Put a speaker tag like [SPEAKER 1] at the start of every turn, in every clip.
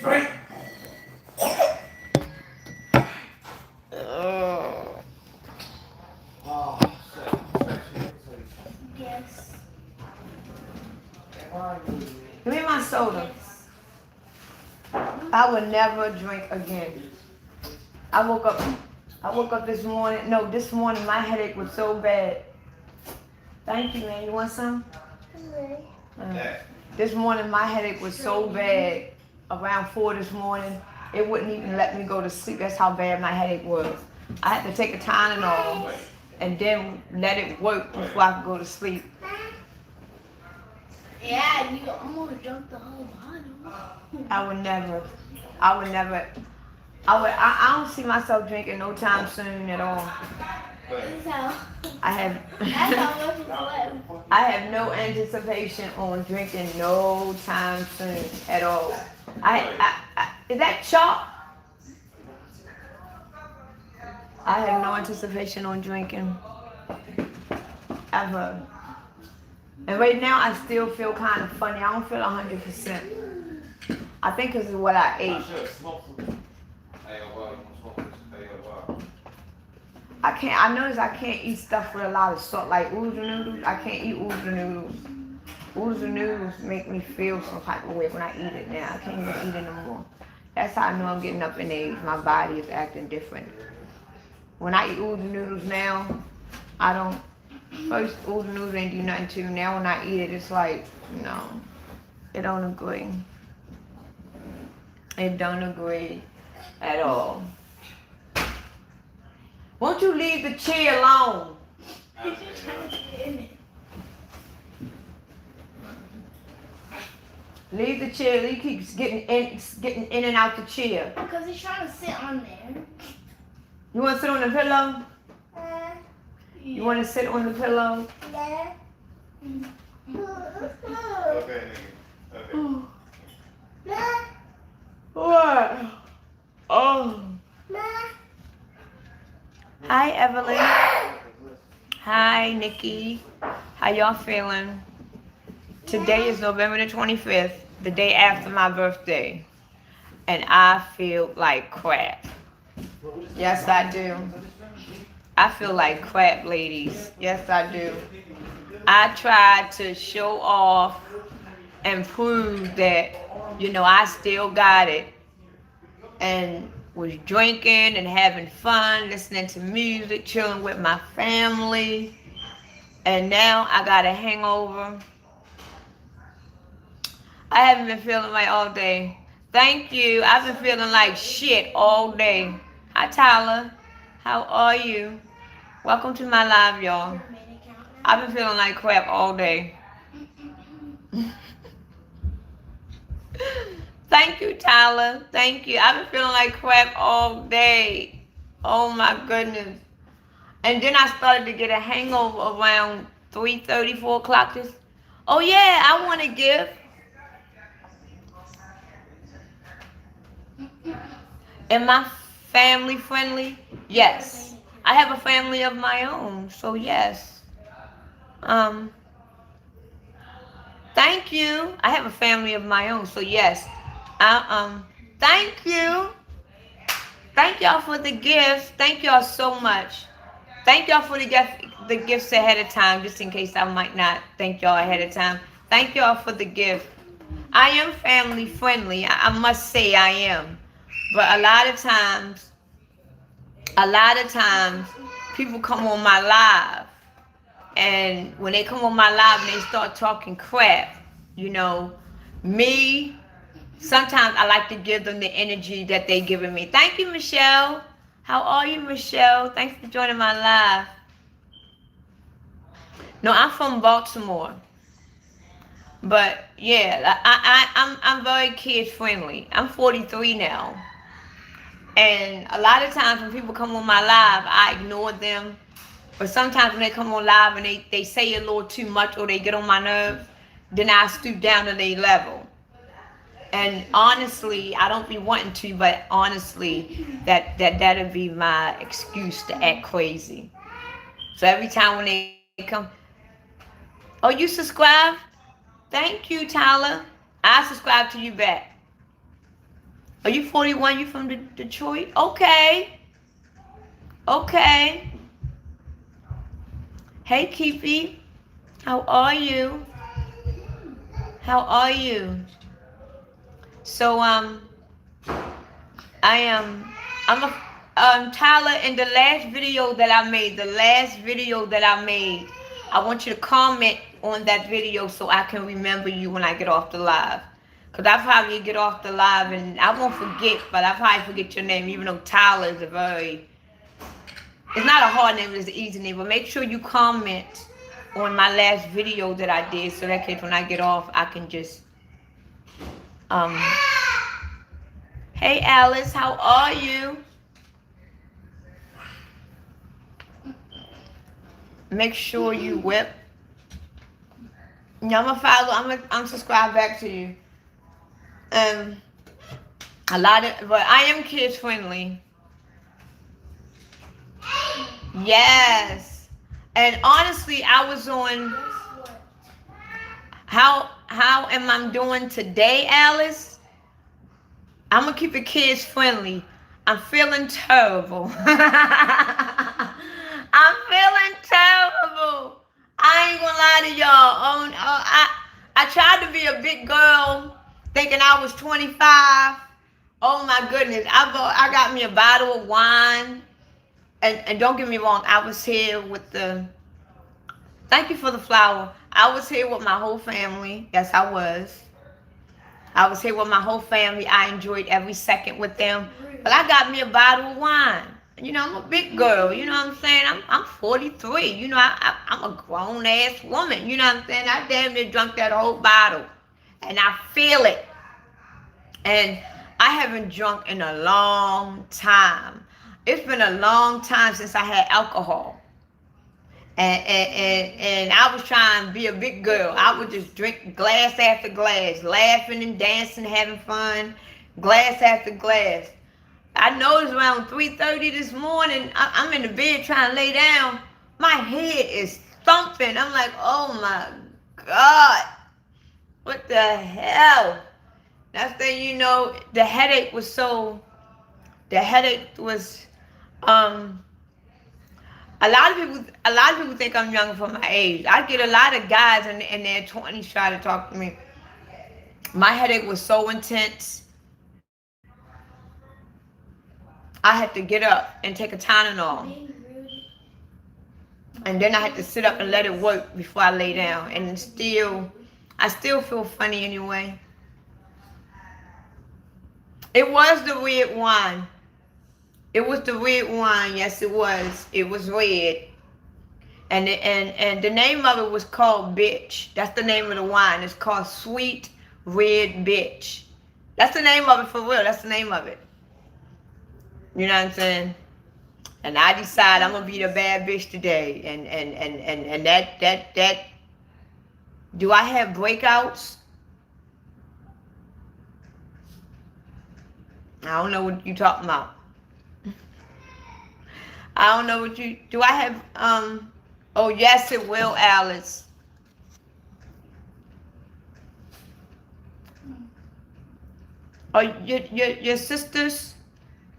[SPEAKER 1] Drink. Oh,
[SPEAKER 2] Yes.
[SPEAKER 3] Give me my soda.
[SPEAKER 2] Yes.
[SPEAKER 3] I would never drink again. I woke up. I woke up this morning. No, this morning my headache was so bad. Thank you, man. You want some? This morning my headache was so bad. Around 4 this morning, it wouldn't even let me go to sleep. That's how bad my headache was. I had to take a Tylenol and then let it work before I could go to sleep.
[SPEAKER 2] Yeah, you almost drunk the whole bottle.
[SPEAKER 3] I would never. I would never. I don't see myself drinking no time soon at all.
[SPEAKER 2] That's how.
[SPEAKER 3] I have.
[SPEAKER 2] That's how much is left.
[SPEAKER 3] I have no anticipation on drinking no time soon at all. Is that chalk? I have no anticipation on drinking ever. And right now I still feel kind of funny. I don't feel 100%. I think it's what I ate. I notice I can't eat stuff with a lot of salt, like oodles and noodles. I can't eat oodles and noodles. Oodles and noodles make me feel some type of way when I eat it now. I can't even eat it no more. That's how I know I'm getting up in age. My body is acting different. When I eat oodles and noodles now, I don't. First, oodles and noodles ain't do nothing to me. Now when I eat it, it's like, no, it don't agree. It don't agree at all. Won't you leave the chair alone?
[SPEAKER 2] He's just trying to get in it.
[SPEAKER 3] Leave the chair. He keeps getting in and out the chair.
[SPEAKER 2] Because he's trying to sit on there.
[SPEAKER 3] You want to sit on the pillow? You want to sit on the pillow?
[SPEAKER 1] Okay, nigga. Okay.
[SPEAKER 3] What? Oh. Hi, Evelyn. Hi, Nikki. How y'all feeling? Today is November the 25th, the day after my birthday. And I feel like crap. Yes, I do. I feel like crap, ladies. Yes, I do. I tried to show off and prove that, I still got it. And was drinking and having fun, listening to music, chilling with my family. And now I got a hangover. I haven't been feeling right all day. Thank you. I've been feeling like shit all day. Hi, Tyler. How are you? Welcome to my live, y'all. I've been feeling like crap all day. Thank you, Tyler. Thank you. I've been feeling like crap all day. Oh my goodness. And then I started to get a hangover around 3:30, 4 o'clock. Oh yeah, I want to give. Am I family friendly? Yes. I have a family of my own, so yes. Thank you. I have a family of my own, so yes. Thank you. Thank y'all for the gifts. Thank y'all so much. Thank y'all for the gifts ahead of time, just in case I might not thank y'all ahead of time. Thank y'all for the gift. I am family friendly. I must say I am. But a lot of times, people come on my live. And when they come on my live and they start talking crap, me, sometimes I like to give them the energy that they're giving me. Thank you, Michelle. How are you, Michelle? Thanks for joining my live. No, I'm from Baltimore. But yeah, I'm very kid friendly. I'm 43 now. And a lot of times when people come on my live, I ignore them. But sometimes when they come on live and they say a little too much or they get on my nerves, then I stoop down to their level. And honestly, I don't be wanting to, but honestly, that'll be my excuse to act crazy. So every time when they come, oh, you subscribe? Thank you, Tyler. I subscribe to you back. Are you 41? You from Detroit? Okay. Okay. Hey, Keepy. How are you? How are you? So, I'm a, Tyler, in the last video that I made, I want you to comment on that video so I can remember you when I get off the live. Because I probably get off the live and I won't forget, but I probably forget your name, even though Tyler is it's not a hard name, it's an easy name. But make sure you comment on my last video that I did so that case when I get off, I can just, hey Alice, how are you? Make sure you whip. Yeah, I'm gonna follow. I'm gonna unsubscribe back to you. But I am kids friendly. Yes. And honestly, I was on. How am I doing today, Alice? I'm gonna keep it kids friendly. I'm feeling terrible. I'm feeling terrible. I ain't gonna lie to y'all. I tried to be a big girl, thinking I was 25. Oh my goodness! I got me a bottle of wine, and don't get me wrong. I was here with the. Thank you for the flower. I was here with my whole family. Yes, I was. I was here with my whole family. I enjoyed every second with them. But I got me a bottle of wine. You know, I'm a big girl. You know what I'm saying? I'm 43. You know, I'm a grown-ass woman. You know what I'm saying? I damn near drunk that whole bottle. And I feel it. And I haven't drunk in a long time. It's been a long time since I had alcohol. And I was trying to be a big girl. I would just drink glass after glass, laughing and dancing, having fun, glass after glass. I noticed around 3:30 this morning, I'm in the bed trying to lay down. My head is thumping. I'm like, oh my God, what the hell? Next thing you know, the headache was, a lot of people think I'm younger for my age. I get a lot of guys in their 20s try to talk to me. My headache was so intense. I had to get up and take a Tylenol. And then I had to sit up and let it work before I lay down. And I still feel funny anyway. It was the red wine. It was the red wine. Yes, it was. It was red. And the name of it was called Bitch. That's the name of the wine. It's called Sweet Red Bitch. That's the name of it for real. That's the name of it. You know what I'm saying? And I decide I'm gonna be the bad bitch today. And that do I have breakouts? I don't know what you talking about. I don't know what you do. I have oh yes it will, Alice. Oh, your sister's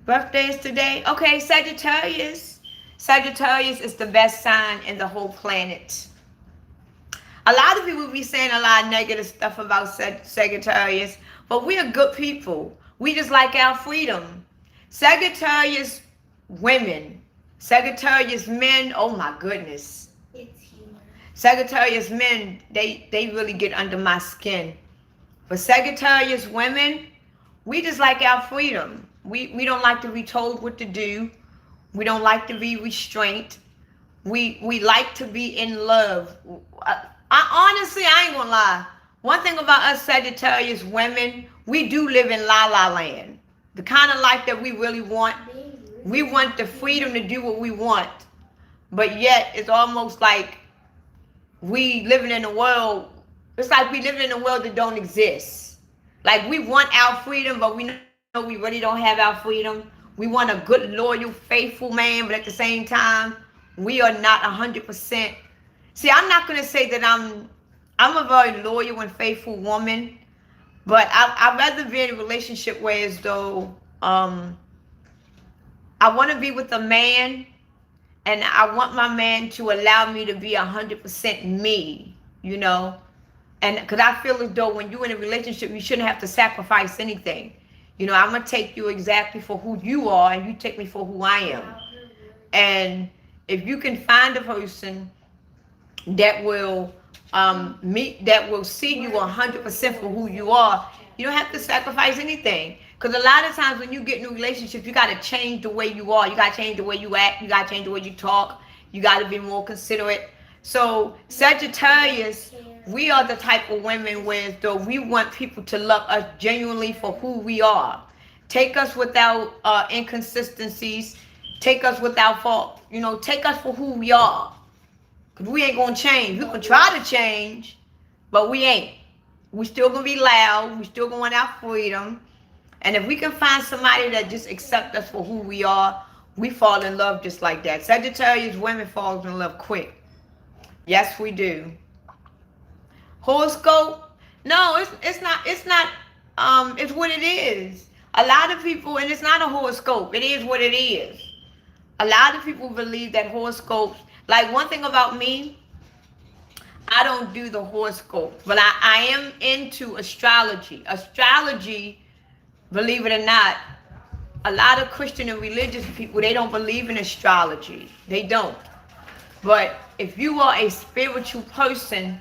[SPEAKER 3] birthday is today? Okay, Sagittarius. Sagittarius is the best sign in the whole planet. A lot of people be saying a lot of negative stuff about Sagittarius, but we are good people. We just like our freedom. Sagittarius women, Sagittarius men, oh my goodness.
[SPEAKER 2] It's humor.
[SPEAKER 3] Sagittarius men, they really get under my skin. But Sagittarius women, we just like our freedom. We don't like to be told what to do. We don't like to be restrained. We like to be in love. I honestly, I ain't gonna lie. One thing about us Sagittarius women, we do live in la la land. The kind of life that we really want. We want the freedom to do what we want. But yet, it's almost like we living in a world, it's like we living in a world that don't exist. Like we want our freedom, but we know we really don't have our freedom. We want a good, loyal, faithful man, but at the same time, we are not 100%. See, I'm not going to say that I'm a very loyal and faithful woman, But I'd rather be in a relationship where as though I want to be with a man, and I want my man to allow me to be 100% me, you know? And because I feel as though when you're in a relationship, you shouldn't have to sacrifice anything. You know, I'm going to take you exactly for who you are, and you take me for who I am. And if you can find a person that will that will see you 100% for who you are, you don't have to sacrifice anything. Because a lot of times when you get in a relationship, you got to change the way you are. You got to change the way you act. You got to change the way you talk. You got to be more considerate. So Sagittarius, we are the type of women where though we want people to love us genuinely for who we are. Take us without inconsistencies. Take us without fault. You know, take us for who we are. Because we ain't going to change. We can try to change, but we ain't. We still going to be loud. We still going to want our freedom. And if we can find somebody that just accepts us for who we are, we fall in love just like that. Sagittarius women fall in love quick. Yes, we do. Horoscope? No, it's not, it's what it is. A lot of people, and it's not a horoscope, it is what it is. A lot of people believe that horoscopes, like one thing about me, I don't do the horoscope, but I am into astrology. Astrology, believe it or not, a lot of Christian and religious people, they don't believe in astrology. They don't. But if you are a spiritual person,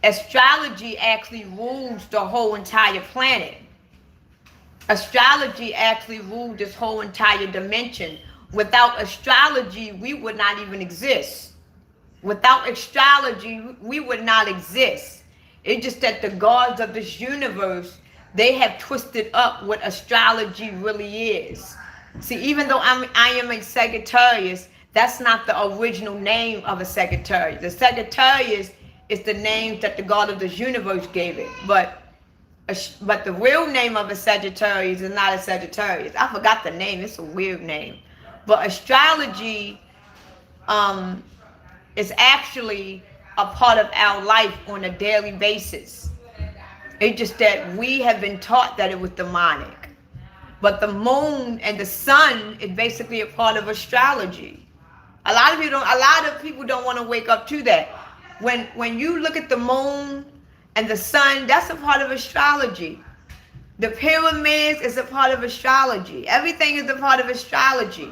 [SPEAKER 3] astrology actually rules the whole entire planet. Astrology actually rules this whole entire dimension. Without astrology, we would not even exist. Without astrology, we would not exist. It's just that the gods of this universe, they have twisted up what astrology really is. See, even though I am a Sagittarius, that's not the original name of a Sagittarius. The Sagittarius is the name that the God of this universe gave it. But the real name of a Sagittarius is not a Sagittarius. I forgot the name. It's a weird name. But astrology is actually a part of our life on a daily basis. It's just that we have been taught that it was demonic. But the moon and the sun is basically a part of astrology. A lot of people don't want to wake up to that. When you look at the moon and the sun, that's a part of astrology. The pyramids is a part of astrology. Everything is a part of astrology.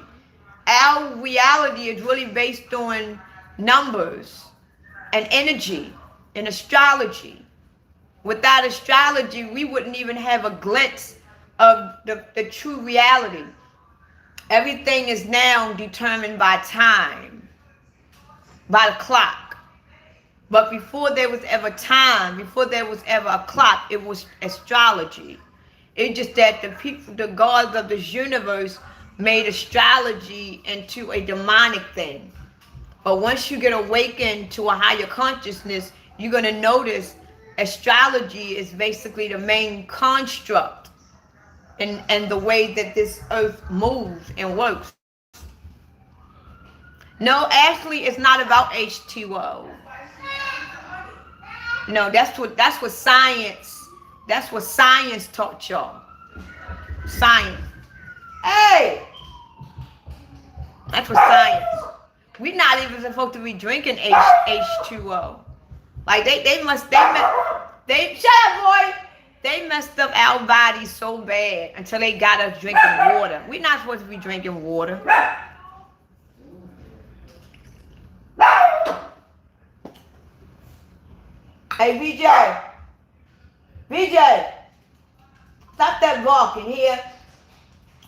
[SPEAKER 3] Our reality is really based on numbers and energy and astrology. Without astrology, we wouldn't even have a glimpse of the true reality. Everything is now determined by time, by the clock. But before there was ever time, before there was ever a clock, it was astrology. It's just that the people, the gods of this universe, made astrology into a demonic thing. But once you get awakened to a higher consciousness, you're going to notice astrology is basically the main construct and the way that this earth moves and works. No, actually, it's not about H2O. No, that's what science taught y'all. Science. Hey! That's what science. We're not even supposed to be drinking H2O. Like they shut up, boy. They messed up our bodies so bad until they got us drinking water. We're not supposed to be drinking water. Hey, VJ, stop that barking here.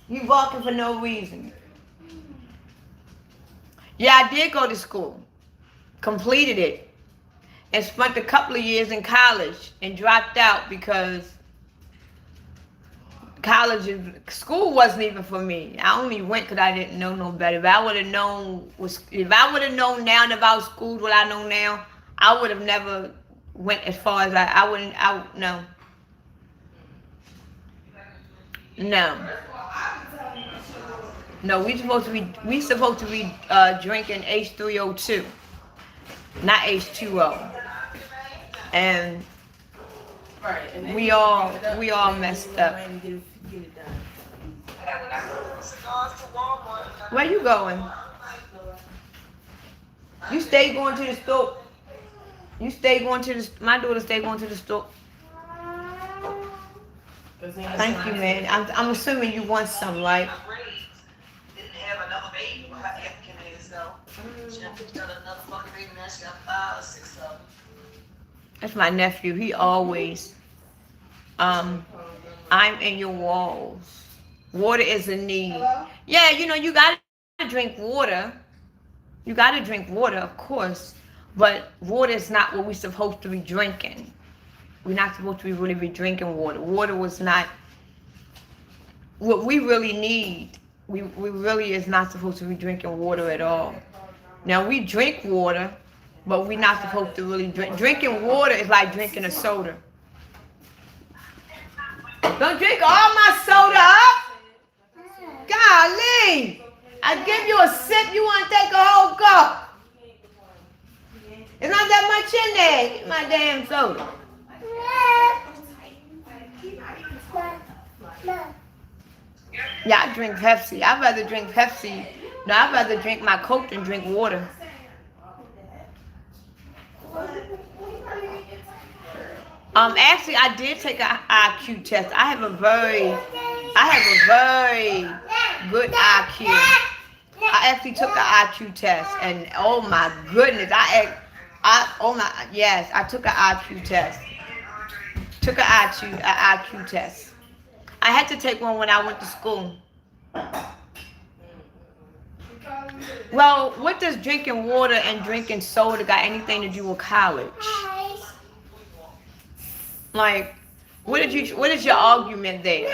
[SPEAKER 3] You barking for no reason. Yeah, I did go to school, completed it, and spent a couple of years in college and dropped out because school wasn't even for me. I only went because I didn't know no better. If I would have known now about school what I know now, I would have never went as far as no. No, we supposed to be drinking H3O2, not H2O. And
[SPEAKER 2] Right. And
[SPEAKER 3] We all messed up.
[SPEAKER 2] Get it done.
[SPEAKER 3] Where you going? You stay going to the store. You stay going to the. My daughter stay going to the store. Thank you, man. I'm assuming you want some, right?
[SPEAKER 1] Didn't have another baby with her African ass though. She done picked out another fucking baby, now she got 5 or 6 of them.
[SPEAKER 3] That's my nephew. He always. I'm in your walls. Water is a need.
[SPEAKER 2] Hello?
[SPEAKER 3] Yeah, you gotta drink water. You gotta drink water, of course. But water is not what we're supposed to be drinking. We're not supposed to really be drinking water. Water was not what we really need. We really is not supposed to be drinking water at all. Now we drink water, but we're not supposed to really drink. Drinking water is like drinking a soda. Don't drink all my soda up. Golly. I give you a sip, you want to take a whole cup. There's not that much in there. Get my damn soda. Yeah, I drink Pepsi. I'd rather drink Pepsi. No, I'd rather drink my Coke than drink water. Actually, I did take an IQ test. I have a very good IQ. I actually took an IQ test, and oh my goodness, I took an IQ test. Took an IQ test. I had to take one when I went to school. Well, what does drinking water and drinking soda got anything to do with college? Like, what is your argument there?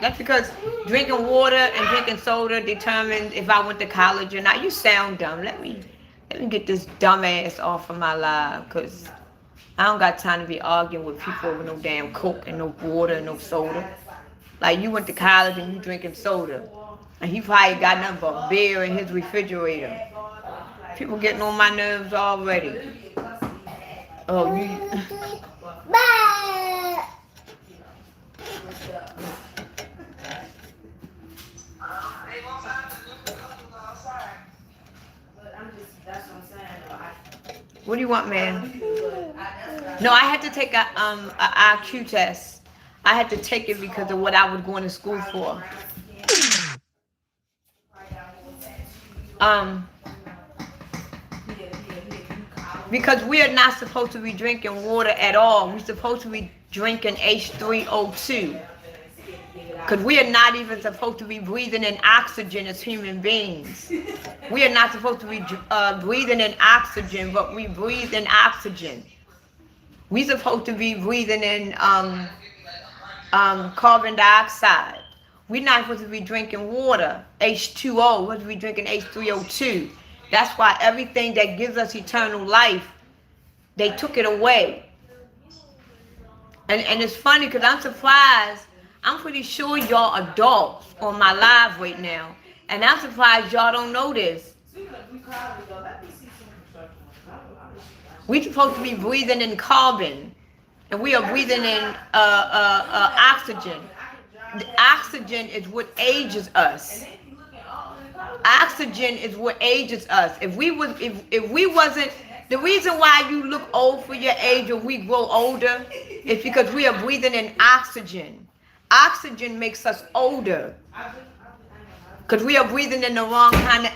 [SPEAKER 3] That's because drinking water and drinking soda determines if I went to college or not. You sound dumb. Let me get this dumbass off of my life, because I don't got time to be arguing with people over no damn Coke and no water and no soda. Like, you went to college and you drinking soda, and he probably got nothing but beer in his refrigerator. People getting on my nerves already. Oh, you. What do you want, man? No, I had to take a IQ test. I had to take it because of what I was going to school for. Because we are not supposed to be drinking water at all. We're supposed to be drinking H3O2. Because we are not even supposed to be breathing in oxygen as human beings. We are not supposed to be breathing in oxygen, but we breathe in oxygen. We're supposed to be breathing in carbon dioxide. We're not supposed to be drinking water, H2O. We're supposed to be drinking H3O2. That's why everything that gives us eternal life, they took it away. And it's funny because I'm surprised. I'm pretty sure y'all adults on my live right now. And I'm surprised y'all don't know this. We're supposed to be breathing in carbon. And we are breathing in oxygen. The oxygen is what ages us. Oxygen is what ages us. If we wasn't, the reason why you look old for your age or we grow older is because we are breathing in oxygen. Oxygen makes us older because we are breathing in the wrong kind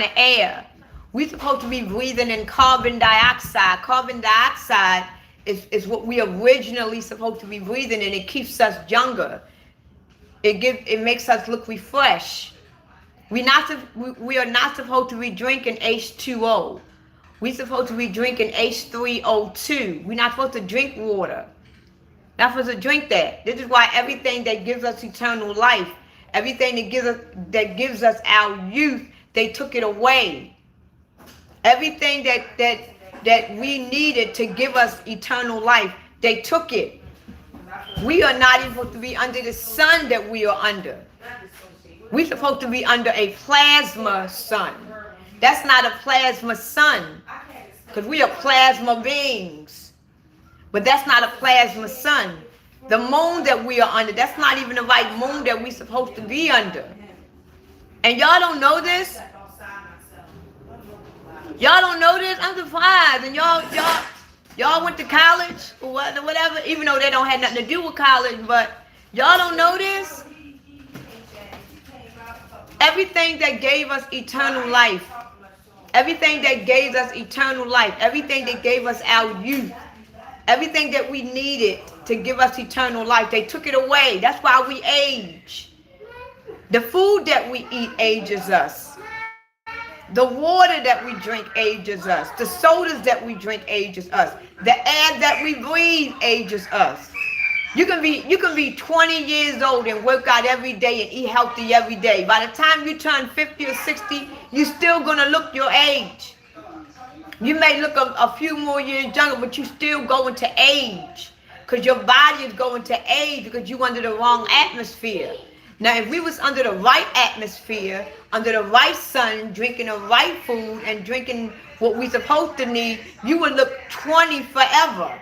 [SPEAKER 3] of air. We're supposed to be breathing in carbon dioxide. Carbon dioxide is what we originally supposed to be breathing in. It keeps us younger. It makes us look refreshed. We are not supposed to be drinking H2O. We're supposed to be drinking H3O2. We're not supposed to drink water. Not supposed to drink that. This is why everything that gives us eternal life, everything that gives us our youth, they took it away. Everything that we needed to give us eternal life, they took it. We are not even supposed to be under the sun that we are under. We're supposed to be under a plasma sun. That's not a plasma sun, because we are plasma beings. But that's not a plasma sun. The moon that we are under, that's not even the right moon that we're supposed to be under. And y'all don't know this? Y'all don't know this? I'm surprised. And y'all went to college or whatever, even though they don't have nothing to do with college, but y'all don't know this? Everything that gave us eternal life, everything that gave us eternal life, everything that gave us our youth, everything that we needed to give us eternal life, they took it away. That's why we age. The food that we eat ages us. The water that we drink ages us. The sodas that we drink ages us. The air that we breathe ages us. You can be 20 years old and work out every day and eat healthy every day. By the time you turn 50 or 60, you're still going to look your age. You may look a few more years younger, but you're still going to age. Because your body is going to age because you're under the wrong atmosphere. Now, if we was under the right atmosphere, under the right sun, drinking the right food, and drinking what we supposed to need, you would look 20 forever.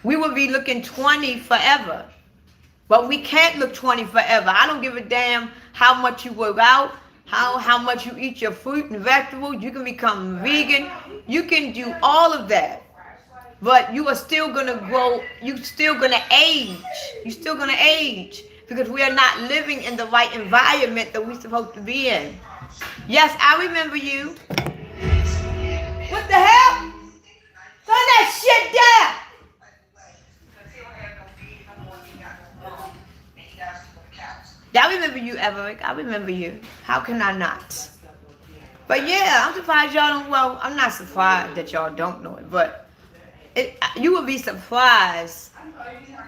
[SPEAKER 3] We would be looking 20 forever. But we can't look 20 forever. I don't give a damn how much you work out, how much you eat your fruit and vegetables. You can become vegan. You can do all of that. But you are still going to grow. You're still going to age. You're still going to age. Because we are not living in the right environment that we're supposed to be in. Yes, I remember you. What the hell? Turn that shit down. I remember you, Everick. I remember you. How can I not? But yeah, I'm surprised y'all don't. Well, I'm not surprised that y'all don't know it, but you would be surprised.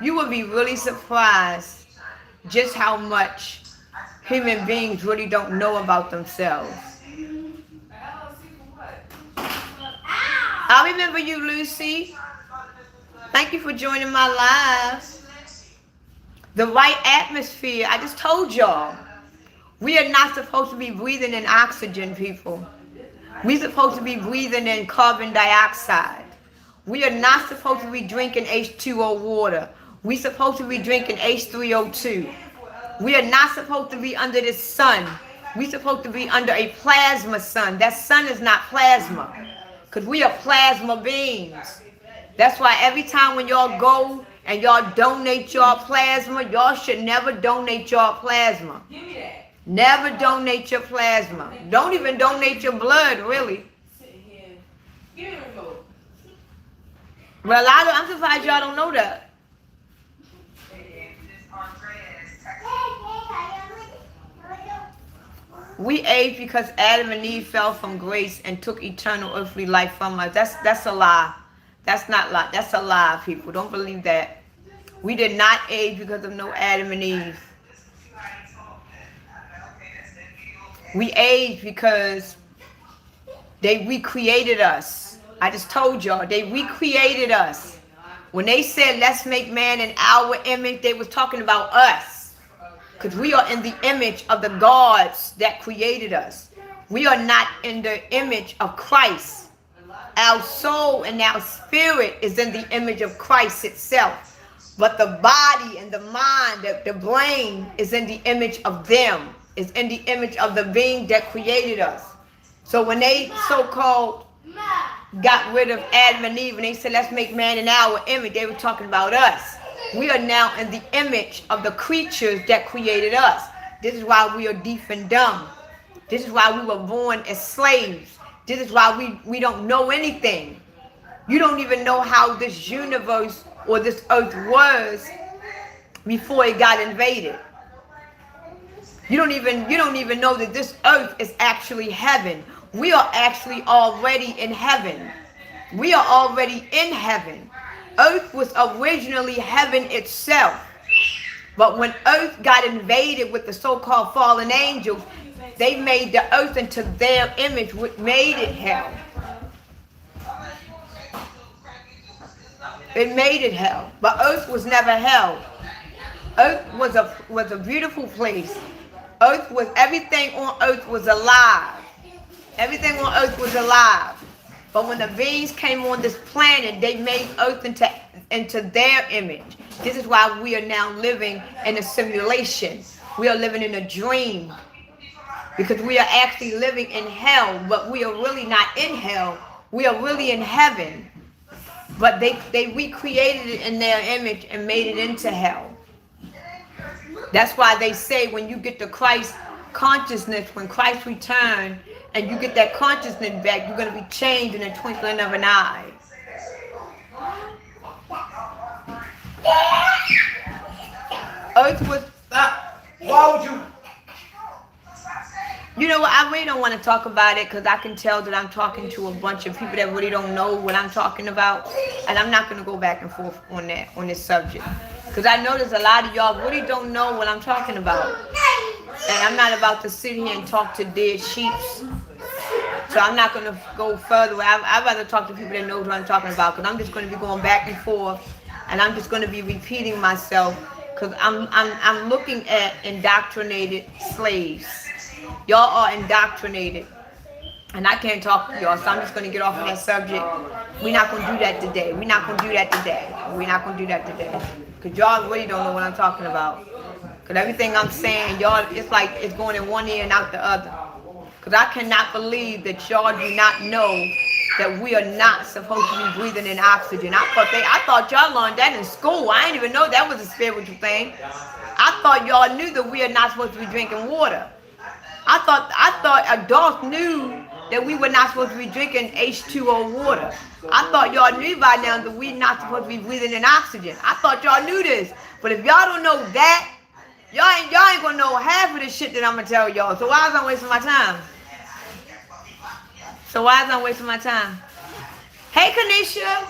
[SPEAKER 3] You would be really surprised just how much human beings really don't know about themselves. I remember you, Lucy. Thank you for joining my live. The right atmosphere, I just told y'all. We are not supposed to be breathing in oxygen, people. We're supposed to be breathing in carbon dioxide. We are not supposed to be drinking H2O water. We're supposed to be drinking H3O2. We are not supposed to be under the sun. We're supposed to be under a plasma sun. That sun is not plasma. Because we are plasma beings. That's why every time when y'all go and y'all donate your plasma, y'all should never donate your plasma. Never donate your plasma. Don't even donate your blood, really. Well, I'm surprised y'all don't know that. We age because Adam and Eve fell from grace and took eternal earthly life from us. That's a lie. That's not lie. That's a lie, people. Don't believe that. We did not age because of no Adam and Eve. We age because they recreated us. I just told y'all, they recreated us. When they said, let's make man in our image, they was talking about us. Because we are in the image of the gods that created us. We are not in the image of Christ. Our soul and our spirit is in the image of Christ itself. But the body and the mind, the brain is in the image of them. It's in the image of the being that created us. So when they so-called got rid of Adam and Eve and they said, let's make man in our image, they were talking about us. We are now in the image of the creatures that created us. This is why we are deaf and dumb. This is why we were born as slaves. This is why we don't know anything. You don't even know how this universe or this earth was before it got invaded. You don't even know that this earth is actually heaven. We are actually already in heaven. We are already in heaven. Earth was originally heaven itself. But when earth got invaded with the so-called fallen angels, they made the earth into their image, which made it hell. It made it hell. But earth was never hell. Earth was a beautiful place. Earth was, everything on earth was alive. Everything on earth was alive. But when the beings came on this planet, they made earth into their image. This is why we are now living in a simulation. We are living in a dream. Because we are actually living in hell, but we are really not in hell. We are really in heaven. But they recreated it in their image and made it into hell. That's why they say when you get the Christ consciousness, when Christ returns, and you get that consciousness back, you're going to be changed in the twinkling of an eye. Earth was...
[SPEAKER 4] Why would you...
[SPEAKER 3] You know what, I really don't want to talk about it because I can tell that I'm talking to a bunch of people that really don't know what I'm talking about. And I'm not going to go back and forth on this subject. Because I know there's a lot of y'all really don't know what I'm talking about. And I'm not about to sit here and talk to dead sheeps. So I'm not going to go further. I'd rather talk to people that know what I'm talking about. Because I'm just going to be going back and forth. And I'm just going to be repeating myself. Because I'm looking at indoctrinated slaves. Y'all are indoctrinated. And I can't talk to y'all, so I'm just going to get off of that subject. We're not going to do that today. We're not going to do that today. We're not going to do that today. Because y'all really don't know what I'm talking about. Because everything I'm saying, y'all, it's like it's going in one ear and out the other. Because I cannot believe that y'all do not know that we are not supposed to be breathing in oxygen. I thought y'all learned that in school. I didn't even know that was a spiritual thing. I thought y'all knew that we are not supposed to be drinking water. I thought adults knew that we were not supposed to be drinking H2O water. I thought y'all knew by now that we're not supposed to be breathing in oxygen. I thought y'all knew this. But if y'all don't know that, y'all ain't gonna know half of the shit that I'm gonna tell y'all. So why is I wasting my time? Hey Kanisha,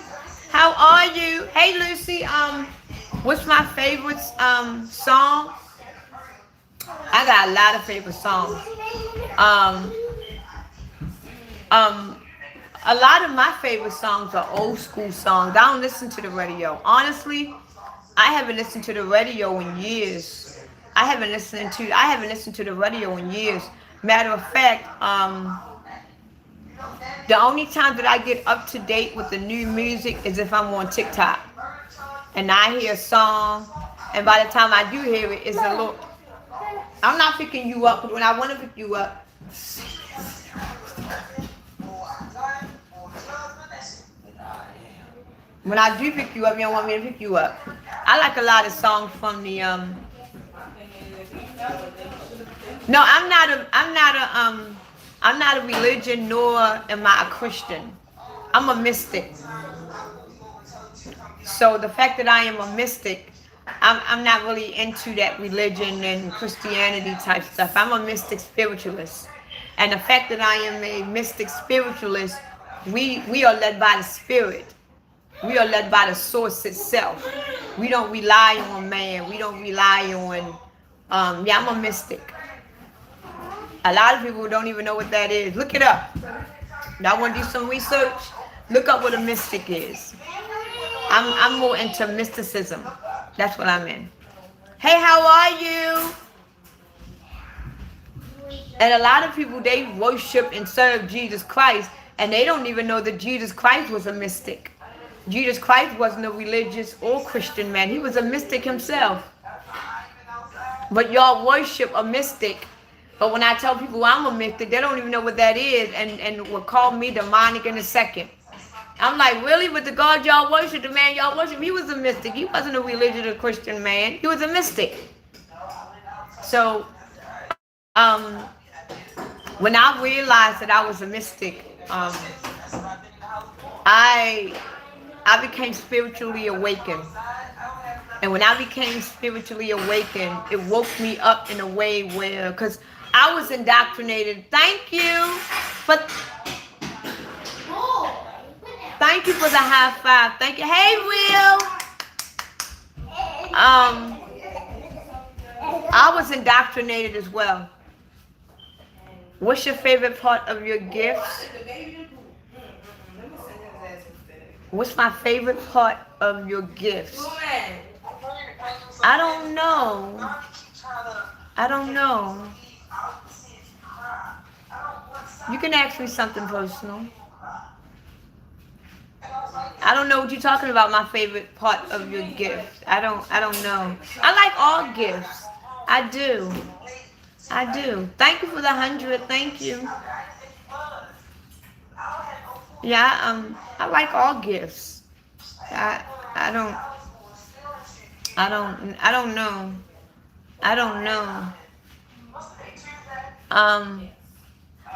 [SPEAKER 3] how are you? Hey Lucy, what's my favorite song? I got a lot of favorite songs. A lot of my favorite songs are old school songs. I don't listen to the radio. Honestly, I haven't listened to the radio in years. I haven't listened to the radio in years. Matter of fact, the only time that I get up to date with the new music is if I'm on TikTok. And I hear a song, and by the time I do hear it, it's a little... I'm not picking you up, but when I want to pick you up, when I do pick you up, you don't want me to pick you up. I like a lot of songs from the No, I'm not a religion, nor am I a Christian. I'm a mystic. So the fact that I am a mystic, I'm not really into that religion and Christianity type stuff. I'm a mystic spiritualist. And the fact that I am a mystic spiritualist, we are led by the spirit. We are led by the source itself. We don't rely on man. We don't rely on, I'm a mystic. A lot of people don't even know what that is. Look it up. Y'all want to do some research? Look up what a mystic is. I'm more into mysticism. That's what I'm in. Hey, how are you? And a lot of people, they worship and serve Jesus Christ, and they don't even know that Jesus Christ was a mystic. Jesus Christ wasn't a religious or Christian man. He was a mystic himself. But y'all worship a mystic. But when I tell people I'm a mystic, they don't even know what that is, and will call me demonic in a second. I'm like, really? With the God y'all worship, the man y'all worship, he was a mystic. He wasn't a religious or Christian man. He was a mystic. So, when I realized that I was a mystic, I became spiritually awakened. And when I became spiritually awakened, it woke me up in a way where, because I was indoctrinated. Thank you for the high five. Thank you. Hey, Will. I was indoctrinated as well. What's your favorite part of your gifts? What's my favorite part of your gifts? I don't know. You can ask me something personal. I don't know what you're talking about. My favorite part of your gift. I don't know. I like all gifts. I do. I do. Thank you for the 100. Thank you. Yeah. I like all gifts. I don't. I don't know. I don't know.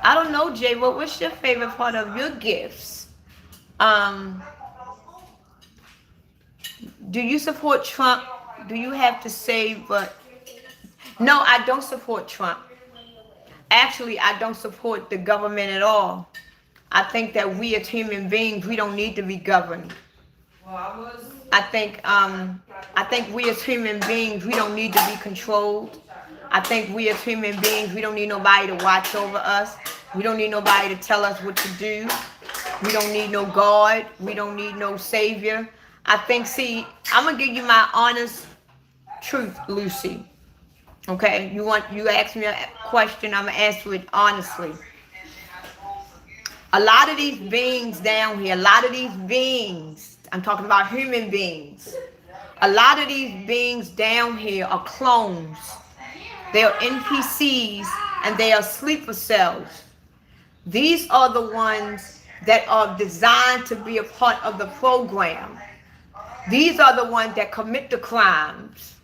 [SPEAKER 3] I don't know, Jay. What's your favorite part of your gifts? Do you support Trump? Do you have to say, but no, I don't support Trump. Actually, I don't support the government at all. I think that we as human beings, we don't need to be governed. I think we as human beings, we don't need to be controlled. I think we as human beings, we don't need nobody to watch over us. We don't need nobody to tell us what to do. We don't need no God. We don't need no Savior. I think, see, I'm going to give you my honest truth, Lucy. Okay? You ask me a question, I'm going to answer it honestly. A lot of these beings down here, a lot of these beings, I'm talking about human beings. A lot of these beings down here are clones. They are NPCs and they are sleeper cells. These are the ones that are designed to be a part of the program. These are the ones that commit the crimes.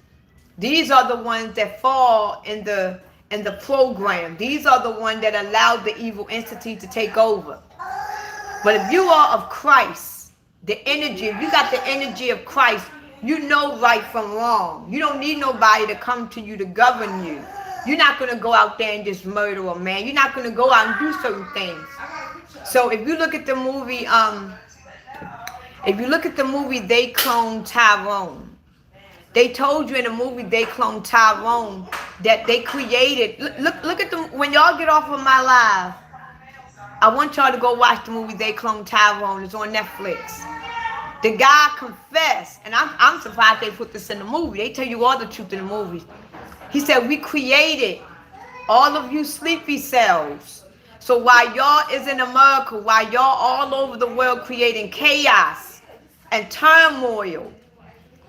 [SPEAKER 3] These are the ones that fall in the program. These are the ones that allow the evil entity to take over. But if you are of Christ, the energy, if you got the energy of Christ, you know right from wrong. You don't need nobody to come to you to govern you. You're not going to go out there and just murder a man. You're not going to go out and do certain things. So if you look at the movie, They Cloned Tyrone. They told you in the movie They Cloned Tyrone that they created. Look at them when y'all get off of my live. I want y'all to go watch the movie They Cloned Tyrone. It's on Netflix. The guy confessed, and I'm surprised they put this in the movie. They tell you all the truth in the movies. He said, we created all of you sleepy cells. So while y'all is in America, while y'all all over the world creating chaos and turmoil,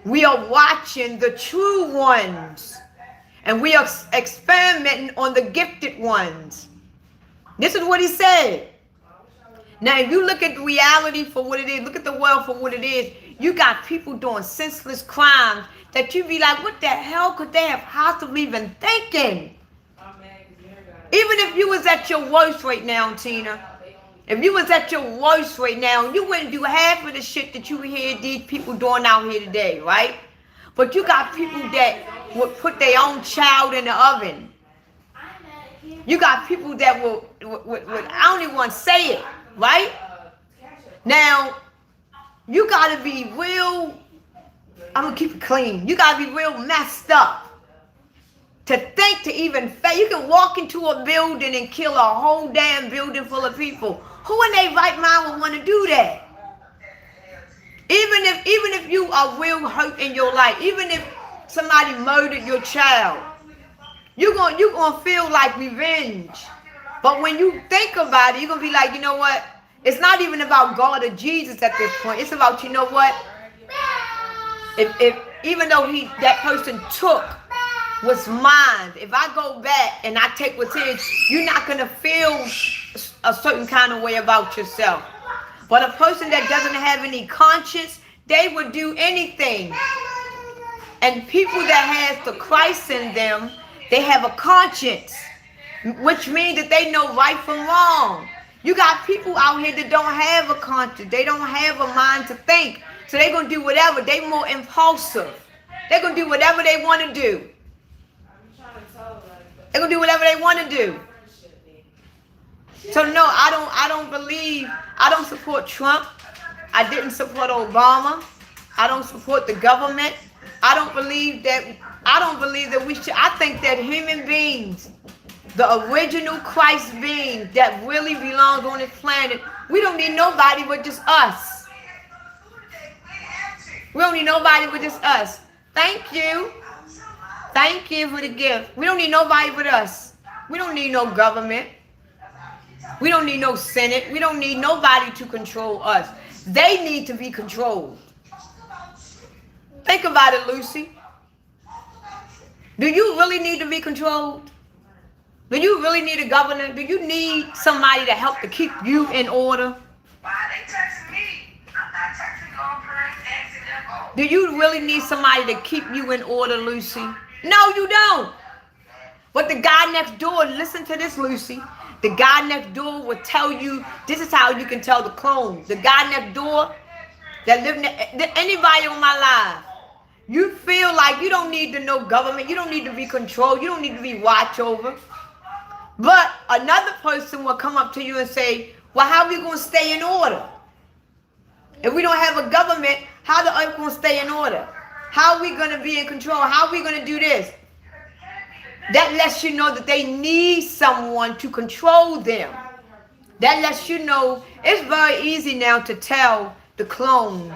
[SPEAKER 3] we are watching the true ones. And we are experimenting on the gifted ones. This is what he said. Now, if you look at reality for what it is, look at the world for what it is, you got people doing senseless crimes that you be like, what the hell could they have possibly been thinking? Even if you was at your worst right now, Tina, if you was at your worst right now, you wouldn't do half of the shit that you hear these people doing out here today, right? But you got people that would put their own child in the oven. You got people that would I don't even want to say it, right? Now, you got to be real, I'm going to keep it clean. You got to be real messed up to think to even fail. You can walk into a building and kill a whole damn building full of people. Who in their right mind would want to do that? Even if you are real hurt in your life, even if somebody murdered your child, you're gonna feel like revenge. But when you think about it, you're gonna be like, you know what? It's not even about God or Jesus at this point. It's about, you know what? If even though that person took what's mine, if I go back and I take what's his, you're not gonna feel a certain kind of way about yourself. But a person that doesn't have any conscience, they would do anything. And people that has the Christ in them, they have a conscience, which means that they know right from wrong. You got people out here that don't have a conscience. They don't have a mind to think. So they're going to do whatever. They're more impulsive. They're going to do whatever they want to do. They're going to do whatever they want to do. So no, I don't support Trump. I didn't support Obama. I don't support the government. I don't believe that we should. I think that human beings, the original Christ being that really belongs on this planet, we don't need nobody but just us. We don't need nobody but just us. Thank you. Thank you for the gift. We don't need nobody but us. We don't need no government. We don't need no Senate. We don't need nobody to control us. They need to be controlled. Think about it, Lucy. Do you really need to be controlled? Do you really need a governor? Do you need somebody to help to keep you in order?
[SPEAKER 1] Why are they texting me? I'm not texting your parents, asking them. Oh.
[SPEAKER 3] Do you really need somebody to keep you in order, Lucy? No, you don't. But the guy next door, listen to this, Lucy. The guy next door will tell you, this is how you can tell the clones. The guy next door that lived, anybody on my life, you feel like you don't need to know government. You don't need to be controlled. You don't need to be watched over. But another person will come up to you and say, well, how are we going to stay in order? If we don't have a government, how the earth going to stay in order? How are we going to be in control? How are we going to do this? That lets you know that they need someone to control them. That lets you know it's very easy now to tell the clones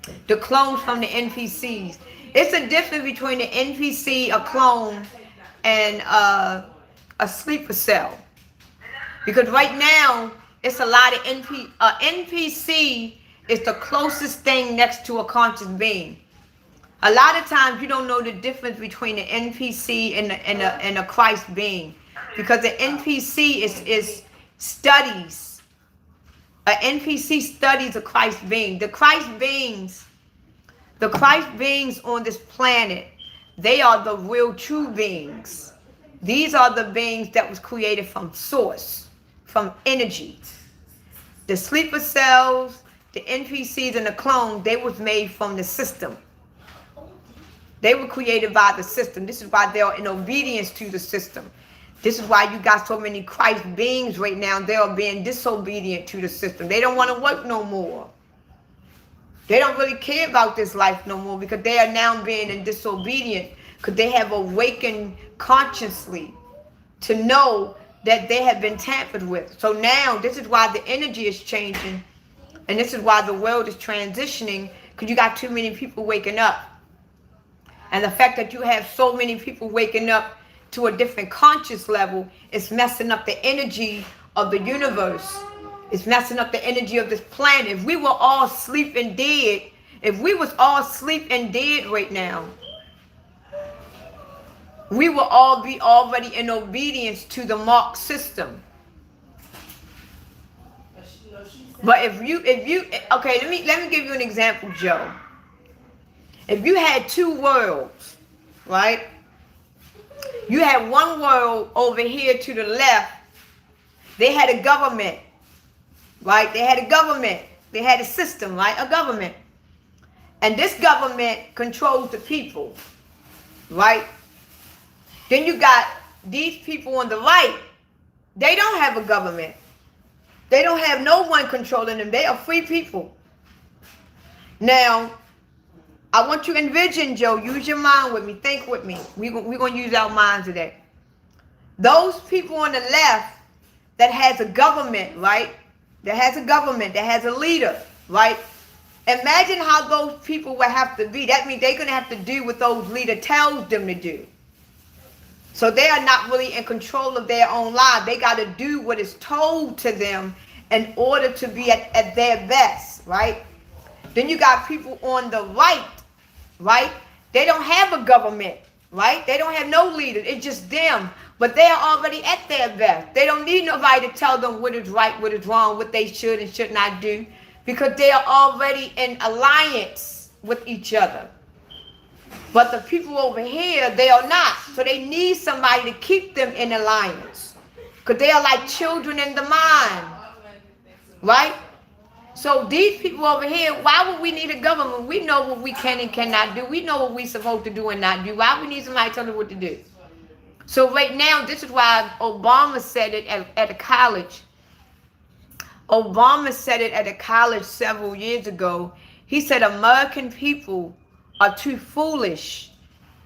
[SPEAKER 3] from the NPCs. It's a difference between an NPC, a clone, and a sleeper cell. Because right now, it's a lot of NPC is the closest thing next to a conscious being. A lot of times you don't know the difference between an NPC and a Christ being. Because the NPC is studies. An NPC studies a Christ being. The Christ beings on this planet, they are the real true beings. These are the beings that was created from source, from energy. The sleeper cells, the NPCs, and the clone, they was made from the system. They were created by the system. This is why they are in obedience to the system. This is why you got so many Christ beings right now. They are being disobedient to the system. They don't want to work no more. They don't really care about this life no more because they are now being disobedient because they have awakened consciously to know that they have been tampered with. So now this is why the energy is changing, and this is why the world is transitioning, because you got too many people waking up. And the fact that you have so many people waking up to a different conscious level is messing up the energy of the universe. It's messing up the energy of this planet. If we were all sleeping dead, if we was all sleeping dead right now, we will all be already in obedience to the Mark system. But if you okay, let me give you an example, Joe. If you had two worlds, right? You had one world over here to the left. They had a government, right? They had a government. They had a system, right? A government. And this government controls the people, right? Then you got these people on the right. They don't have a government. They don't have no one controlling them. They are free people. Now, I want you to envision, Joe, use your mind with me, think with me. We're going to use our minds today. Those people on the left that has a government, right? That has a government, that has a leader, right? Imagine how those people would have to be. That means they're going to have to do what those leader tells them to do. So they are not really in control of their own lives. They got to do what is told to them in order to be at their best, right? Then you got people on the right, right? They don't have a government, right? They don't have no leader. It's just them. But they are already at their best. They don't need nobody to tell them what is right, what is wrong, what they should and should not do. Because they are already in alliance with each other. But the people over here, they are not. So they need somebody to keep them in alliance. Because they are like children in the mind. Right? So these people over here, why would we need a government? We know what we can and cannot do. We know what we're supposed to do and not do. Why would we need somebody to tell us what to do? So right now, this is why Obama said it at a college. Obama said it at a college several years ago. He said American people are too foolish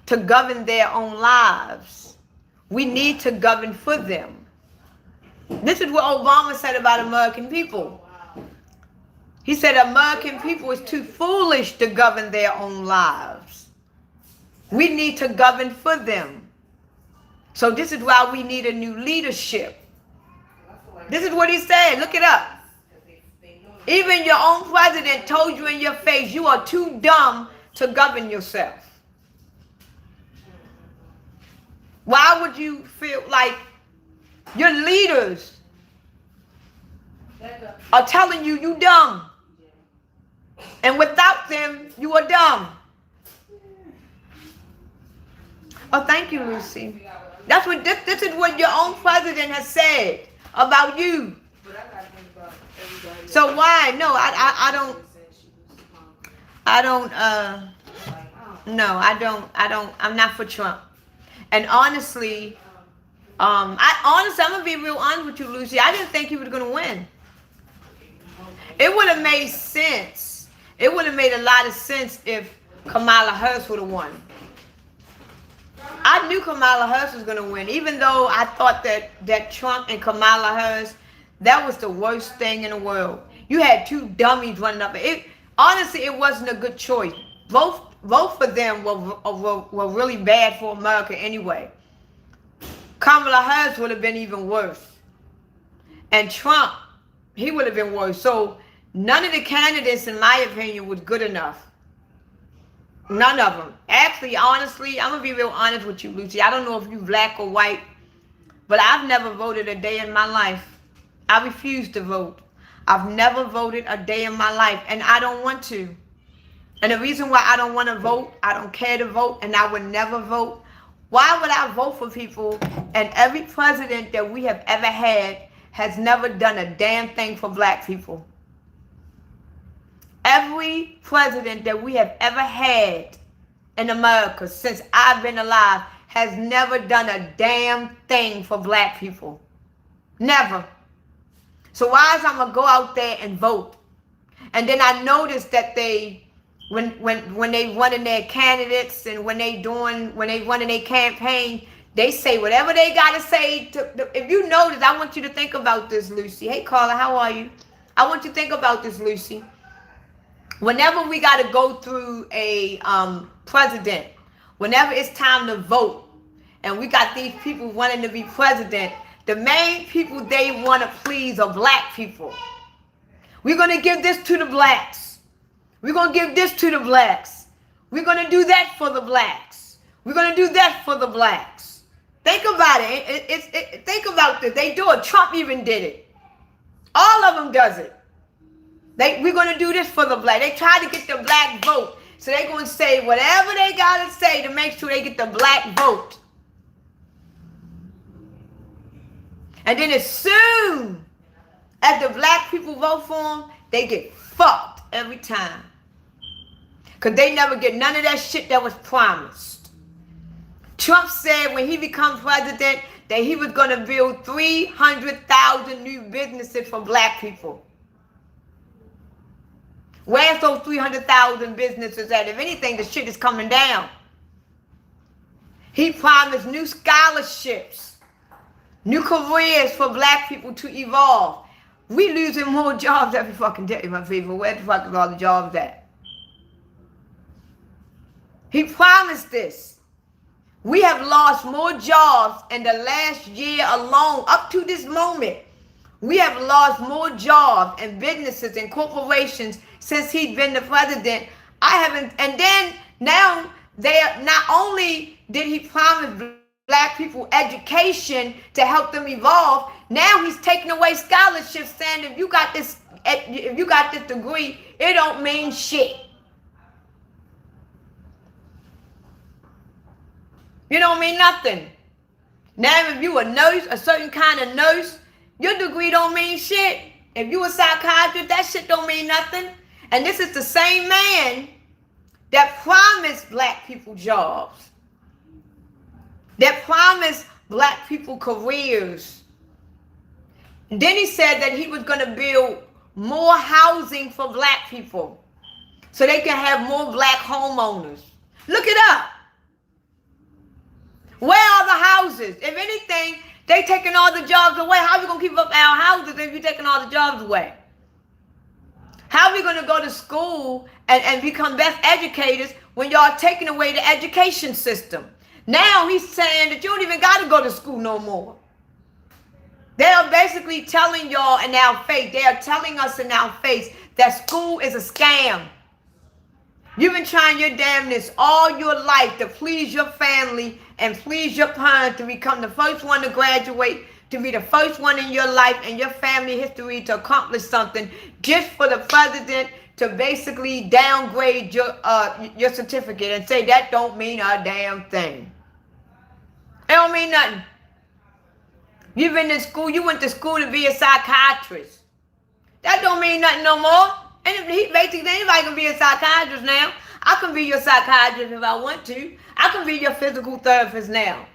[SPEAKER 3] to govern their own lives. We need to govern for them. This is what Obama said about American people. He said American people is too foolish to govern their own lives. We need to govern for them. So this is why we need a new leadership. This is what he said. Look it up. Even your own president told you in your face, you are too dumb to govern yourself. Why would you feel like your leaders are telling you you dumb? And without them, you are dumb. Oh, thank you, Lucy. That's what this is what your own president has said about you. So why? No, I don't, I'm not for Trump. And honestly, I'm gonna be real honest with you, Lucy. I didn't think he was gonna win. It would have made sense. It would have made a lot of sense if Kamala Harris would have won. I knew Kamala Harris was gonna win, even though I thought that Trump and Kamala Harris, that was the worst thing in the world. You had two dummies running up. Honestly, it wasn't a good choice. Both of them were really bad for America anyway. Kamala Harris would have been even worse. And Trump, he would have been worse. So none of the candidates, in my opinion, was good enough. None of them. Actually, honestly, I'm going to be real honest with you, Lucy. I don't know if you're black or white, but I've never voted a day in my life. I refuse to vote. I've never voted a day in my life, and I don't want to. And the reason why I don't want to vote, I don't care to vote, and I would never vote. Why would I vote for people? And every president that we have ever had has never done a damn thing for black people. Every president that we have ever had in America since I've been alive has never done a damn thing for black people. Never. So why is I'm going to go out there and vote? And then I noticed that when they running their candidates and when they running their campaign, they say whatever they got to say. If you notice, I want you to think about this, Lucy. Hey, Carla, how are you? I want you to think about this, Lucy. Whenever we got to go through a president, whenever it's time to vote, and we got these people wanting to be president, the main people they want to please are black people. We're going to give this to the blacks. We're going to give this to the blacks. We're going to do that for the blacks. We're going to do that for the blacks. Think about it. Think about this. They do it. Trump even did it. All of them does it. We're going to do this for the black. They try to get the black vote. So they're going to say whatever they got to say to make sure they get the black vote. And then as soon as the black people vote for them, they get fucked every time. Because they never get none of that shit that was promised. Trump said when he became president that he was going to build 300,000 new businesses for black people. Where's those 300,000 businesses at? If anything, the shit is coming down. He promised new scholarships, new careers for black people to evolve. We losing more jobs every fucking day, my people. Where the fuck is all the jobs at? He promised this. We have lost more jobs in the last year alone, up to this moment. We have lost more jobs and businesses and corporations since he's been the president. And then now not only did he promise black people education to help them evolve, now he's taking away scholarships, saying if you got this degree, it don't mean shit. You don't mean nothing. Now if you a nurse, a certain kind of nurse, your degree don't mean shit. If you a psychiatrist, that shit don't mean nothing. And this is the same man that promised black people jobs, that promised black people careers. And then he said that he was going to build more housing for black people so they can have more black homeowners. Look it up. Where are the houses? If anything, they taking all the jobs away. How are we going to keep up our houses if you're taking all the jobs away? How are we going to go to school and become best educators when y'all taking away the education system? Now he's saying that you don't even got to go to school no more. They are basically telling y'all in our face, they are telling us in our face that school is a scam. You've been trying your damnness all your life to please your family and please your parents, to become the first one to graduate, to be the first one in your life and your family history to accomplish something, just for the president to basically downgrade your certificate and say that don't mean a damn thing. It don't mean nothing. You've been to school, you went to school to be a psychiatrist. That don't mean nothing no more. And he basically, anybody can be a psychiatrist now. I can be your psychiatrist if I want to. I can be your physical therapist now.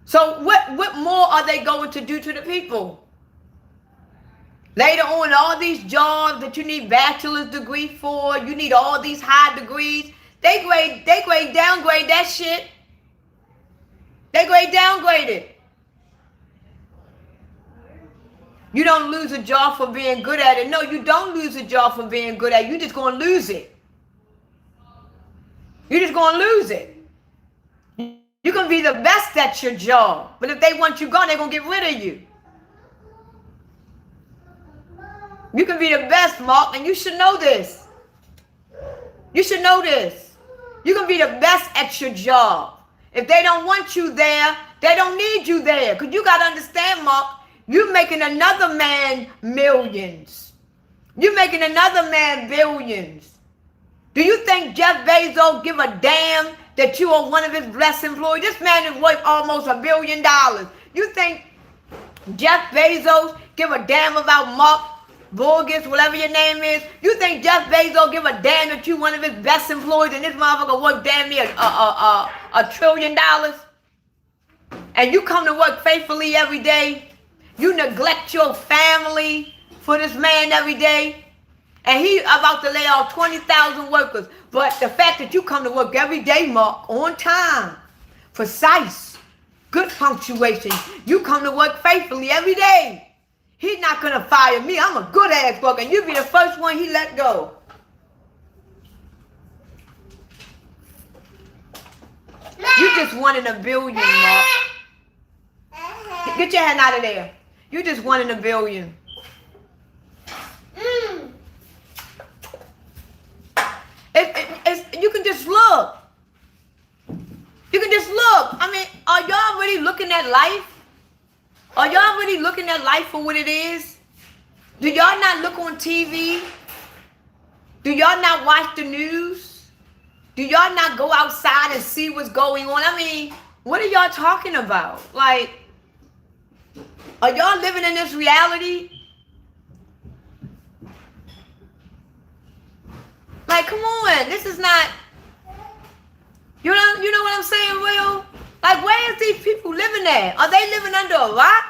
[SPEAKER 3] So what more are they going to do to the people? Later on, all these jobs that you need bachelor's degree for, you need all these high degrees, they downgrade that shit. They downgrade it. You don't lose a job for being good at it. No, you don't lose a job for being good at it. You're just going to lose it. You're just going to lose it. You can be the best at your job, but if they want you gone, they're going to get rid of you. You can be the best, Mark, and you should know this. You should know this. You can be the best at your job. If they don't want you there, they don't need you there. Because you got to understand, Mark, you're making another man millions. You're making another man billions. Do you think Jeff Bezos give a damn that you are one of his blessed employees? This man is worth almost $1 billion. You think Jeff Bezos give a damn about Mark Burgess, whatever your name is? You think Jeff Bezos give a damn that you one of his best employees and this motherfucker worth damn near $1 trillion? And you come to work faithfully every day? You neglect your family for this man every day? And he about to lay off 20,000 workers. But the fact that you come to work every day, Mark, on time, precise, good punctuation, you come to work faithfully every day. He's not going to fire me. I'm a good ass worker, and you be the first one he let go. You just wanted $1 billion, Mark. Get your hand out of there. You just wanted $1 billion. You can just look. You can just look. I mean, are y'all really looking at life? Are y'all really looking at life for what it is? Do y'all not look on TV? Do y'all not watch the news? Do y'all not go outside and see what's going on? I mean, what are y'all talking about? Like, are y'all living in this reality? Like, come on, this is not, you know what I'm saying, Will? Like, where is these people living at? Are they living under a rock?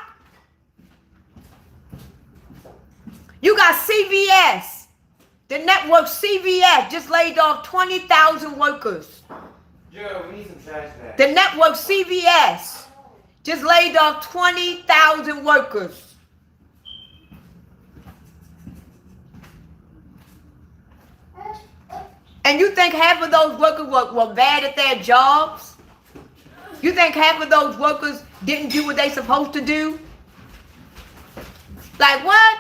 [SPEAKER 3] You got CVS. The network CVS just laid off 20,000 workers.
[SPEAKER 4] Joe, we need some trash bags.
[SPEAKER 3] The network CVS just laid off 20,000 workers. And you think half of those workers were bad at their jobs? You think half of those workers didn't do what they supposed to do? Like what?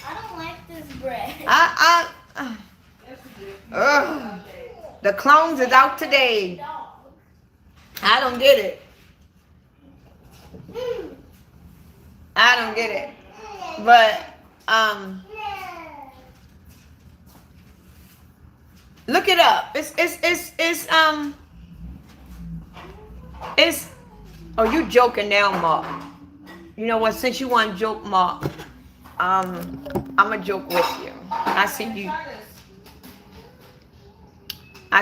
[SPEAKER 2] I don't like this bread.
[SPEAKER 3] The clones is out today. I don't get it. I don't get it. But look it up. It's oh, you joking now, Mark. You know what, since you want to joke, Mark, I'ma joke with you. I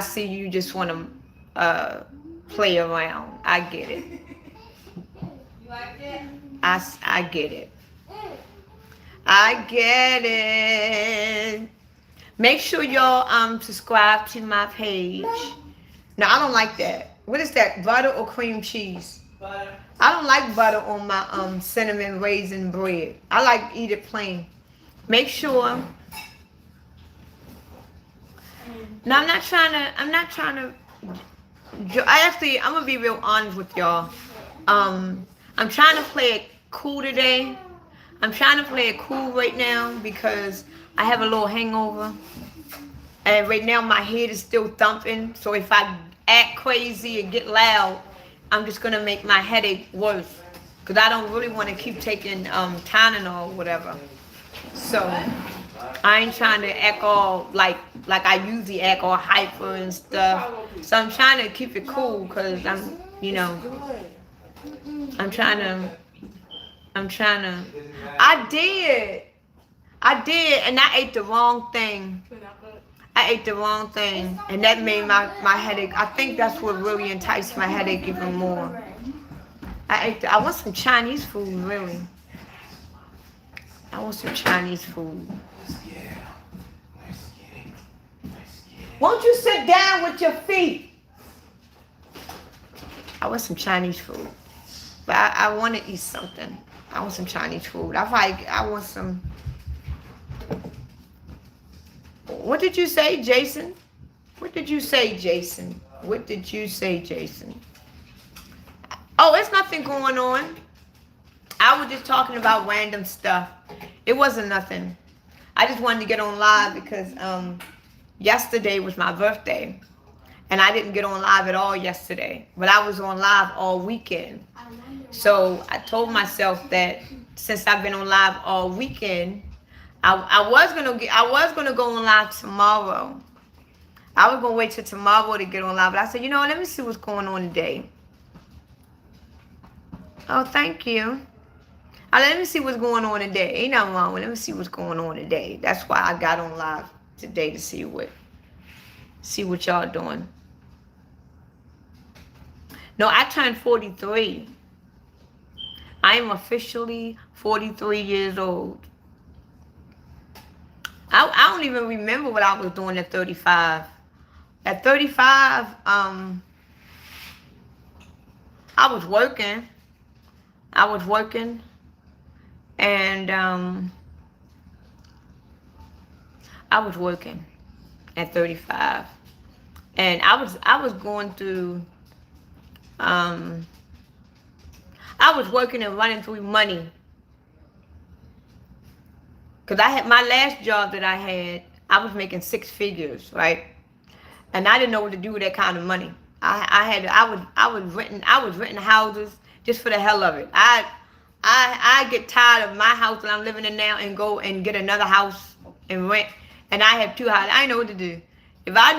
[SPEAKER 3] see you just want to play around. I get it.
[SPEAKER 1] You like it?
[SPEAKER 3] I get it. I get it. Make sure y'all subscribe to my page. No, I don't like that. What is that? Butter or cream cheese?
[SPEAKER 1] Butter.
[SPEAKER 3] I don't like butter on my cinnamon raisin bread. I like to eat it plain. Make sure. No, I'm not trying to. I'm gonna be real honest with y'all. I'm trying to play it cool today. I'm trying to play it cool right now because I have a little hangover. And right now my head is still thumping. So if I act crazy and get loud, I'm just going to make my headache worse. Because I don't really want to keep taking Tylenol or whatever. So I ain't trying to act all like I usually act all hyper and stuff. So I'm trying to keep it cool because I'm, you know, I'm trying to, I did, and I ate the wrong thing. I ate the wrong thing, and that made my headache. I think that's what really enticed my headache even more. I want some Chinese food, really. I want some Chinese food. Won't you sit down with your feet? I want some Chinese food. But I want to eat something. I want some Chinese food. I want some... What did you say, Jason? What did you say, Jason? What did you say, Jason? Oh, it's nothing going on. I was just talking about random stuff. It wasn't nothing. I just wanted to get on live because yesterday was my birthday. And I didn't get on live at all yesterday. But I was on live all weekend. So I told myself that since I've been on live all weekend, I was gonna go on live tomorrow. I was gonna wait till tomorrow to get on live, but I said, you know what, let me see what's going on today. Oh, thank you. Let me see what's going on today. Ain't nothing wrong with it. Let me see what's going on today. That's why I got on live today to see what y'all doing. No, I turned 43. I am officially 43 years old. I don't even remember what I was doing at 35. At 35, I was working. And I was working at 35. And I was going through I was working and running through money. Because I had my last job that I had, I was making 6 figures, right? And I didn't know what to do with that kind of money. I was renting houses just for the hell of it. I get tired of my house that I'm living in now and go and get another house and rent. And I have 2 houses. I didn't know what to do. If I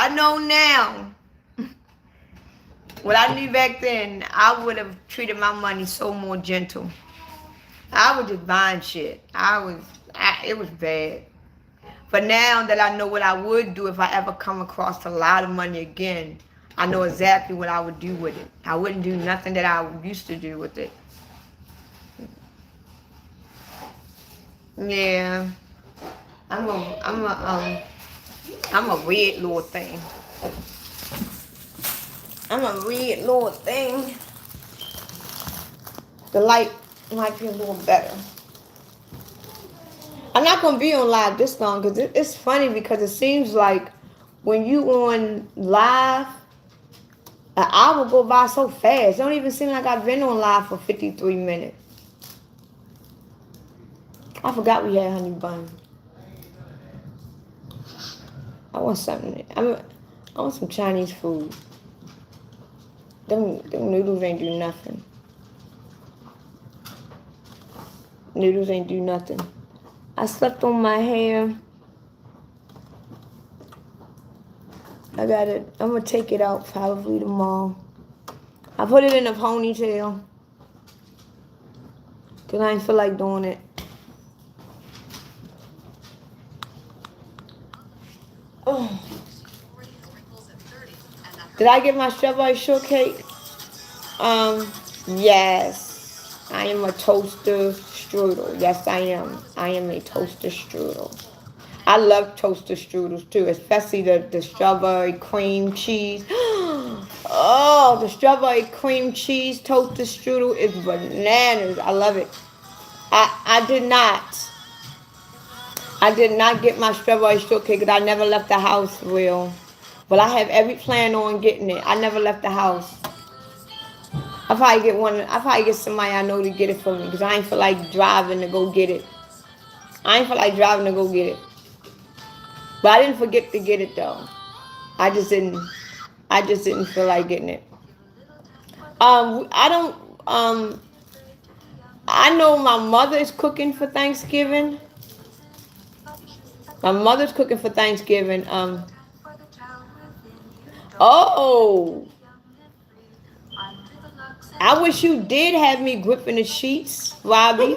[SPEAKER 3] know now what I knew back then, I would have treated my money so more gentle. I was just buying shit. It was bad. But now that I know what I would do if I ever come across a lot of money again, I know exactly what I would do with it. I wouldn't do nothing that I used to do with it. Yeah. I'm a weird little thing. I'm a weird little thing. The light might be a little better. I'm not going to be on live this long because it's funny because it seems like when you on live, an hour go by so fast. It don't even seem like I've been on live for 53 minutes. I forgot we had honey bun. I want something. I want some Chinese food. Them noodles ain't do nothing. Noodles ain't do nothing. I slept on my hair. I'm gonna take it out probably tomorrow. I put it in a ponytail. Cause I ain't feel like doing it. Oh. Did I get my strawberry shortcake? Yes. I am a toaster strudel. Yes, I am. I am a toaster strudel. I love toaster strudels too, especially the strawberry cream cheese. Oh, the strawberry cream cheese toaster strudel is bananas. I love it. I did not get my strawberry shortcake because I never left the house for real. But I have every plan on getting it. I never left the house. I probably get one. I probably get somebody I know to get it for me because I ain't feel like driving to go get it. I ain't feel like driving to go get it. But I didn't forget to get it though. I just didn't. I just didn't feel like getting it. I don't. I know my mother is cooking for Thanksgiving. My mother's cooking for Thanksgiving. Oh, I wish you did have me gripping the sheets, Robbie.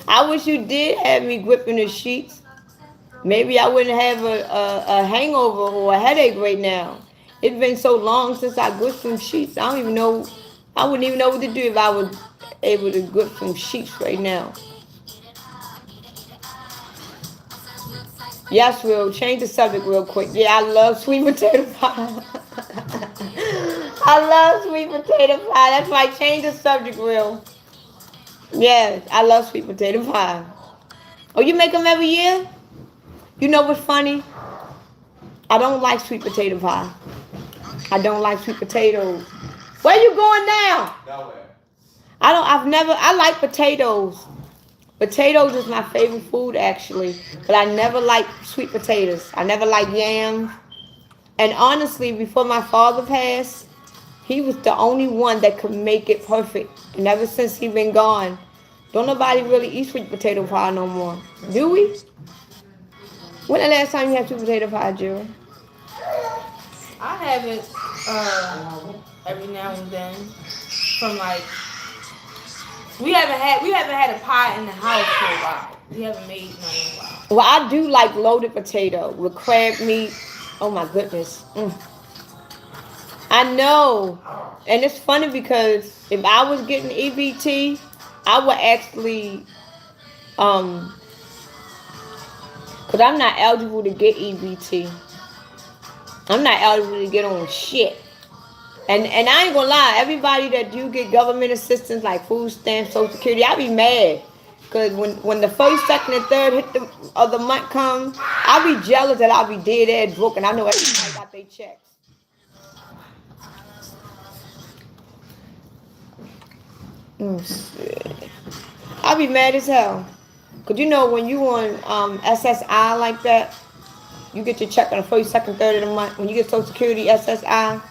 [SPEAKER 3] I wish you did have me gripping the sheets. Maybe I wouldn't have a hangover or a headache right now. It's been so long since I gripped some sheets. I don't even know. I wouldn't even know what to do if I was able to grip some sheets right now. Yes, Will. Change the subject real quick. Yeah, I love sweet potato pie. I love sweet potato pie. That's why change the subject, Will. Yes, I love sweet potato pie. Oh, you make them every year? You know what's funny? I don't like sweet potato pie. I don't like sweet potatoes. Where you going now?
[SPEAKER 4] Nowhere.
[SPEAKER 3] I like potatoes. Potatoes is my favorite food actually. But I never liked sweet potatoes. I never liked yams. And honestly, before my father passed, he was the only one that could make it perfect. And ever since he been gone, don't nobody really eat sweet potato pie no more. Do we? When the last time you had sweet potato pie, Jill?
[SPEAKER 2] I have it every now and then. From like we haven't had a pie in the house for a while. We haven't made none in a while.
[SPEAKER 3] Well, I do like loaded potato with crab meat. Oh my goodness. I know. And it's funny because if I was getting EBT, I would actually because I'm not eligible to get EBT. I'm not eligible to get on shit. And I ain't gonna lie, everybody that do get government assistance like food stamps, Social Security, I be mad. Cause when the first, second, and third hit of the month comes, I be jealous that I be dead ass broke and I know everybody got their checks. I be mad as hell. Cause you know when you on SSI like that, you get your check on the first, second, third of the month. When you get Social Security, SSI,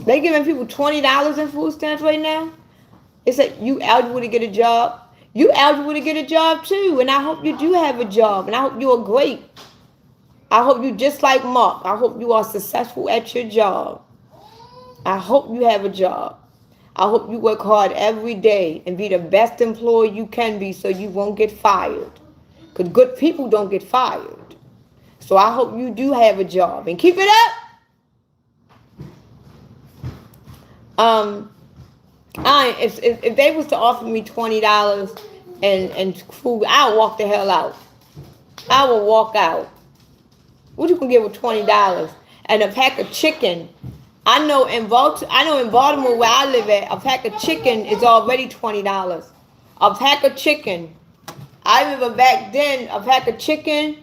[SPEAKER 3] they giving people $20 in food stamps right now. It's like you eligible to get a job. You eligible to get a job too, and I hope you do have a job, and I hope you are great. I hope you just like Mark. I hope you are successful at your job. I hope you have a job. I hope you work hard every day and be the best employee you can be so you won't get fired. Because good people don't get fired. So I hope you do have a job and keep it up. If they was to offer me $20 and food, I'll walk the hell out. I will walk out. What you gonna get with $20 and a pack of chicken? I know in Baltimore where I live at, a pack of chicken is already $20. A pack of chicken. I remember back then, a pack of chicken,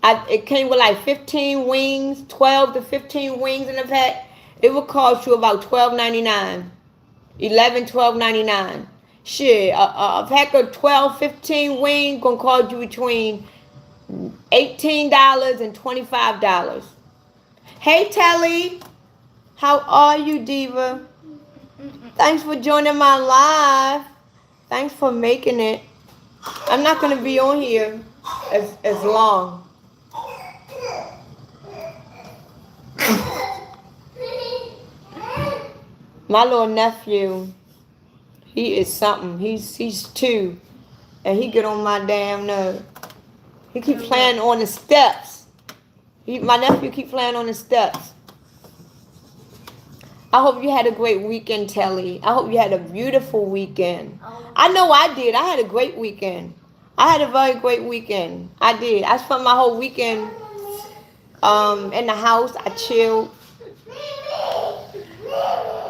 [SPEAKER 3] it came with like 15 wings, 12 to 15 wings in a pack. It would cost you about $12.99. $11, $12.99. Shit, a pack of 12, 15 wings gonna cost you between $18 and $25. Hey, Telly. How are you, Diva? Thanks for joining my live. Thanks for making it. I'm not going to be on here as long. My little nephew, he is something. He's 2, and he get on my damn nerve. He keep playing on the steps. My nephew keep playing on the steps. I hope you had a great weekend, Telly. I hope you had a beautiful weekend. I know I did. I had a great weekend. I had a very great weekend. I did. I spent my whole weekend in the house. I chilled.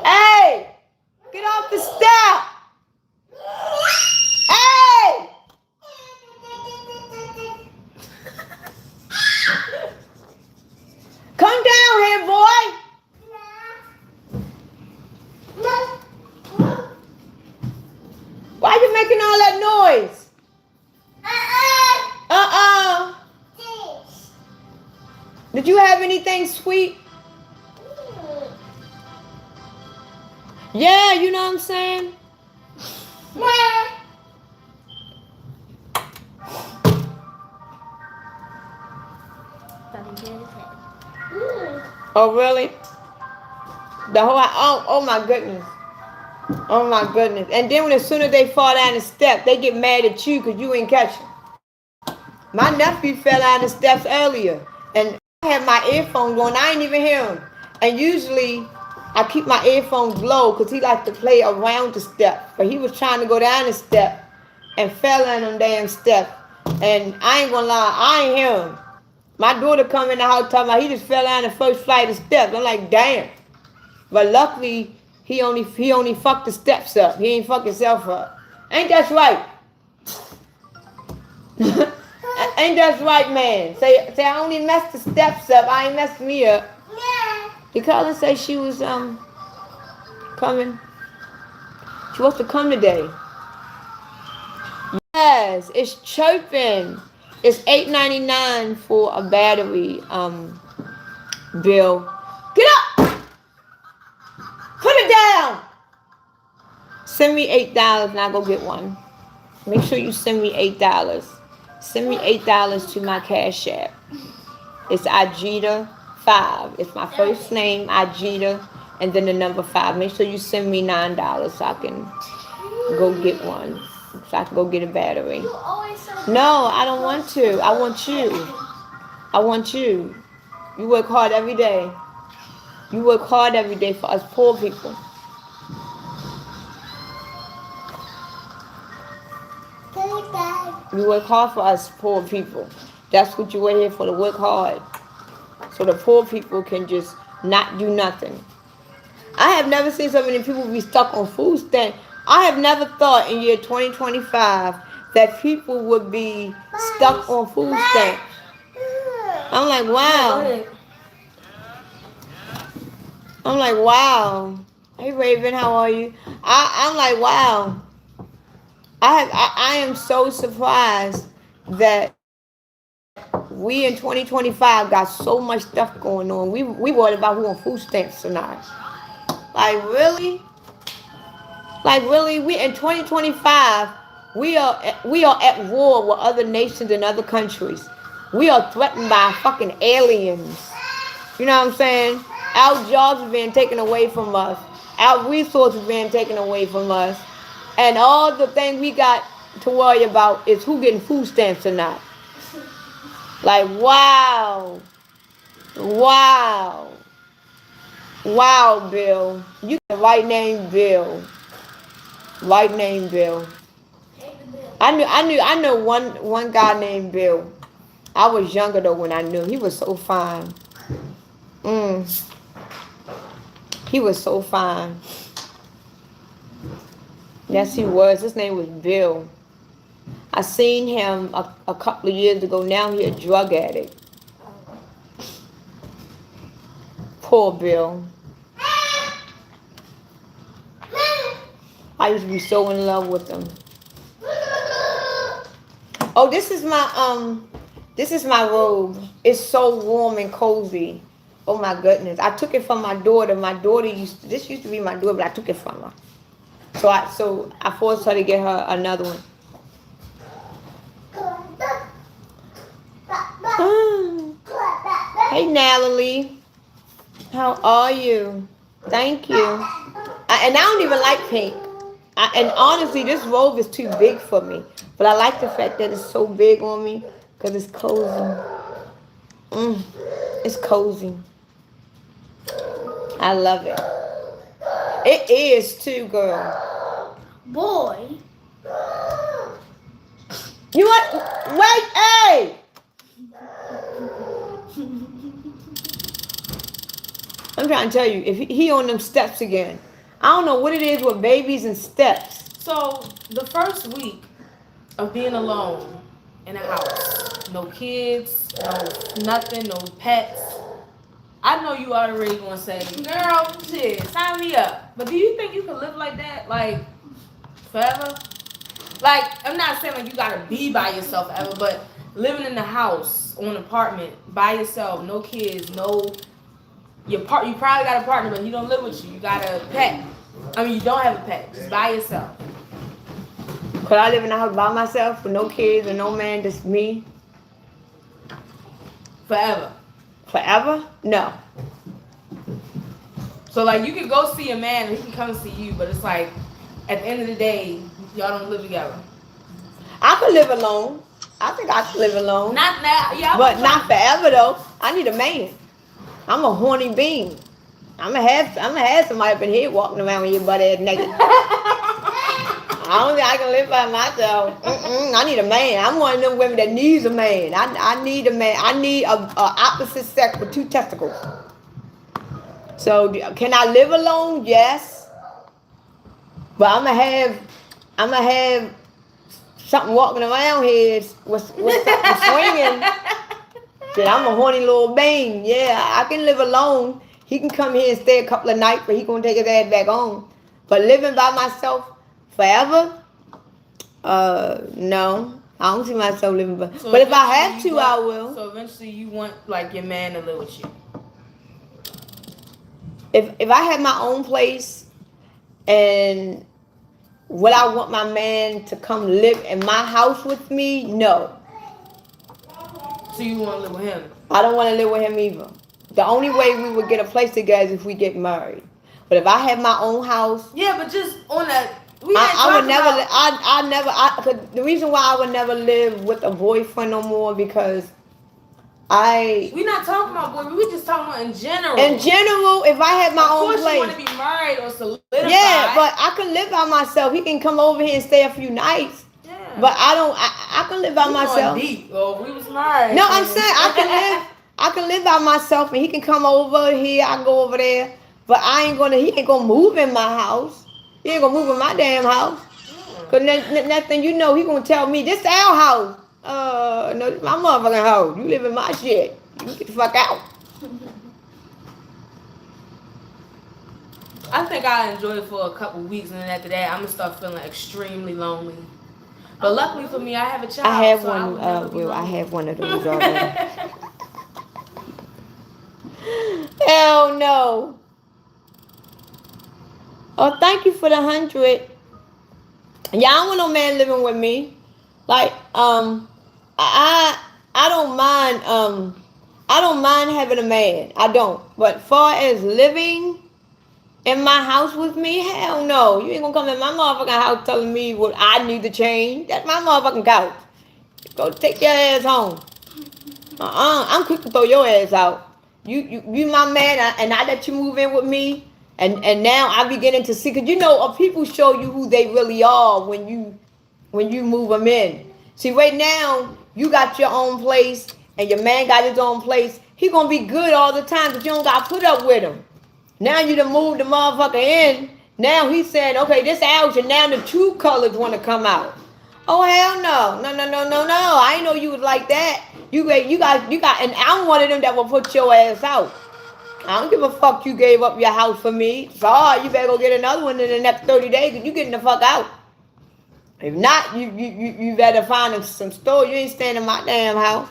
[SPEAKER 3] Hey! Get off the step! Hey! making all that noise? Did you have anything sweet? Yeah, you know what I'm saying? Oh, really? The whole, oh my goodness. Oh my goodness. And then as soon as they fall down the step, they get mad at you because you ain't catch them. My nephew fell down the steps earlier. And I had my earphones on. I ain't even hear him. And usually I keep my earphones low because he likes to play around the step. But he was trying to go down the step and fell on them damn steps. And I ain't gonna lie, I ain't hear him. My daughter come in the house talking about he just fell down the first flight of steps. I'm like, damn. But luckily, he only fucked the steps up. He ain't fuck himself up. Ain't that right? Ain't that right, man? Say I only messed the steps up. I ain't messed me up. Did Carla say she was coming? She wants to come today. Yes, it's chirping. It's $8.99 for a battery, Bill. Get up! Put it down! Send me $8 and I'll go get one. Make sure you send me $8. Send me $8 to my Cash App. It's Ajita5. It's my first name, Ajita, and then the number 5. Make sure you send me $9 so I can go get one. So I can go get a battery. No, I don't want to. I want you. I want you. You work hard every day. You work hard every day for us poor people. You work hard for us poor people. That's what you were here for, to work hard. So the poor people can just not do nothing. I have never seen so many people be stuck on food stamps. I have never thought in year 2025 that people would be stuck on food stamps. I'm like, wow. I'm like, wow. Hey, Raven, how are you? I'm like, wow. I am so surprised that we in 2025 got so much stuff going on. We worried about who on food stamps or not. Like, really? Like, really? We in 2025, we are at war with other nations and other countries. We are threatened by fucking aliens. You know what I'm saying? Our jobs are being taken away from us. Our resources are being taken away from us. And all the things we got to worry about is who getting food stamps or not. Like, wow. Wow. Wow, Bill. You got the right name, Bill. Right name, Bill. I know one guy named Bill. I was younger though when I knew him. He was so fine. He was so fine. Yes, he was. His name was Bill. I seen him a couple of years ago. Now he a drug addict. Poor Bill. I used to be so in love with him. Oh, this is my robe. It's so warm and cozy. Oh my goodness. I took it from my daughter. My daughter this used to be my daughter, but I took it from her. So I forced her to get her another one. Hey Natalie. How are you? Thank you. And I don't even like pink. And honestly, this robe is too big for me. But I like the fact that it's so big on me because it's cozy. It's cozy. I love it. It is too, girl.
[SPEAKER 2] Boy.
[SPEAKER 3] You what? Wait, hey! I'm trying to tell you, if he on them steps again. I don't know what it is with babies and steps.
[SPEAKER 2] So the first week of being alone in a house, no kids, no nothing, no pets. I know you already gonna say, girl, shit, sign me up. But do you think you can live like that, like, forever? like, I'm not saying like you gotta be by yourself ever, but living in the house or an apartment by yourself, no kids, no you probably got a partner, but he don't live with you. You got a pet. I mean, you don't have a pet, just by yourself.
[SPEAKER 3] Could I live in the house by myself with no kids and no man, just me?
[SPEAKER 2] Forever.
[SPEAKER 3] Forever? No.
[SPEAKER 2] So like you can go see a man and he can come and see you, but it's like at the end of the day, y'all don't live together.
[SPEAKER 3] I could live alone. I think I could live alone.
[SPEAKER 2] Not now, yeah.
[SPEAKER 3] But not forever though. I need a man. I'm a horny being. I'm gonna have somebody up in here walking around with your butt ass naked. I don't think I can live by myself. I need a man. I'm one of them women that needs a man. I need a man. I need a opposite sex with 2 testicles. So can I live alone? Yes. But I'm gonna have something walking around here with something swinging. That I'm a horny little being. Yeah, I can live alone. He can come here and stay a couple of nights, but he gonna take his ass back home. But living by myself forever? No. I don't see myself living by.
[SPEAKER 2] So
[SPEAKER 3] but if I have to, I will.
[SPEAKER 2] So eventually, you want like your man to live with you.
[SPEAKER 3] If I had my own place, and would I want my man to come live in my house with me? No.
[SPEAKER 2] So you want to live with him?
[SPEAKER 3] I don't want to live with him either. The only way we would get a place together is if we get married. But if I have my own house,
[SPEAKER 2] yeah, but just on that,
[SPEAKER 3] I would never. The reason why I would never live with a boyfriend no more because
[SPEAKER 2] we're not talking about boy. We just talking about in general.
[SPEAKER 3] In general, if I had my own place,
[SPEAKER 2] of course you want to be married or solidified.
[SPEAKER 3] Yeah, but I can live by myself. He can come over here and stay a few nights. Yeah. But I don't. I can live by myself.
[SPEAKER 2] Deep. Well, if we was married.
[SPEAKER 3] No, I'm saying I can live. I can live by myself, and he can come over here. I can go over there. But he ain't gonna move in my house. He ain't gonna move in my damn house. Cause nothing, you know, he gonna tell me this our house. No, this my motherfucking house. You live in my shit. You get the fuck out.
[SPEAKER 2] I think I enjoy it for a couple weeks, and then after that, I'm gonna start feeling extremely lonely. But luckily for me, I have a child.
[SPEAKER 3] I have
[SPEAKER 2] so
[SPEAKER 3] one. I have one of those already. Hell no. Oh, thank you for the 100. Yeah, I don't want no man living with me. Like, I don't mind having a man. I don't. But far as living in my house with me, hell no. You ain't gonna come in my motherfucking house telling me what I need to change. That's my motherfucking couch. Go take your ass home. I'm quick to throw your ass out. You my man, and I let you move in with me. And now I'm beginning to see, because you know, people show you who they really are when you move them in. See, right now, you got your own place, and your man got his own place. He gonna be good all the time, because you don't got to put up with him. Now you done moved the motherfucker in. Now he's saying, okay, this out, and now the true colors want to come out. Oh, hell no. No. I ain't know you was like that. You got, and I'm one of them that will put your ass out. I don't give a fuck you gave up your house for me. Sorry, you better go get another one in the next 30 days because you getting the fuck out. If not, you better find some store. You ain't staying in my damn house.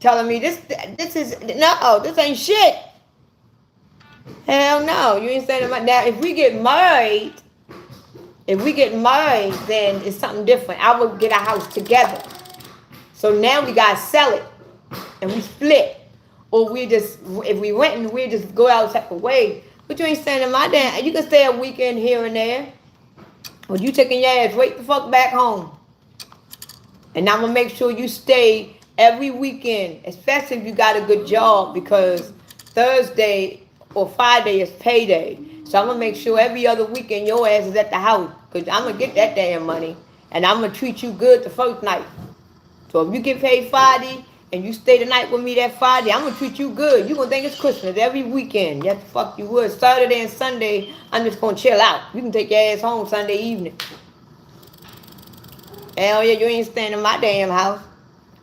[SPEAKER 3] Telling me this ain't shit. Hell no, you ain't staying in my. Now, if we get married, then it's something different. I will get a house together. So now we gotta sell it, and we split. Or if we went and we just go out separate ways. But you ain't staying in my damn. You can stay a weekend here and there. But you taking your ass right the fuck back home. And I'm gonna make sure you stay every weekend, especially if you got a good job, because Thursday or Friday is payday. So I'm gonna make sure every other weekend your ass is at the house, because I'm gonna get that damn money, and I'm gonna treat you good the first night. So if you get paid Friday and you stay the night with me that Friday, I'm gonna treat you good. You gonna think it's Christmas every weekend. Yes, the fuck you would. Saturday and Sunday, I'm just gonna chill out. You can take your ass home Sunday evening. Hell yeah, you ain't staying in my damn house.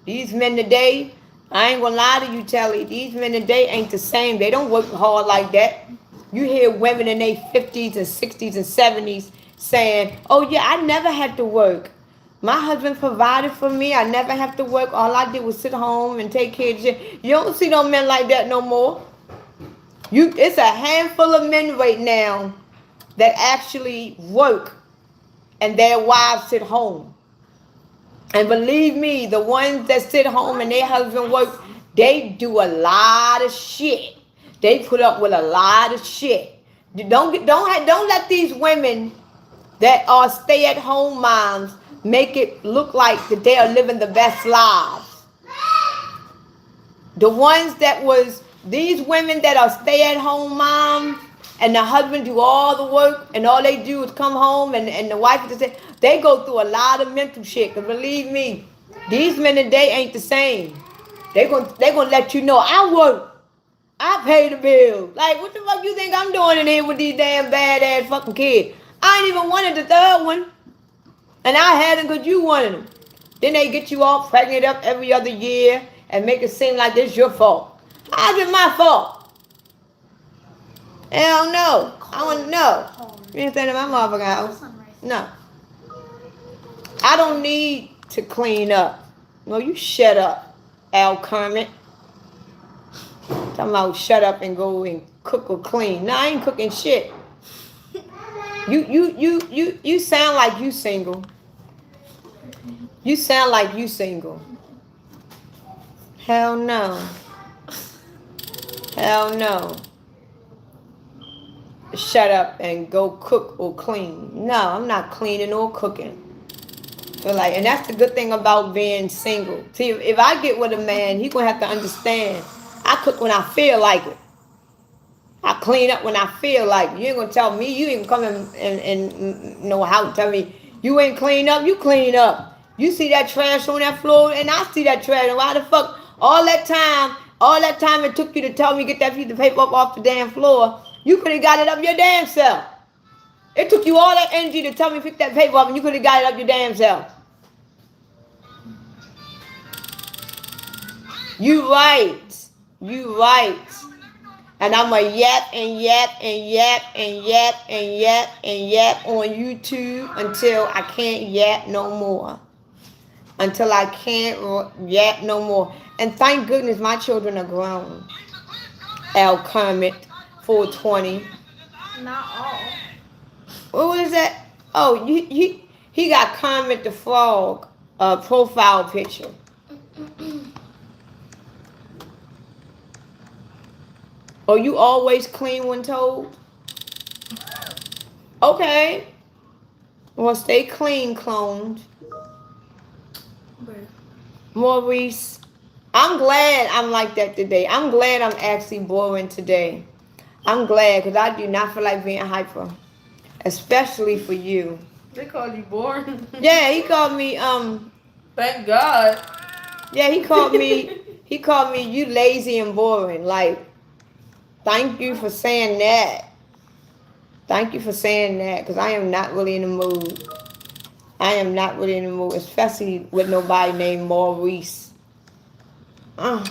[SPEAKER 3] These men today, I ain't gonna lie to you, Telly. These men today ain't the same. They don't work hard like that. You hear women in their 50s and 60s and 70s saying, oh yeah, I never had to work. My husband provided for me. I never have to work. All I did was sit home and take care of you. You don't see no men like that no more. It's a handful of men right now that actually work and their wives sit home. And believe me, the ones that sit home and their husband work, they do a lot of shit. They put up with a lot of shit. Don't let these women that are stay-at-home moms make it look like that they are living the best lives. The ones these women that are stay-at-home moms and the husband do all the work and all they do is come home and the wife just say, they go through a lot of mental shit. Cause believe me, these men today ain't the same. They gonna let you know, I work, I pay the bill. Like, what the fuck you think I'm doing in here with these damn badass fucking kids? I ain't even wanted the third one. And I had them because you wanted them. Then they get you all pregnant up every other year and make it seem like it's your fault. How's it my fault? Hell no. I want to know. You ain't staying in my motherfucking house. No. I don't need to clean up. No, you shut up, Al Kermit. Talking about shut up and go and cook or clean. No, I ain't cooking shit. You sound like you single. You sound like you single. Hell no. Hell no. Shut up and go cook or clean. No, I'm not cleaning or cooking. So and that's the good thing about being single. See, if I get with a man, he gonna have to understand. I cook when I feel like it. I clean up when I feel like it. You ain't gonna tell me. You ain't come and know how to tell me you ain't clean up. You clean up. You see that trash on that floor, and I see that trash. And why the fuck all that time it took you to tell me get that piece of paper up off the damn floor? You could have got it up your damn self. It took you all that energy to tell me pick that paper up, and you could have got it up your damn self. You right. You right. And I'm a yap and yap and yap and yap and yap and yap on YouTube until I can't yap no more. Until I can't yap no more. And thank goodness my children are grown. Al Kermit, 420.
[SPEAKER 2] Not all.
[SPEAKER 3] What is that? Oh, he got Kermit the Frog profile picture. Oh, you always clean when told? Okay. Well, stay clean, cloned. Maurice, I'm glad I'm like that today. I'm glad I'm actually boring today. I'm glad because I do not feel like being hyper. Especially for you.
[SPEAKER 2] They called you boring.
[SPEAKER 3] Yeah, he called me,
[SPEAKER 2] Thank God.
[SPEAKER 3] yeah, he called me you lazy and boring. Like, thank you for saying that. Thank you for saying that because I am not really in the mood. I am not really in the mood, especially with nobody named Maurice. Oh.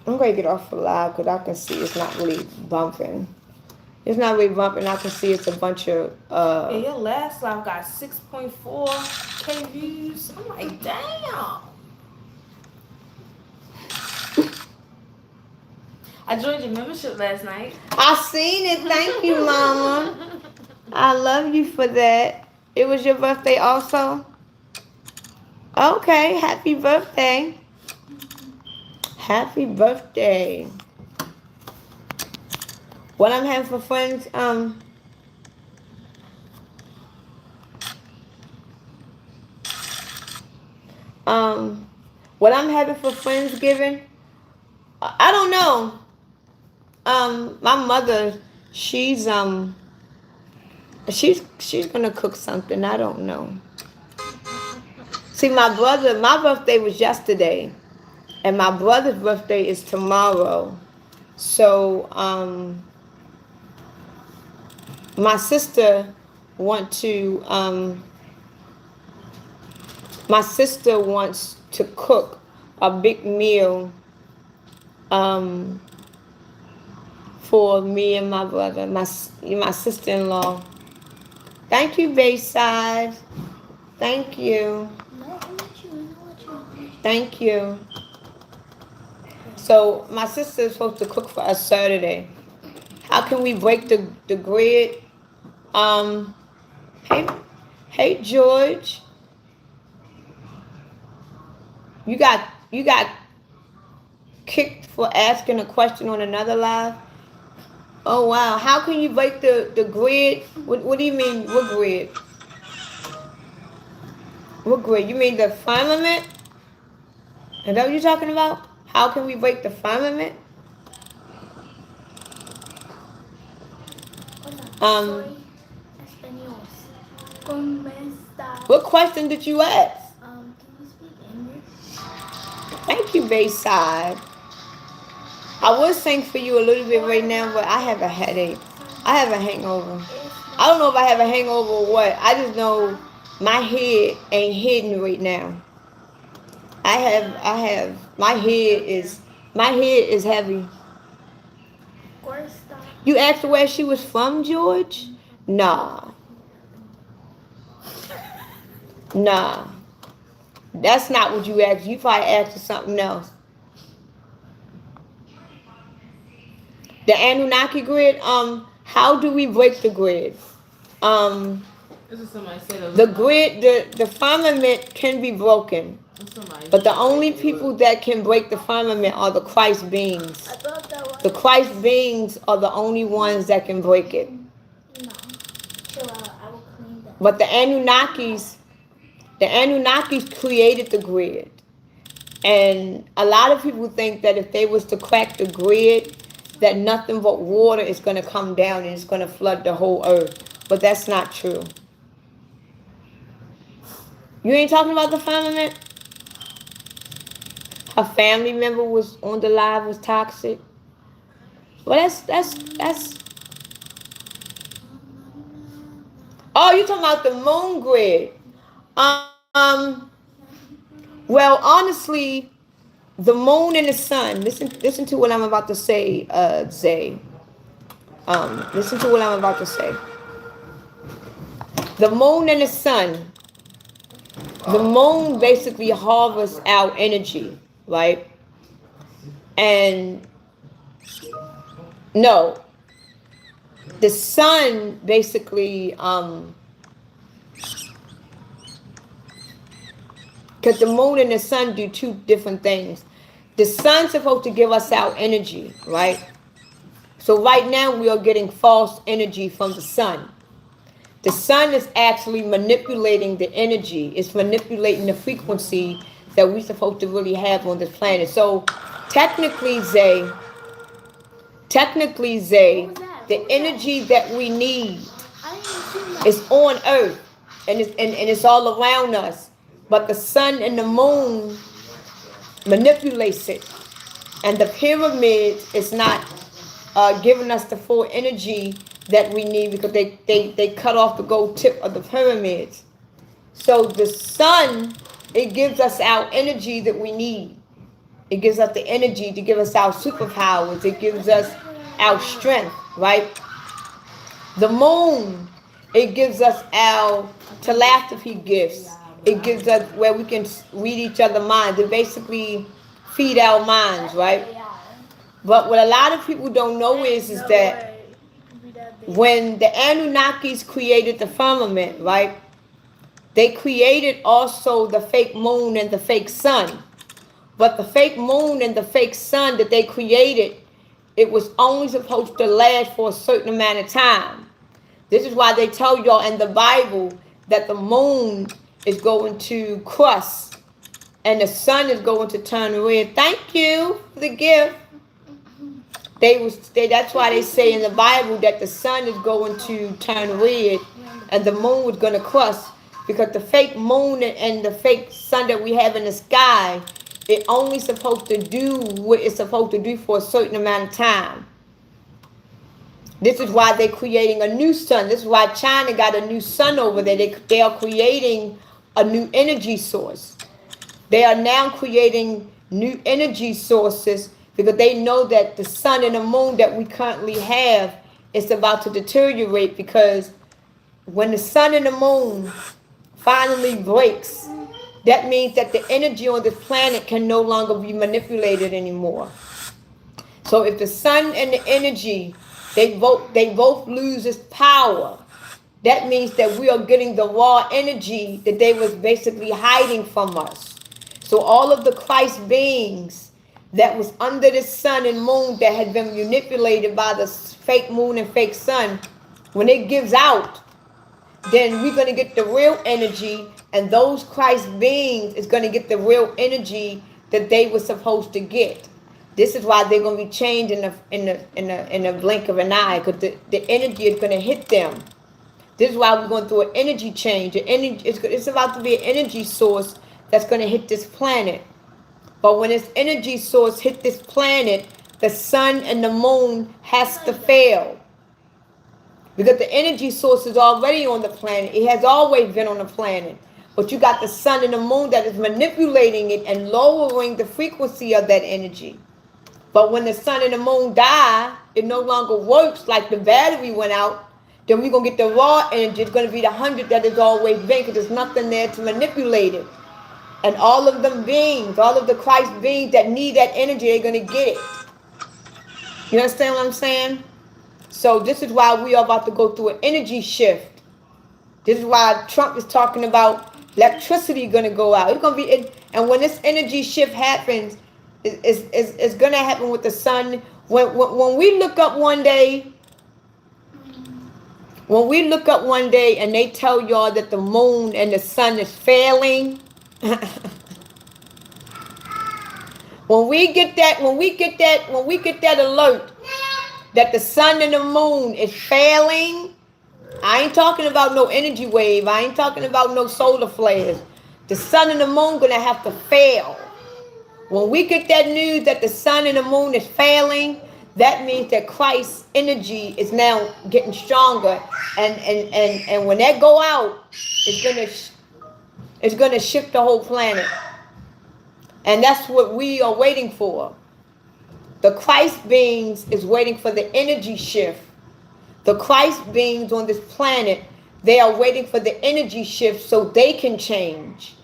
[SPEAKER 3] I'm going to get off the live because I can see it's not really bumping. It's not really bumping. I can see it's a bunch of...
[SPEAKER 2] Yeah, your last live got 6.4K views. I'm like, damn. I joined your membership last night.
[SPEAKER 3] I seen it. Thank you, Mama. I love you for that. It was your birthday also? Okay, happy birthday. Happy birthday. What I'm having for friends, what I'm having for Friendsgiving, I don't know. My mother, she's gonna cook something. I don't know. See, my birthday was yesterday, and my brother's birthday is tomorrow. So, my sister wants to cook a big meal for me and my brother, my sister-in-law. Thank you, Bayside. Thank you. Thank you. So my sister is supposed to cook for us Saturday. How can we break the grid? Hey, hey, George. You got kicked for asking a question on another live. Oh wow! How can you break the grid? What do you mean? What grid? What grid? You mean the firmament? Is that what you're talking about? How can we break the firmament? What question did you ask?
[SPEAKER 5] Can you speak English?
[SPEAKER 3] Thank you, Bayside. I would sing for you a little bit right now, but I have a headache. I have a hangover. I don't know if I have a hangover or what. I just know my head ain't hidden right now. My head is heavy. You asked her where she was from, George? Nah. That's not what you asked. You probably asked her something else. The Anunnaki grid, how do we break the grid? The grid, the firmament can be broken. But the only people that can break the firmament are the Christ beings. The Christ beings are the only ones that can break it. But the Anunnakis created the grid. And a lot of people think that if they was to crack the grid, that nothing but water is going to come down and it's going to flood the whole earth. But that's not true. You ain't talking about the firmament? A family member was on the live, was toxic. Well, that's. Oh, you talking about the moon grid? Well, honestly, the moon and the sun. Listen to what I'm about to say, Zay. Listen to what I'm about to say. The moon and the sun. The moon basically harvests our energy, right? And no, the sun basically, because the moon and the sun do two different things. The sun's supposed to give us our energy, right? So right now we are getting false energy from the sun. The sun is actually manipulating the energy. It's manipulating the frequency that we're supposed to really have on this planet. So technically, Zay, the energy that we need is on Earth, and it's all around us. But the sun and the moon manipulates it, and the pyramid is not giving us the full energy that we need because they cut off the gold tip of the pyramids. So the sun, it gives us our energy that we need. It gives us the energy to give us our superpowers. It gives us our strength, right? The moon, it gives us our telepathy gifts. It gives us where we can read each other's minds. It basically feed our minds, right? But what a lot of people don't know is that when the Anunnakis created the firmament, right? They created also the fake moon and the fake sun. But the fake moon and the fake sun that they created, it was only supposed to last for a certain amount of time. This is why they tell y'all in the Bible that the moon is going to crust and the sun is going to turn red. Thank you for the gift. That's why they say in the Bible that the sun is going to turn red and the moon was going to crust, because the fake moon and the fake sun that we have in the sky, it only supposed to do what it's supposed to do for a certain amount of time. This is why they're creating a new sun. This is why China got a new sun over there. They are creating a new energy source. They are now creating new energy sources because they know that the sun and the moon that we currently have is about to deteriorate, because when the sun and the moon finally breaks, that means that the energy on this planet can no longer be manipulated anymore. So if the sun and the energy, they both lose its power, that means that we are getting the raw energy that they was basically hiding from us. So all of the Christ beings that was under the sun and moon that had been manipulated by the fake moon and fake sun, when it gives out, then we're going to get the real energy, and those Christ beings is going to get the real energy that they were supposed to get. This is why they're going to be changed in a blink of an eye, because the energy is going to hit them. This is why we're going through an energy change. It's about to be an energy source that's going to hit this planet. But when this energy source hit this planet, the sun and the moon has to fail. Because the energy source is already on the planet. It has always been on the planet. But you got the sun and the moon that is manipulating it and lowering the frequency of that energy. But when the sun and the moon die, it no longer works, like the battery went out. Then we're going to get the raw energy. It's going to be the 100 that has always been, because there's nothing there to manipulate it. And all of them beings, all of the Christ beings that need that energy, they're going to get it. You understand what I'm saying? So this is why we are about to go through an energy shift. This is why Trump is talking about electricity going to go out. It's going to be, and when this energy shift happens, it's going to happen with the sun. When we look up one day, and they tell y'all that the moon and the sun is failing, when we get that alert that the sun and the moon is failing, I ain't talking about no energy wave. I ain't talking about no solar flares. The sun and the moon gonna have to fail. When we get that news that the sun and the moon is failing, that means that Christ's energy is now getting stronger, and when that go out, it's gonna shift the whole planet, and that's what we are waiting for. The Christ beings is waiting for the energy shift. The Christ beings on this planet, they are waiting for the energy shift so they can change.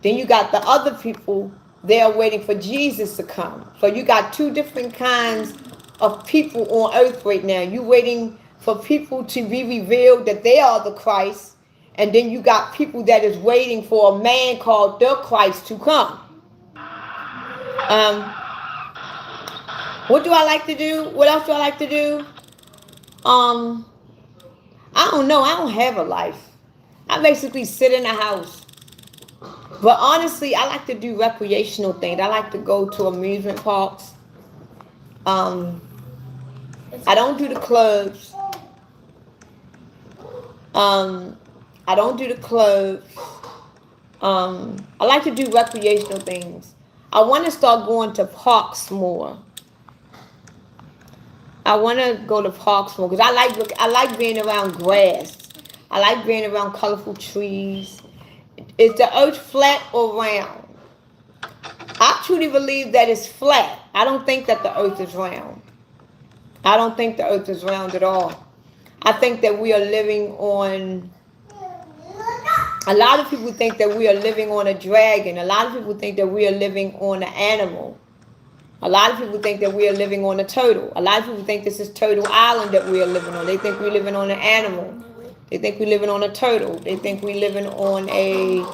[SPEAKER 3] Then you got the other people, they are waiting for Jesus to come. So you got two different kinds of people on earth right now. You waiting for people to be revealed that they are the Christ, and then you got people that is waiting for a man called the Christ to come. What do I like to do? What else do I like to do? I don't know. I don't have a life. I basically sit in the house. But honestly, I like to do recreational things. I like to go to amusement parks. I don't do the clubs. I don't do the clubs. I like to do recreational things. I want to start going to parks more. I want to go to parks more because I like being around grass. I like being around colorful trees. Is the earth flat or round? I truly believe that it's flat. I don't think that the earth is round. I don't think the earth is round at all. I think that we are living on... A lot of people think that we are living on a dragon. A lot of people think that we are living on an animal. A lot of people think that we are living on a turtle. A lot of people think this is Turtle Island that we are living on. They think we're living on an animal. They think we're living on a turtle. They think we're living on a...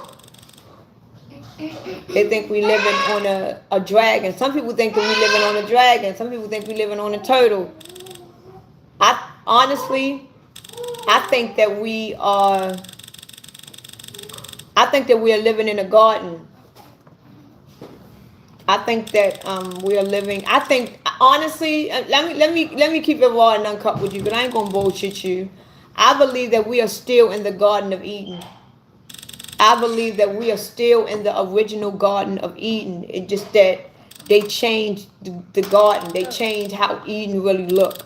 [SPEAKER 3] They think we're living on a dragon. Some people think that we're living on a dragon. Some people think we're living on a turtle. Honestly, I think that we are living in a garden. I think that we are living. I think honestly, let me keep it raw and uncut with you, because I ain't gonna bullshit you. I believe that we are still in the Garden of Eden. I believe that we are still in the original Garden of Eden. It's just that they changed the garden. They changed how Eden really looked.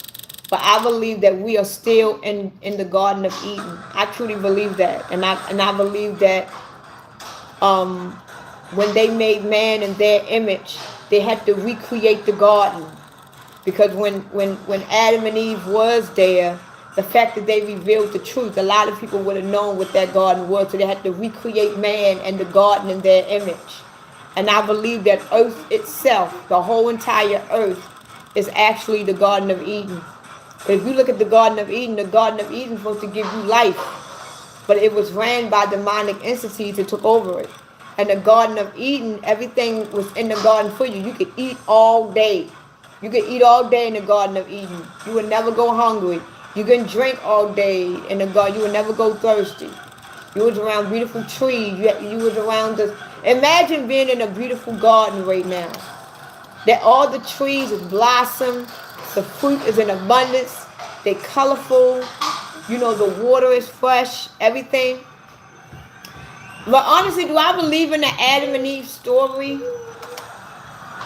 [SPEAKER 3] But I believe that we are still in the Garden of Eden. I truly believe that, and I believe that when they made man in their image, they had to recreate the garden, because when Adam and Eve was there, the fact that they revealed the truth. A lot of people would have known what that garden was, so they had to recreate man and the garden in their image. And I believe that earth itself, the whole entire earth, is actually the Garden of Eden. But if you look at the Garden of Eden is supposed to give you life. But it was ran by demonic entities that took over it. And the Garden of Eden, everything was in the garden for you. You could eat all day. You could eat all day in the Garden of Eden. You would never go hungry. You can drink all day in the garden. You would never go thirsty. You was around beautiful trees. You was around the... Imagine being in a beautiful garden right now. That all the trees is blossom. The fruit is in abundance. They're colorful. You know, the water is fresh. Everything. But honestly, do I believe in the Adam and Eve story?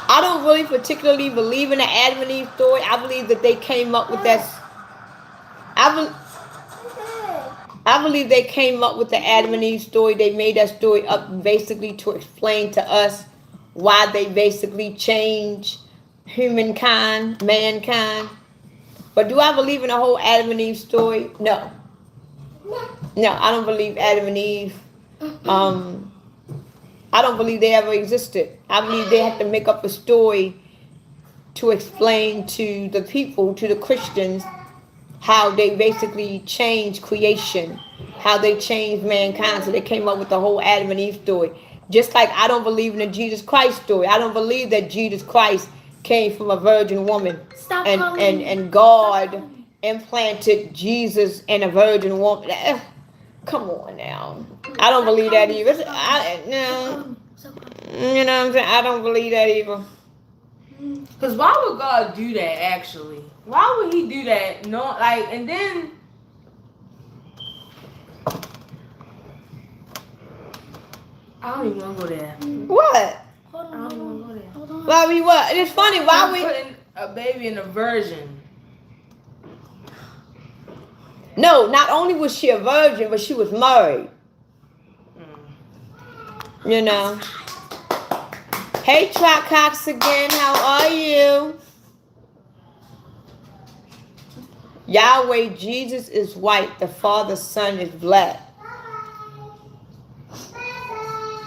[SPEAKER 3] I don't really particularly believe in the Adam and Eve story. I believe that they came up with that. I believe they came up with the Adam and Eve story. They made that story up basically to explain to us why they basically changed mankind. But do I believe in the whole Adam and Eve story? No. No, I don't believe Adam and Eve. I don't believe they ever existed. I believe they had to make up a story to explain to the people, to the Christians, how they basically changed creation, how they changed mankind. So they came up with the whole Adam and Eve story. Just like I don't believe in the Jesus Christ story. I don't believe that Jesus Christ came from a virgin woman. And God implanted Jesus in a virgin woman. Come on now. I don't believe that either. You know what I'm saying? I don't believe that either.
[SPEAKER 2] Because why would God do that, actually? Why would he do that? No, like, and then... I don't even want to go there.
[SPEAKER 3] What?
[SPEAKER 5] Hold on,
[SPEAKER 2] I don't
[SPEAKER 5] hold
[SPEAKER 2] even
[SPEAKER 5] on.
[SPEAKER 2] want to go there.
[SPEAKER 5] Hold on.
[SPEAKER 3] Why we what? It's funny. Why we...
[SPEAKER 2] putting a baby in a virgin?
[SPEAKER 3] No, not only was she a virgin, but she was married. You know. Hey, Trot Cox again. How are you? Yahweh, Jesus is white. The Father, Son is black.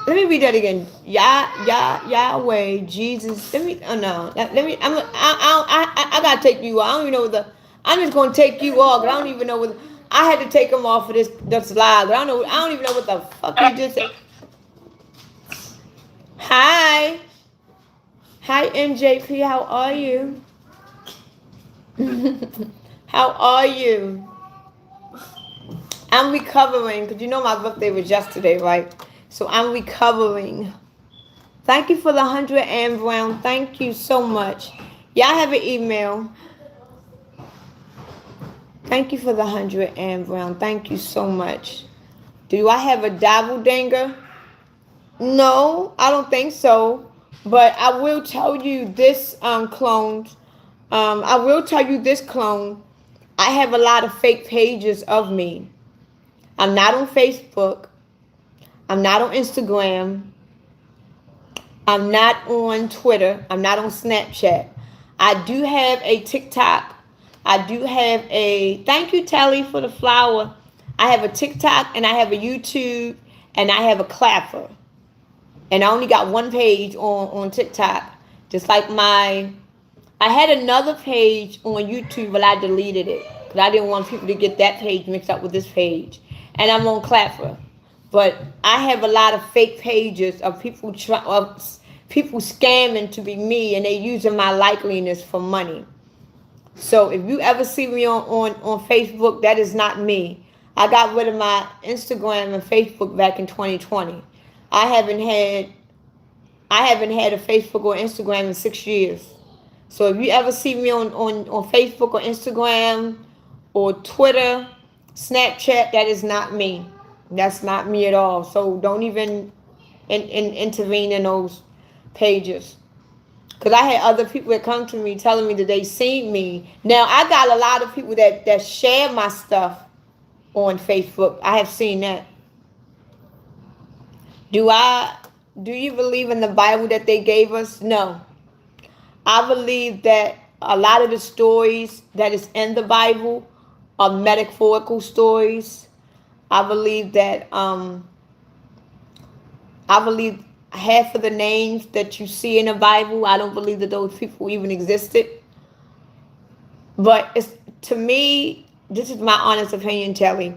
[SPEAKER 3] Let me read that again. Yahweh, Jesus. Let me. Oh no. Let me. I gotta take you. I don't even know what the. I'm just gonna take you off. I don't even know what. I had to take him off of the slide. But I don't even know what the fuck he just said. Hi. Hi, NJP. How are you? How are you? I'm recovering because you know my birthday was yesterday, right? So I'm recovering. Thank you for the 100 Ann Brown. Thank you so much. Y'all have an email. Thank you for the 100 Ann Brown. Thank you so much. Do I have a doppelganger? No, I don't think so. But I will tell you this, clone. I will tell you this, clone. I have a lot of fake pages of me. I'm not on Facebook. I'm not on Instagram. I'm not on Twitter. I'm not on Snapchat. I do have a TikTok. I do have a... Thank you, Telly, for the flower. I have a TikTok, and I have a YouTube, and I have a Clapper. And I only got one page on TikTok. Just like my... I had another page on YouTube, but I deleted it. Because I didn't want people to get that page mixed up with this page. And I'm on Clapper. But I have a lot of fake pages of people people scamming to be me, and they using my likeliness for money. So if you ever see me on Facebook, that is not me. I got rid of my Instagram and Facebook back in 2020. I haven't had a Facebook or Instagram in 6 years. So if you ever see me on Facebook or Instagram or Twitter, Snapchat, that is not me. That's not me at all. So don't even intervene in those pages. Because I had other people that come to me telling me that they seen me. Now, I got a lot of people that share my stuff on Facebook. I have seen that. Do you believe in the Bible that they gave us? No. I believe that a lot of the stories that is in the Bible metaphorical stories. I believe that I believe half of the names that you see in the Bible, I don't believe that those people even existed. But it's, to me, this is my honest opinion, Telly.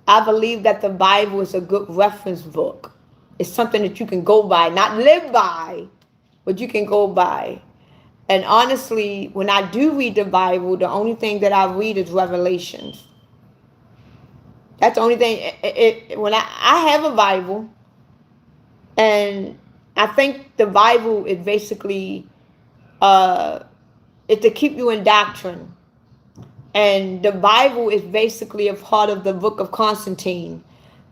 [SPEAKER 3] I believe that the Bible is a good reference book. It's something that you can go by, not live by, but you can go by. And honestly, when I do read the Bible, the only thing that I read is Revelations. That's the only thing. When I have a Bible, and I think the Bible is basically it's to keep you in doctrine. And the Bible is basically a part of the book of Constantine.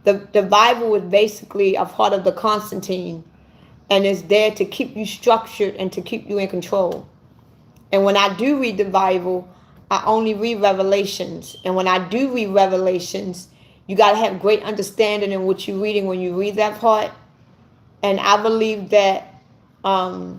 [SPEAKER 3] The Bible is basically a part of the Constantine, and it's there to keep you structured and to keep you in control. And when I do read the Bible, I only read Revelations. And when I do read Revelations, you got to have great understanding in what you're reading when you read that part. And I believe that, I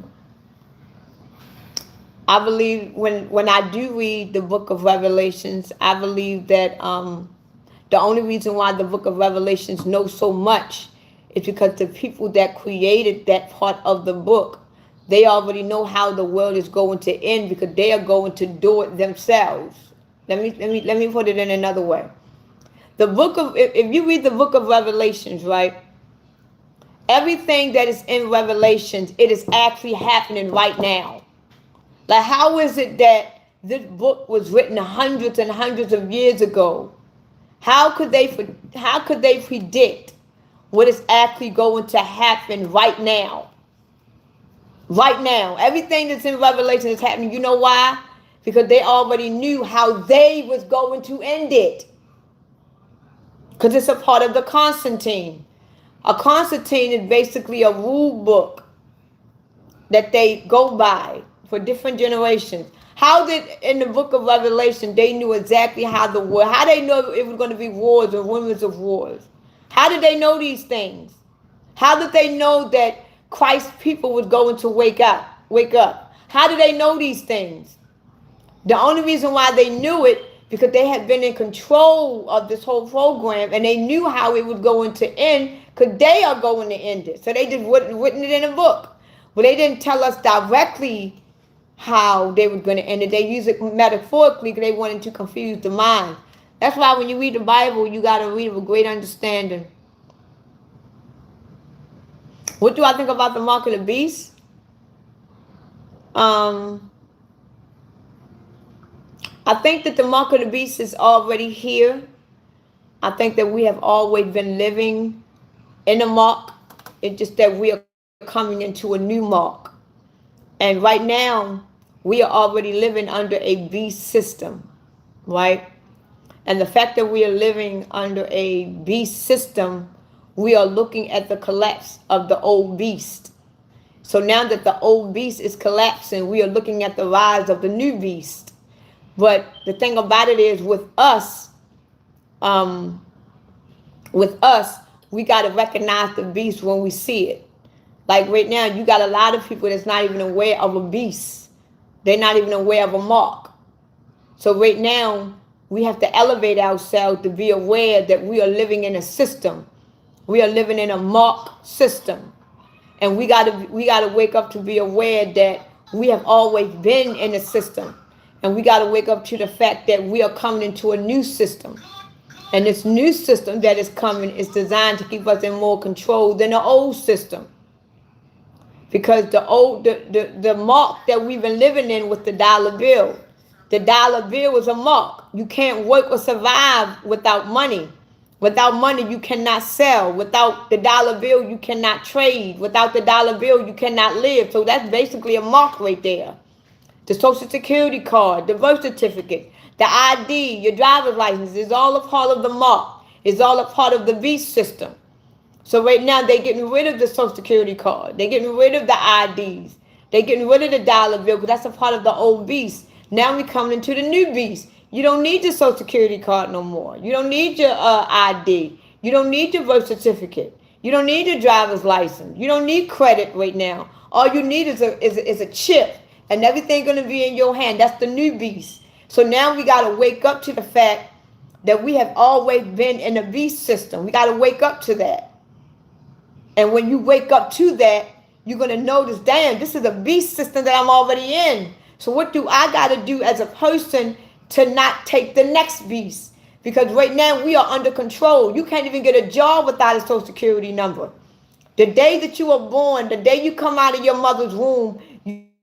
[SPEAKER 3] believe when I do read the book of Revelations, I believe that the only reason why the book of Revelations knows so much is because the people that created that part of the book, they already know how the world is going to end because they are going to do it themselves. Let me put it in another way. The book of, if you read the book of Revelations, right? Everything that is in Revelations, it is actually happening right now. Like, how is it that this book was written hundreds and hundreds of years ago? How could they predict what is actually going to happen right now? Right now. Everything that's in Revelation is happening. You know why? Because they already knew how they was going to end it. Because it's a part of the Constantine. A Constantine is basically a rule book that they go by for different generations. How did, in the book of Revelation, they knew exactly how the war, how they know it was going to be wars and rumors of wars? How did they know these things? How did they know that Christ's people was going to wake up? How did they know these things? The only reason why they knew it, because they had been in control of this whole program, and they knew how it was going to end, because they are going to end it. So they just written it in a book. But they didn't tell us directly how they were going to end it. They use it metaphorically because they wanted to confuse the mind. That's why when you read the Bible, you got to read it with great understanding. What do I think about the mark of the beast? I think that the mark of the beast is already here. I think that we have always been living in a mark. It's just that we are coming into a new mark. And right now, we are already living under a beast system, right? And the fact that we are living under a beast system, we are looking at the collapse of the old beast. So now that the old beast is collapsing, we are looking at the rise of the new beast. But the thing about it is, with us, we got to recognize the beast when we see it. Like right now, you got a lot of people that's not even aware of a beast. They're not even aware of a mark. So right now, we have to elevate ourselves to be aware that we are living in a system. We are living in a mark system. And we gotta wake up to be aware that we have always been in a system. And we got to wake up to the fact that we are coming into a new system. And this new system that is coming is designed to keep us in more control than the old system. Because the mark that we've been living in with the dollar bill. The dollar bill is a mark. You can't work or survive without money. Without money, you cannot sell. Without the dollar bill, you cannot trade. Without the dollar bill, you cannot live. So that's basically a mark right there. The Social Security card, the birth certificate, the ID, your driver's license is all a part of the mark. It's all a part of the beast system. So right now, they're getting rid of the Social Security card. They're getting rid of the IDs. They're getting rid of the dollar bill because that's a part of the old beast. Now we're coming into the new beast. You don't need your Social Security card no more. You don't need your ID. You don't need your birth certificate. You don't need your driver's license. You don't need credit right now. All you need is a chip. And everything's going to be in your hand. That's the new beast. So now we got to wake up to the fact that we have always been in a beast system. We got to wake up to that. And when you wake up to that, you're going to notice, damn, this is a beast system that I'm already in. So what do I got to do as a person to not take the next beast? Because right now we are under control. You can't even get a job without a social security number. The day that you were born, the day you come out of your mother's womb,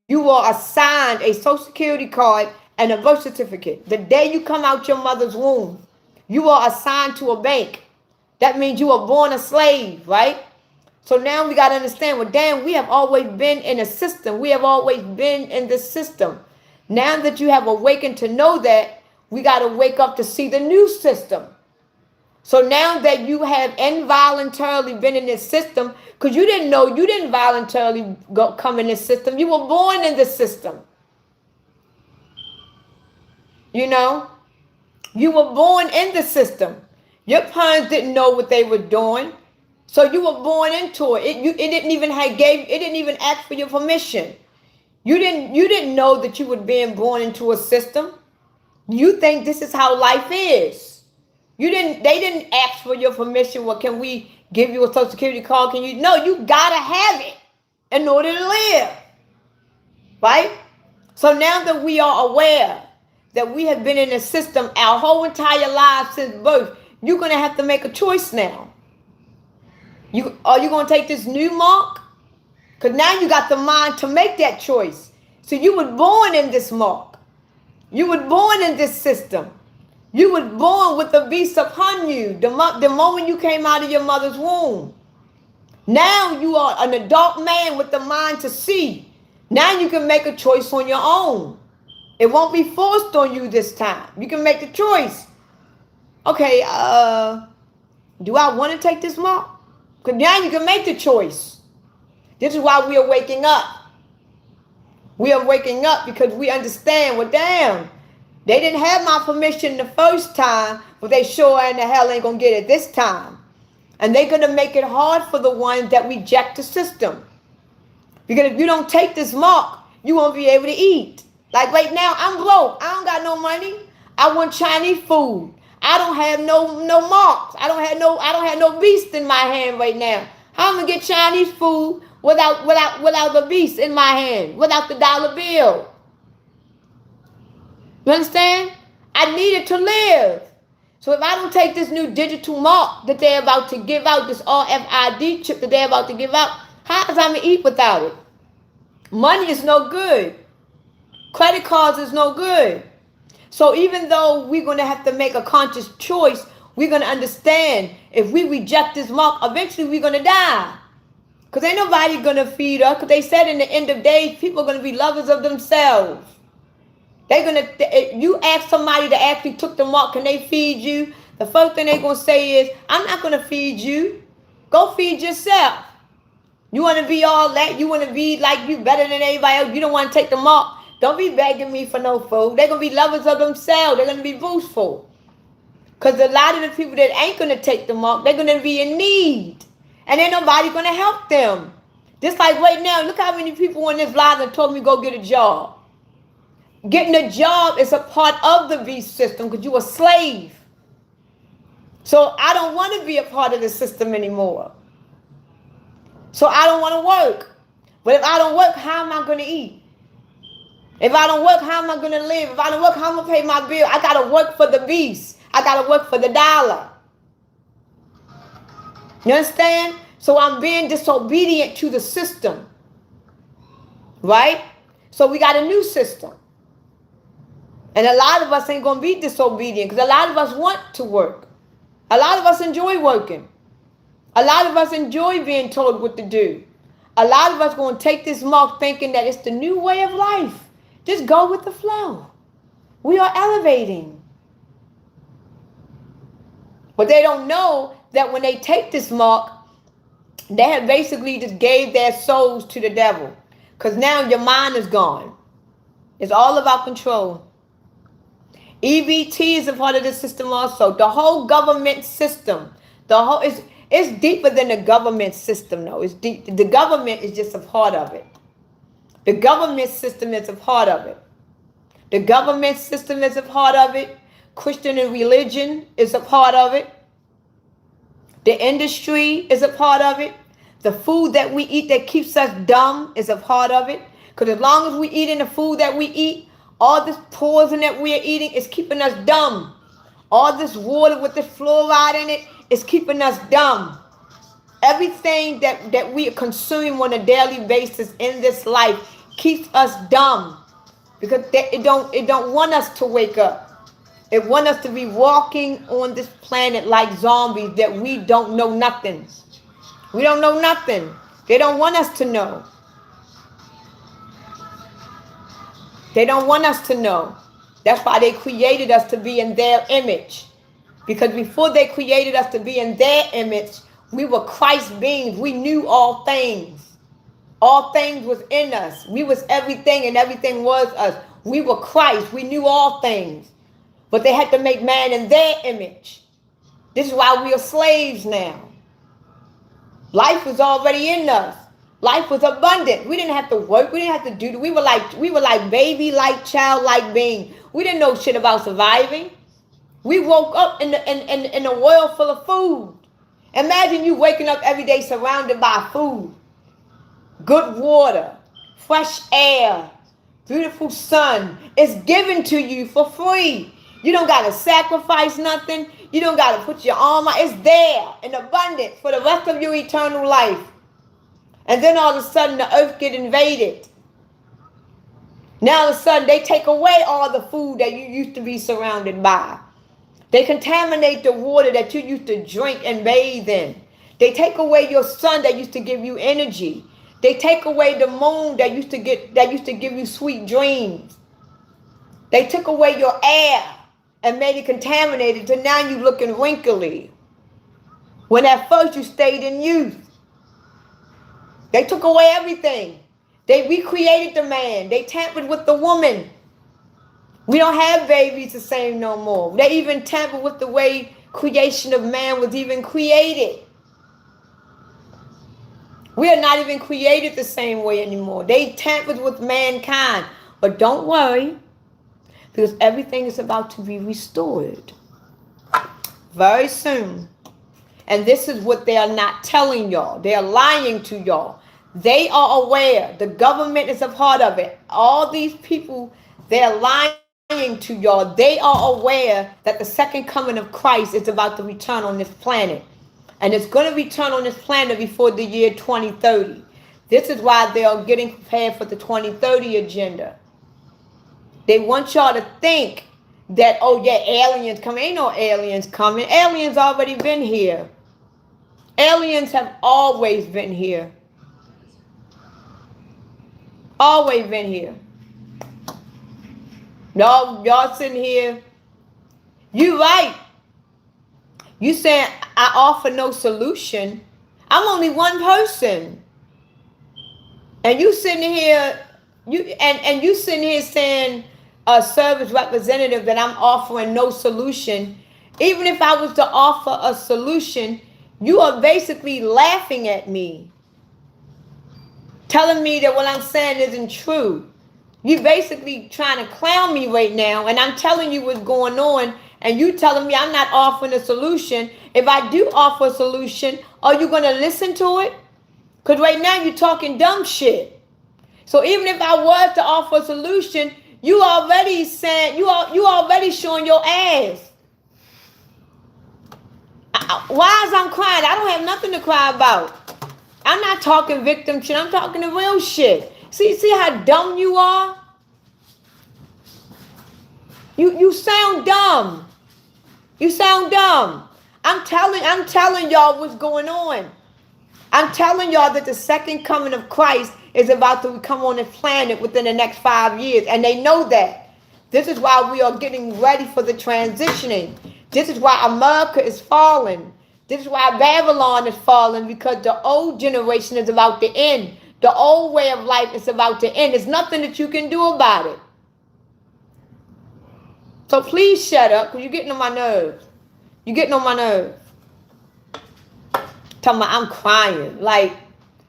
[SPEAKER 3] you are assigned a social security card and a birth certificate. The day you come out your mother's womb, you are assigned to a bank. That means you were born a slave, right? So now we got to understand, well, damn, we have always been in a system. We have always been in this system. Now that you have awakened to know that, we got to wake up to see the new system. So now that you have involuntarily been in this system, because you didn't know, you didn't voluntarily come in this system. You were born in this system. You know, you were born in the system. Your parents didn't know what they were doing. So you were born into it. It didn't even ask for your permission. You didn't know that you were being born into a system. You think this is how life is. They didn't ask for your permission. Well, can we give you a social security card? No, you gotta have it in order to live. Right? So now that we are aware that we have been in a system our whole entire lives since birth, you're gonna have to make a choice now. Are you gonna take this new mark? Because now you got the mind to make that choice. So you were born in this mark. You were born in this system. You were born with the beast upon you the moment you came out of your mother's womb. Now you are an adult man with the mind to see. Now you can make a choice on your own. It won't be forced on you this time. You can make the choice. Okay, do I want to take this mark? Because now you can make the choice. This is why we are waking up. We are waking up because we understand, well, damn, they didn't have my permission the first time, but they sure in the hell ain't going to get it this time. And they're going to make it hard for the ones that reject the system. Because if you don't take this mark, you won't be able to eat. Like right now, I'm broke. I don't got no money. I want Chinese food. I don't have no marks. I don't have no beast in my hand right now. How am I gonna get Chinese food without the beast in my hand, without the dollar bill? You understand? I need it to live. So if I don't take this new digital mark that they're about to give out, this RFID chip that they're about to give out, how am I gonna eat without it? Money is no good. Credit cards is no good. So even though we're going to have to make a conscious choice, we're going to understand if we reject this mark, eventually we're going to die. Because ain't nobody going to feed us. Because they said in the end of days, people are going to be lovers of themselves. If you ask somebody that actually took the mark, can they feed you? The first thing they're going to say is, I'm not going to feed you. Go feed yourself. You want to be all that? You want to be like you better than everybody else? You don't want to take the mark? Don't be begging me for no food. They're going to be lovers of themselves. They're going to be boastful. Because a lot of the people that ain't going to take the mark, they're going to be in need. And ain't nobody going to help them. Just like right now, look how many people on this line that told me go get a job. Getting a job is a part of the beast system because you're a slave. So I don't want to be a part of the system anymore. So I don't want to work. But if I don't work, how am I going to eat? If I don't work, how am I going to live? If I don't work, how am I going to pay my bill? I got to work for the beast. I got to work for the dollar. You understand? So I'm being disobedient to the system. Right? So we got a new system. And a lot of us ain't going to be disobedient because a lot of us want to work. A lot of us enjoy working. A lot of us enjoy being told what to do. A lot of us going to take this mark thinking that it's the new way of life. Just go with the flow. We are elevating. But they don't know that when they take this mark, they have basically just gave their souls to the devil. Because now your mind is gone. It's all about control. EBT is a part of the system also. The whole government system. It's deeper than the government system, though. It's deep. The government is just a part of it. The government system is a part of it. The government system is a part of it. Christian and religion is a part of it. The industry is a part of it. The food that we eat that keeps us dumb is a part of it. Because as long as we eat in the food that we eat, all this poison that we are eating is keeping us dumb. All this water with this fluoride in it is keeping us dumb. Everything that we consume on a daily basis in this life keeps us dumb. Because it don't want us to wake up. It wants us to be walking on this planet like zombies that we don't know nothing. We don't know nothing. They don't want us to know. They don't want us to know. That's why they created us to be in their image. Because before they created us to be in their image, we were Christ beings. We knew all things. All things was in us. We was everything and everything was us. We were Christ. We knew all things. But they had to make man in their image. This is why we are slaves now. Life was already in us. Life was abundant. We didn't have to work. We didn't have to do it. We were like baby, like child-like beings. We didn't know shit about surviving. We woke up in a world full of food. Imagine you waking up every day surrounded by food. Good water, fresh air, beautiful sun. It's given to you for free. You don't got to sacrifice nothing. You don't got to put your arm out. It's there in abundance for the rest of your eternal life. And then all of a sudden the earth get invaded. Now all of a sudden they take away all the food that you used to be surrounded by. They contaminate the water that you used to drink and bathe in. They take away your sun that used to give you energy. They take away the moon that used to give you sweet dreams. They took away your air and made it contaminated to now you looking wrinkly. When at first you stayed in youth. They took away everything. They recreated the man. They tampered with the woman. We don't have babies the same no more. They even tampered with the way creation of man was even created. We are not even created the same way anymore. They tampered with mankind. But don't worry, because everything is about to be restored very soon. And this is what they are not telling y'all. They are lying to y'all. They are aware. The government is a part of it. All these people, they're lying to y'all. They are aware that the second coming of Christ is about to return on this planet. And it's going to return on this planet before the year 2030. This is why they are getting prepared for the 2030 agenda. They want y'all to think that, oh yeah, aliens coming. Ain't no aliens coming. Aliens already been here. Aliens have always been here. Always been here. Y'all sitting here. You right. You saying I offer no solution. I'm only one person. And you sitting here, you sitting here saying a service representative that I'm offering no solution. Even if I was to offer a solution, you are basically laughing at me. Telling me that what I'm saying isn't true. You're basically trying to clown me right now, and I'm telling you what's going on, and you telling me I'm not offering a solution. If I do offer a solution, are you going to listen to it? Because right now you're talking dumb shit. So even if I was to offer a solution, you already saying, you already showing your ass. Why is I'm crying? I don't have nothing to cry about. I'm not talking victim shit. I'm talking the real shit. See how dumb you are? You sound dumb. You sound dumb. I'm telling y'all what's going on. I'm telling y'all that the second coming of Christ is about to come on this planet within the next 5 years. And they know that. This is why we are getting ready for the transitioning. This is why America is falling. This is why Babylon is falling, because the old generation is about to end. The old way of life is about to end. There's nothing that you can do about it. So please shut up, because you're getting on my nerves. You're getting on my nerves. Talking about I'm crying. Like,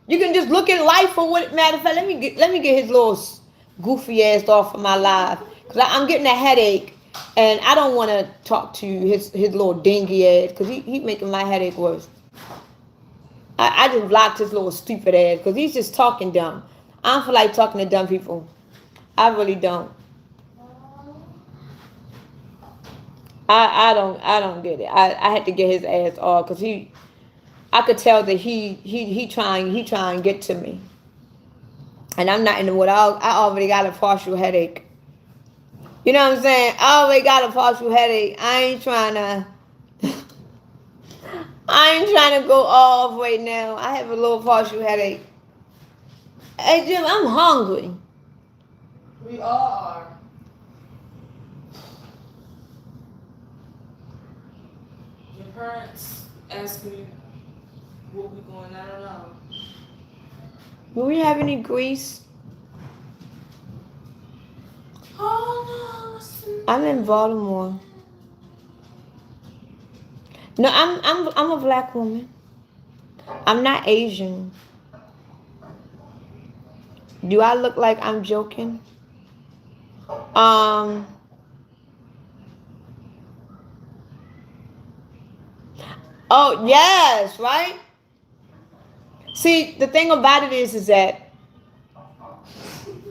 [SPEAKER 3] you can just look at life for what, matter of fact, let me get his little goofy ass off of my life. Because I'm getting a headache. And I don't want to talk to his little dingy ass because he making my headache worse. I just blocked his little stupid ass because he's just talking dumb. I don't feel like talking to dumb people. I really don't. I don't get it. I had to get his ass off because I could tell that he trying to get to me. And I'm not in the mood. I already got a partial headache. You know what I'm saying? I already got a partial headache. I ain't trying to go off right now. I have a little partial headache. Hey Jim, I'm hungry.
[SPEAKER 2] We all are. Your parents ask me what we going. I don't know.
[SPEAKER 3] Do we have any grease?
[SPEAKER 2] Oh no.
[SPEAKER 3] I'm in Baltimore. No, I'm a black woman. I'm not Asian. Do I look like I'm joking? Oh yes, right? See, the thing about it is that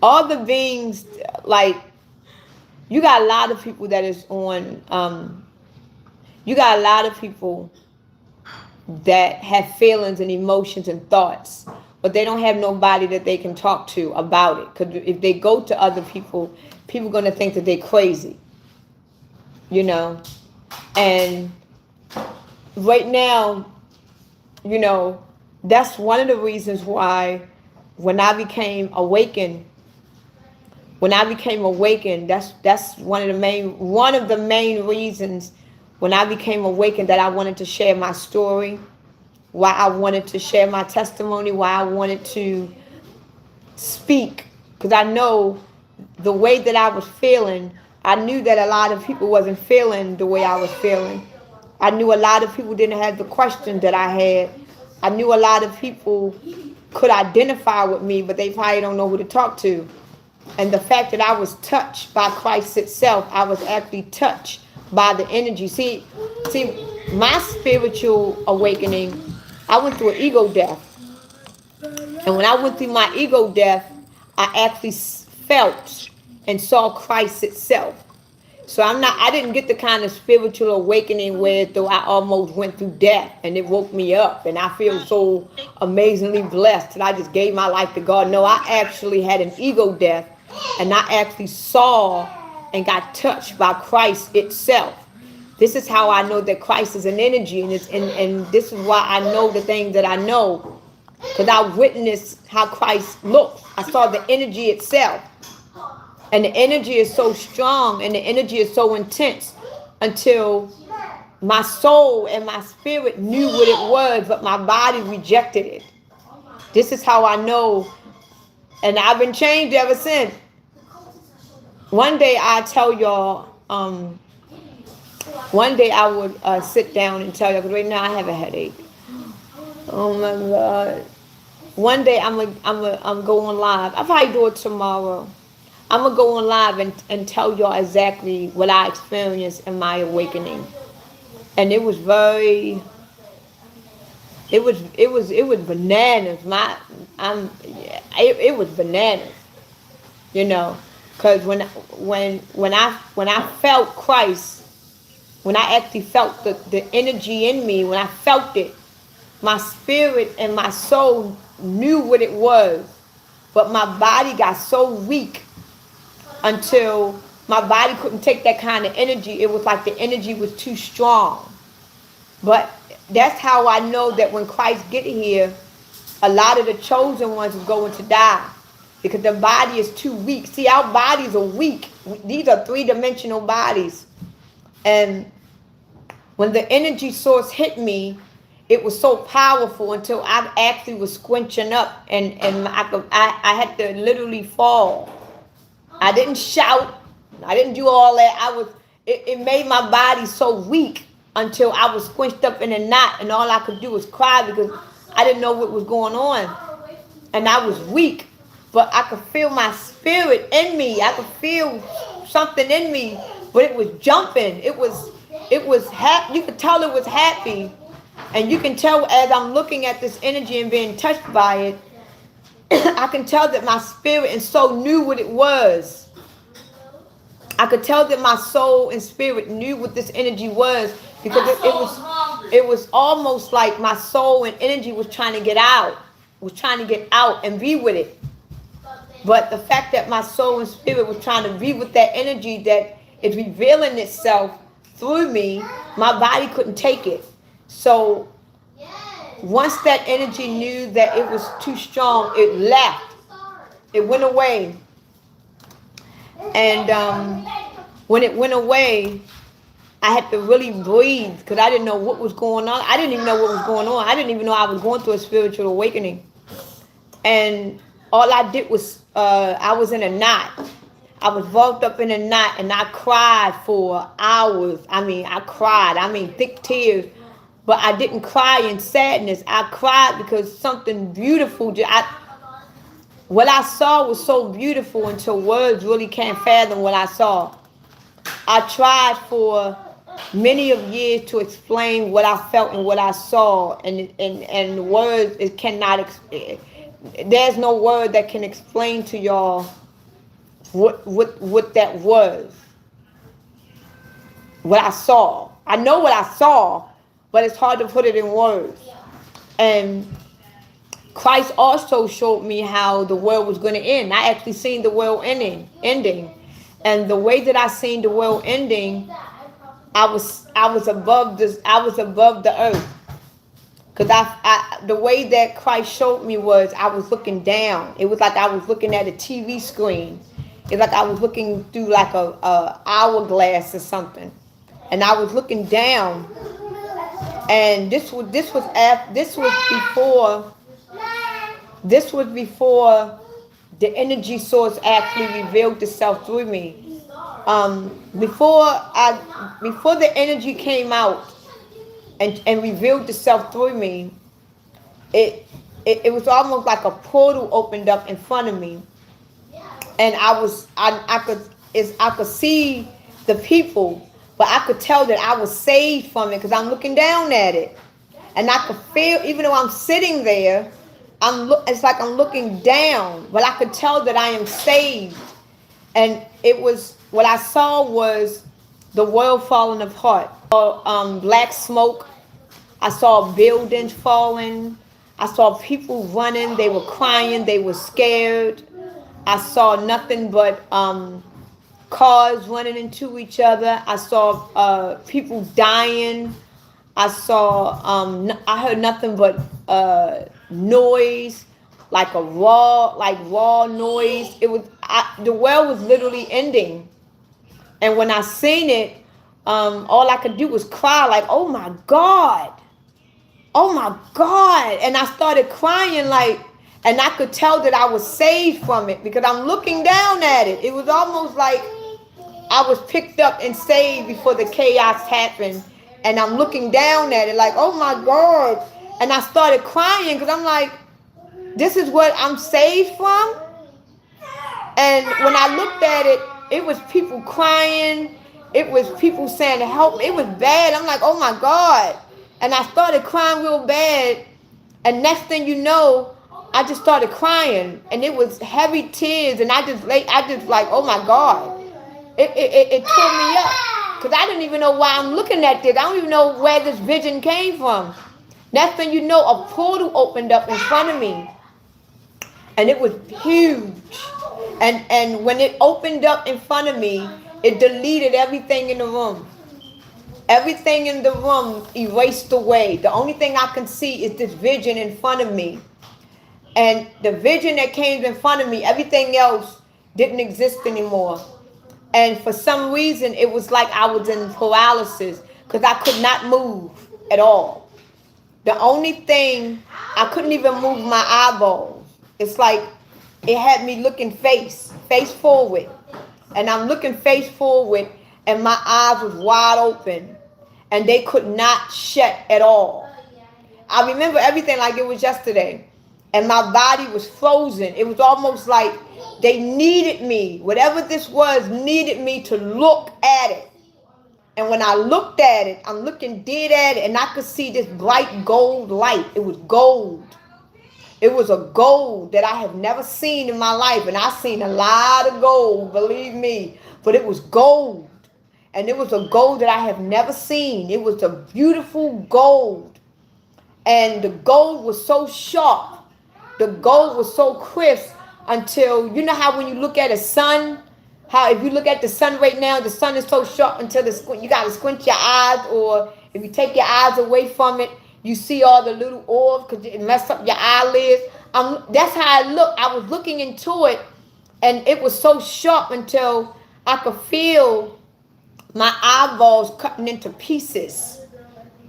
[SPEAKER 3] all the beings, like, you got a lot of people that is on, you got a lot of people that have feelings and emotions and thoughts, but they don't have nobody that they can talk to about it. Because if they go to other people, people are going to think that they're crazy, you know. And right now, you know, that's one of the reasons why when I became awakened, that's one of the main reasons when I became awakened that I wanted to share my story, why I wanted to share my testimony, why I wanted to speak. Because I know the way that I was feeling, I knew that a lot of people wasn't feeling the way I was feeling. I knew a lot of people didn't have the questions that I had. I knew a lot of people could identify with me, but they probably don't know who to talk to. And the fact that I was touched by Christ itself, I was actually touched by the energy. See, my spiritual awakening, I went through an ego death. And when I went through my ego death, I actually felt and saw Christ itself. So I didn't get the kind of spiritual awakening where though I almost went through death and it woke me up and I feel so amazingly blessed that I just gave my life to God. No, I actually had an ego death and I actually saw and got touched by Christ itself. This is how I know that Christ is an energy, and this is why I know the things that I know, because I witnessed how Christ looks. I saw the energy itself. And the energy is so strong and the energy is so intense until my soul and my spirit knew what it was, but my body rejected it. This is how I know, and I've been changed ever since. One day I tell y'all, one day I would sit down and tell y'all, because right now I have a headache. Oh my God. One day I'm going live. I'll probably do it tomorrow. I'm going to go on live and tell y'all exactly what I experienced in my awakening. And it was it was bananas. It was bananas, you know, because when I felt Christ, when I actually felt the energy in me, when I felt it, my spirit and my soul knew what it was, but my body got so weak until my body couldn't take that kind of energy. It was like the energy was too strong. But that's how I know that when Christ get here, a lot of the chosen ones is going to die because the body is too weak. See, our bodies are weak. These are three-dimensional bodies. And when the energy source hit me, it was so powerful until I actually was squinching up and I had to literally fall. I didn't shout. I didn't do all that. It made my body so weak until I was squinched up in a knot and all I could do was cry because I didn't know what was going on. And I was weak, but I could feel my spirit in me. I could feel something in me but it was jumping. It was happy. You could tell it was happy. And you can tell as I'm looking at this energy and being touched by it, I can tell that my spirit and soul knew what it was. I could tell that my soul and spirit knew what this energy was, because it was almost like my soul and energy was trying to get out and be with it. But the fact that my soul and spirit was trying to be with that energy that is revealing itself through me, my body couldn't take it. So once that energy knew that it was too strong, it left. It went away. And when it went away, I had to really breathe, because I didn't know what was going on. I didn't even know what was going on. I didn't even know I was going through a spiritual awakening. And all I did was, I was in a knot. I was vaulted up in a knot, and I cried for hours. I cried. Thick tears. But I didn't cry in sadness. I cried because something beautiful. What I saw was so beautiful until words really can't fathom what I saw. I tried for many of years to explain what I felt and what I saw, and words, it cannot. There's no word that can explain to y'all what that was. What I saw. I know what I saw, but it's hard to put it in words. And Christ also showed me how the world was going to end. I actually seen the world ending. And the way that I seen the world ending, I was above this. I was above the earth. Because the way that Christ showed me was I was looking down. It was like I was looking at a TV screen. It's like I was looking through like a hourglass or something. And I was looking down. And this was before the energy source actually revealed itself through me. Before the energy came out and revealed itself through me, it was almost like a portal opened up in front of me, and I could see the people. But I could tell that I was saved from it, because I'm looking down at it. And I could feel, even though I'm sitting there, it's like I'm looking down. But I could tell that I am saved. And what I saw was the world falling apart. Black smoke. I saw buildings falling. I saw people running. They were crying. They were scared. I saw nothing but cars running into each other. I saw people dying. I heard nothing but noise, like raw noise. The world was literally ending. And when I seen it, all I could do was cry, like, oh my God. And I started crying, and I could tell that I was saved from it, because I'm looking down at it. It was almost like I was picked up and saved before the chaos happened. And I'm looking down at it like, oh my God. And I started crying, because I'm like, this is what I'm saved from? And when I looked at it, it was people crying. It was people saying help. It was bad. I'm like, oh my God. And I started crying real bad. And next thing you know, I just started crying. And it was heavy tears. And I just like, oh my God. It tore me up, because I didn't even know why I'm looking at this. I don't even know where this vision came from. Next thing you know, a portal opened up in front of me, and it was huge. And when it opened up in front of me, it deleted everything in the room. Everything in the room erased away. The only thing I can see is this vision in front of me. And the vision that came in front of me, everything else didn't exist anymore. And for some reason, it was like I was in paralysis, because I could not move at all. The only thing, I couldn't even move my eyeballs. It's like it had me looking face forward. And I'm looking face forward, and my eyes was wide open, and they could not shut at all. I remember everything like it was yesterday. And my body was frozen. It was almost like They needed me. Whatever this was needed me to look at it. And when I looked at it, I'm looking dead at it, and I could see this bright gold light. It was gold. It was a gold that I have never seen in my life. And I've seen a lot of gold, believe me. But it was gold. And it was a gold that I have never seen. It was a beautiful gold. And the gold was so sharp. The gold was so crisp until, you know how when you look at a sun, how if you look at the sun right now, the sun is so sharp until you got to squint your eyes, or if you take your eyes away from it, you see all the little orbs because it messed up your eyelids. That's how I looked. I was looking into it, and it was so sharp until I could feel my eyeballs cutting into pieces.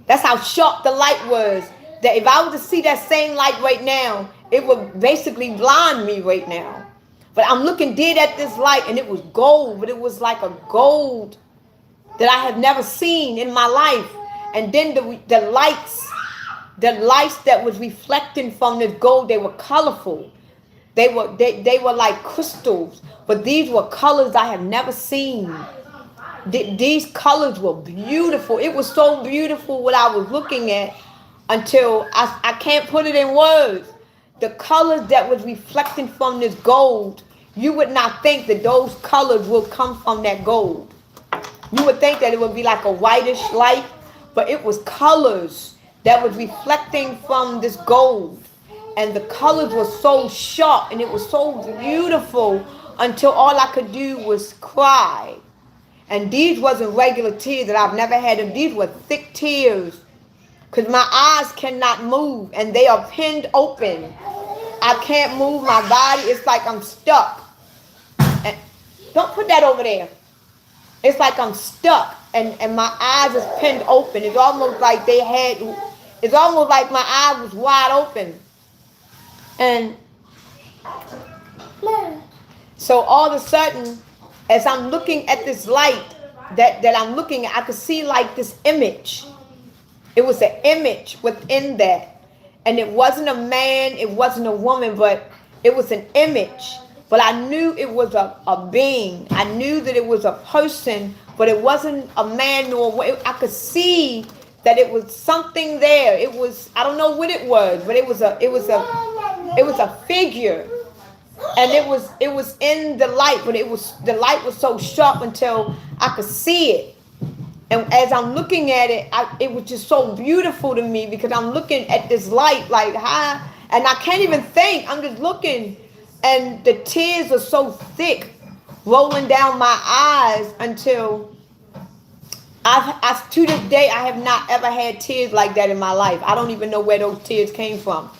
[SPEAKER 3] That's how sharp the light was. That if I were to see that same light right now, it would basically blind me right now. But I'm looking dead at this light, and it was gold, but it was like a gold that I have never seen in my life. And then the lights that was reflecting from this gold, they were colorful. They were like crystals, but these were colors I have never seen. These colors were beautiful. It was so beautiful what I was looking at until I can't put it in words. The colors that was reflecting from this gold, you would not think that those colors will come from that gold. You would think that it would be like a whitish light, but it was colors that was reflecting from this gold. And the colors were so sharp and it was so beautiful until all I could do was cry. And these wasn't regular tears that I've never had. And these were thick tears because my eyes cannot move and they are pinned open. I can't move my body. It's like I'm stuck. And don't put that over there. It's like I'm stuck and my eyes is pinned open. It's almost like it's almost like my eyes was wide open. And so all of a sudden, as I'm looking at this light that I'm looking at, I could see like this image. It was an image within that. And it wasn't a man, it wasn't a woman, but it was an image. But I knew it was a being. I knew that it was a person, but it wasn't a man nor I could see that it was something there. It was, I don't know what it was, but it was a figure. And it was in the light, but the light was so sharp until I could see it. And as I'm looking at it, it was just so beautiful to me because I'm looking at this light like high, and I can't even think. I'm just looking, and the tears are so thick, rolling down my eyes until to this day I have not ever had tears like that in my life. I don't even know where those tears came from.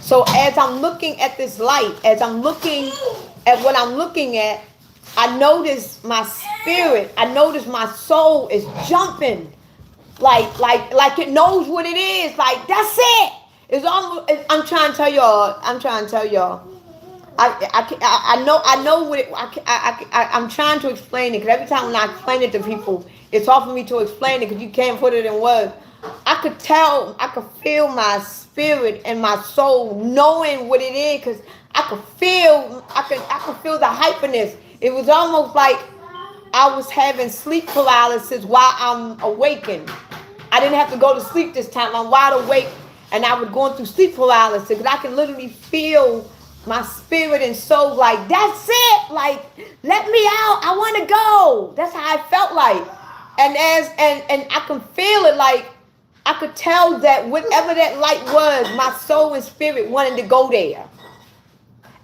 [SPEAKER 3] So as I'm looking at this light, as I'm looking at what I'm looking at, I notice my spirit, I notice my soul is jumping like it knows what it is. Like, that's it. It's almost, I'm trying to tell y'all. I know what it, I'm trying to explain it because every time when I explain it to people, it's hard for me to explain it because you can't put it in words. I could feel my spirit and my soul knowing what it is because I could feel the hyperness. It was almost like I was having sleep paralysis while I'm awakened. I didn't have to go to sleep this time. I'm wide awake and I was going through sleep paralysis because I can literally feel my spirit and soul like, that's it. Like, let me out. I want to go. That's how I felt like. And I can feel it like, I could tell that whatever that light was, my soul and spirit wanted to go there.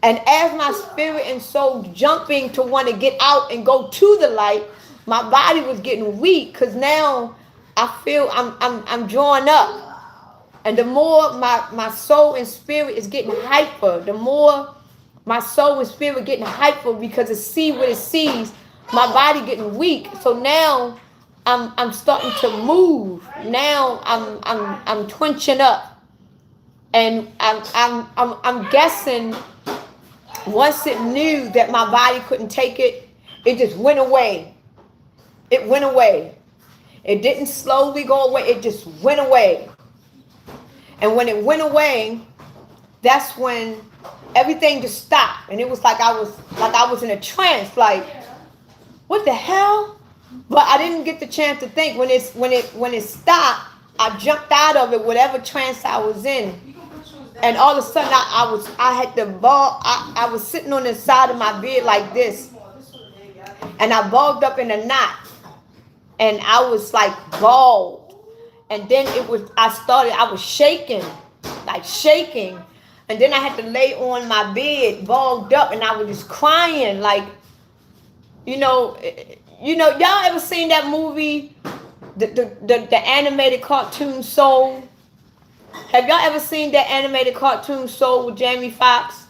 [SPEAKER 3] And as my spirit and soul jumping to want to get out and go to the light, my body was getting weak because now I feel I'm drawing up. And the more my soul and spirit is getting hyper, the more my soul and spirit getting hyper because it see what it sees, my body getting weak. So now I'm starting to move. Now I'm twitching up, and I'm guessing once it knew that my body couldn't take it, it just went away. It went away. It didn't slowly go away. It just went away. And when it went away, that's when everything just stopped, and it was like I was in a trance, like, what the hell? But I didn't get the chance to think. When it stopped, I jumped out of it, whatever trance I was in, and all of a sudden I had the ball. I was sitting on the side of my bed like this, and I balled up in a knot, and I was like balled, and then I was shaking, like shaking, and then I had to lay on my bed balled up, and I was just crying, like, y'all ever seen that movie, the animated cartoon Soul? Have y'all ever seen that animated cartoon Soul with Jamie Foxx?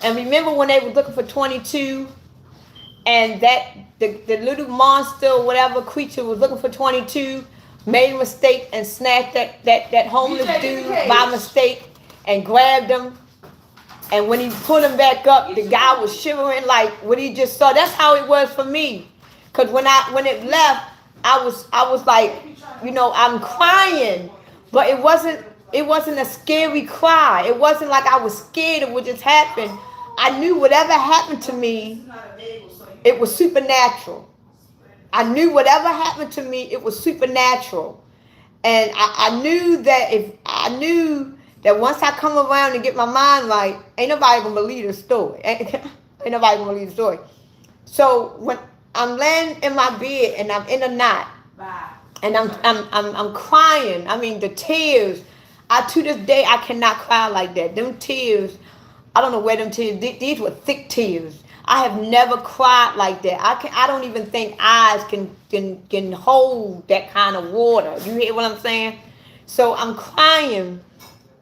[SPEAKER 3] And remember when they were looking for 22, and that the little monster or whatever creature was looking for 22, made a mistake and snatched that homeless dude by mistake and grabbed him. And when he put him back up, the guy was shivering like what he just saw. That's how it was for me. Cause when it left, I was like, I'm crying, but it wasn't a scary cry. It wasn't like I was scared of what just happened. I knew whatever happened to me, it was supernatural. I knew whatever happened to me, it was supernatural. And I knew that once I come around and get my mind right, ain't nobody gonna believe the story. Ain't nobody gonna believe the story. So when I'm laying in my bed and I'm in a knot, and I'm crying. I mean, the tears. To this day I cannot cry like that. Them tears, I don't know where them tears. These were thick tears. I have never cried like that. I don't even think eyes can hold that kind of water. You hear what I'm saying? So I'm crying,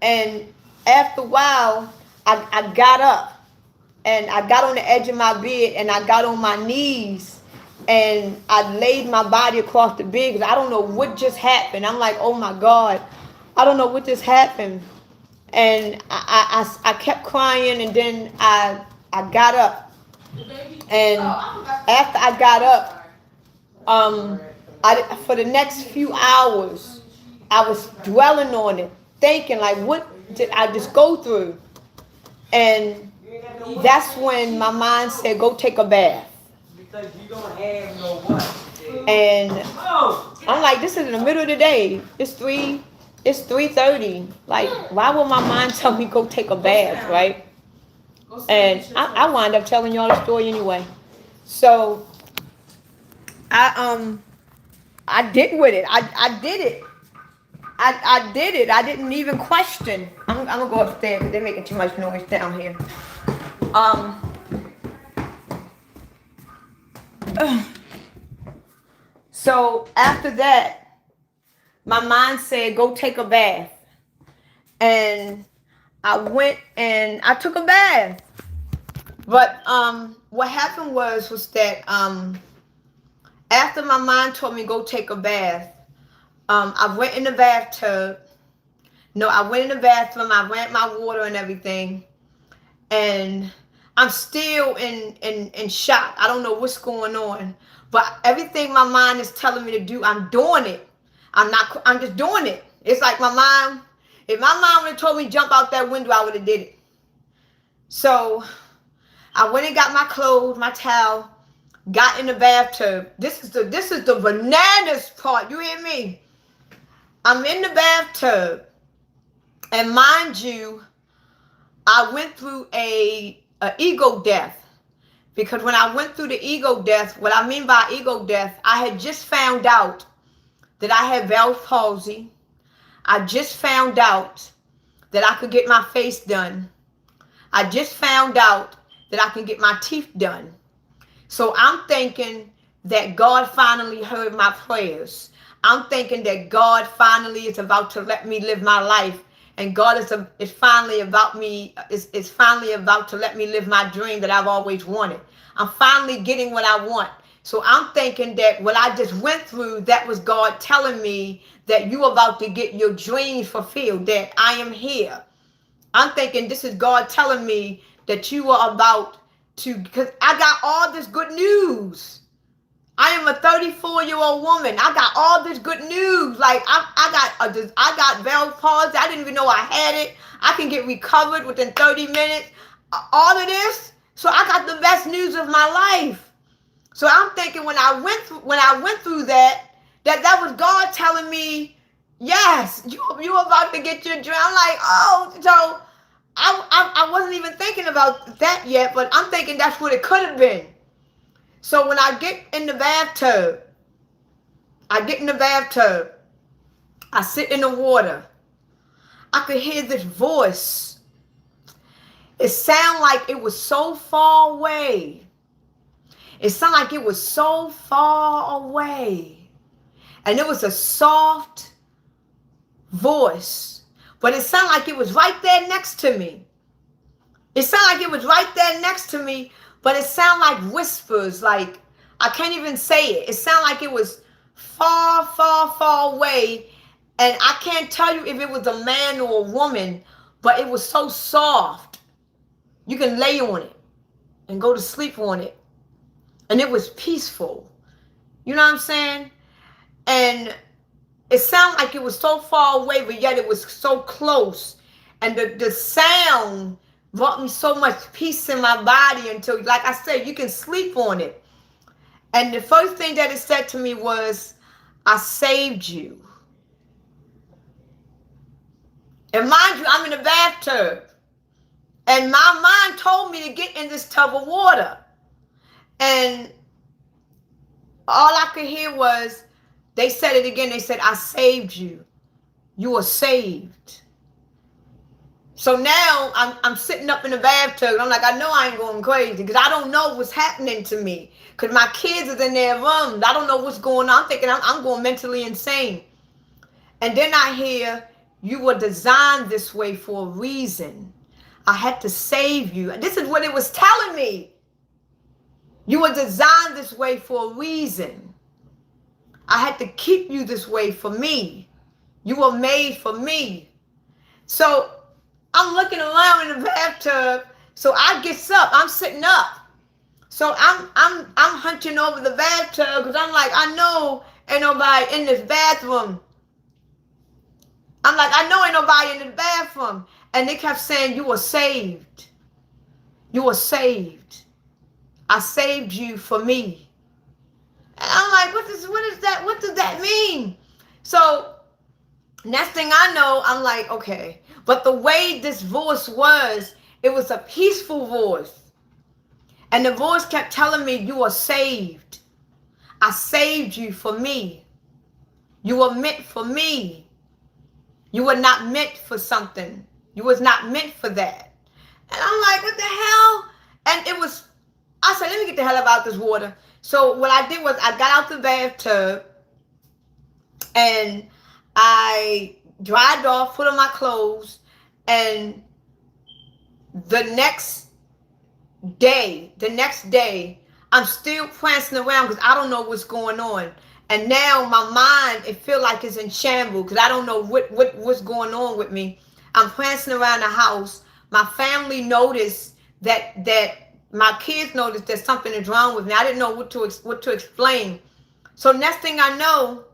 [SPEAKER 3] and after a while, I got up, and I got on the edge of my bed, and I got on my knees, and I laid my body across the bed because I don't know what just happened. I'm like, oh my God, I don't know what just happened, and I kept crying, and then I got up. And after I got up, for the next few hours, I was dwelling on it, thinking like, what did I just go through? And that's when my mind said, go take a bath.
[SPEAKER 4] Because you don't have no what.
[SPEAKER 3] And I'm like, this is in the middle of the day. It's 3:30. Like, why would my mind tell me go take a bath, right? And I wind up telling y'all the story anyway. So I did with it. I did it. I did it. I didn't even question. I'm gonna go upstairs because they're making too much noise down here. So after that, my mind said, go take a bath. And I went and I took a bath. But what happened was that after my mind told me go take a bath, I went in the bathtub. No, I went in the bathroom. I ran my water and everything. And I'm still in shock. I don't know what's going on. But everything my mind is telling me to do, I'm doing it. I'm just doing it. It's like my mind, if my mind would have told me jump out that window, I would have did it. So I went and got my clothes, my towel, got in the bathtub. This is the bananas part. You hear me? I'm in the bathtub, and mind you, I went through a ego death. Because when I went through the ego death, what I mean by ego death, I had just found out that I had Bell's palsy. I just found out that I could get my face done. I just found out that I can get my teeth done. So I'm thinking that God finally heard my prayers. I'm thinking that God finally is about to let me live my life. And God is finally about to let me live my dream that I've always wanted. I'm finally getting what I want. So I'm thinking that what I just went through, that was God telling me that you're about to get your dreams fulfilled, that I am here. I'm thinking this is God telling me that you are about to, because I got all this good news. I am a 34-year-old woman. I got all this good news. Like I got Bell's palsy. I didn't even know I had it. I can get recovered within 30 minutes. all of this. So I got the best news of my life. So I'm thinking when I went through that was God telling me, yes, you about to get your dream. I'm like, oh, so I wasn't even thinking about that yet, but I'm thinking that's what it could have been. So when I get in the bathtub, I sit in the water. I could hear this voice. It sounded like it was so far away. It sounded like it was so far away. And it was a soft voice. But it sounded like it was right there next to me. It sounded like it was right there next to me, but it sounded like whispers. Like, I can't even say it. It sounded like it was far, far, far away. And I can't tell you if it was a man or a woman, but it was so soft. You can lay on it and go to sleep on it. And it was peaceful. You know what I'm saying? And it sounded like it was so far away, but yet it was so close. And the sound brought me so much peace in my body until, like I said, you can sleep on it. And the first thing that it said to me was, I saved you. And mind you, I'm in the bathtub. And my mind told me to get in this tub of water. And all I could hear was, they said it again. They said, I saved you. You are saved. So now I'm sitting up in the bathtub. And I'm like, I know I ain't going crazy because I don't know what's happening to me. Because my kids are in their rooms. I don't know what's going on. I'm thinking I'm going mentally insane. And then I hear, you were designed this way for a reason. I had to save you. And this is what it was telling me. You were designed this way for a reason. I had to keep you this way for me. You were made for me. So I'm looking around in the bathtub. So I get up. I'm sitting up. So I'm hunching over the bathtub because I'm like, I know ain't nobody in this bathroom. I'm like, I know ain't nobody in the bathroom. And they kept saying, you were saved. You were saved. I saved you for me. And I'm like, what is that? What does that mean? So next thing I know, I'm like, okay. But the way this voice was, it was a peaceful voice. And the voice kept telling me, you are saved. I saved you for me. You were meant for me. You were not meant for something. You was not meant for that. And I'm like, what the hell? And it was, I said, let me get the hell out this water. So what I did was I got out the bathtub and I dried off, put on my clothes, and the next day, I'm still prancing around because I don't know what's going on. And now my mind, it feels like it's in shambles because I don't know what's going on with me. I'm prancing around the house. My family noticed that my kids noticed that something is wrong with me. I didn't know what to explain. So next thing I know,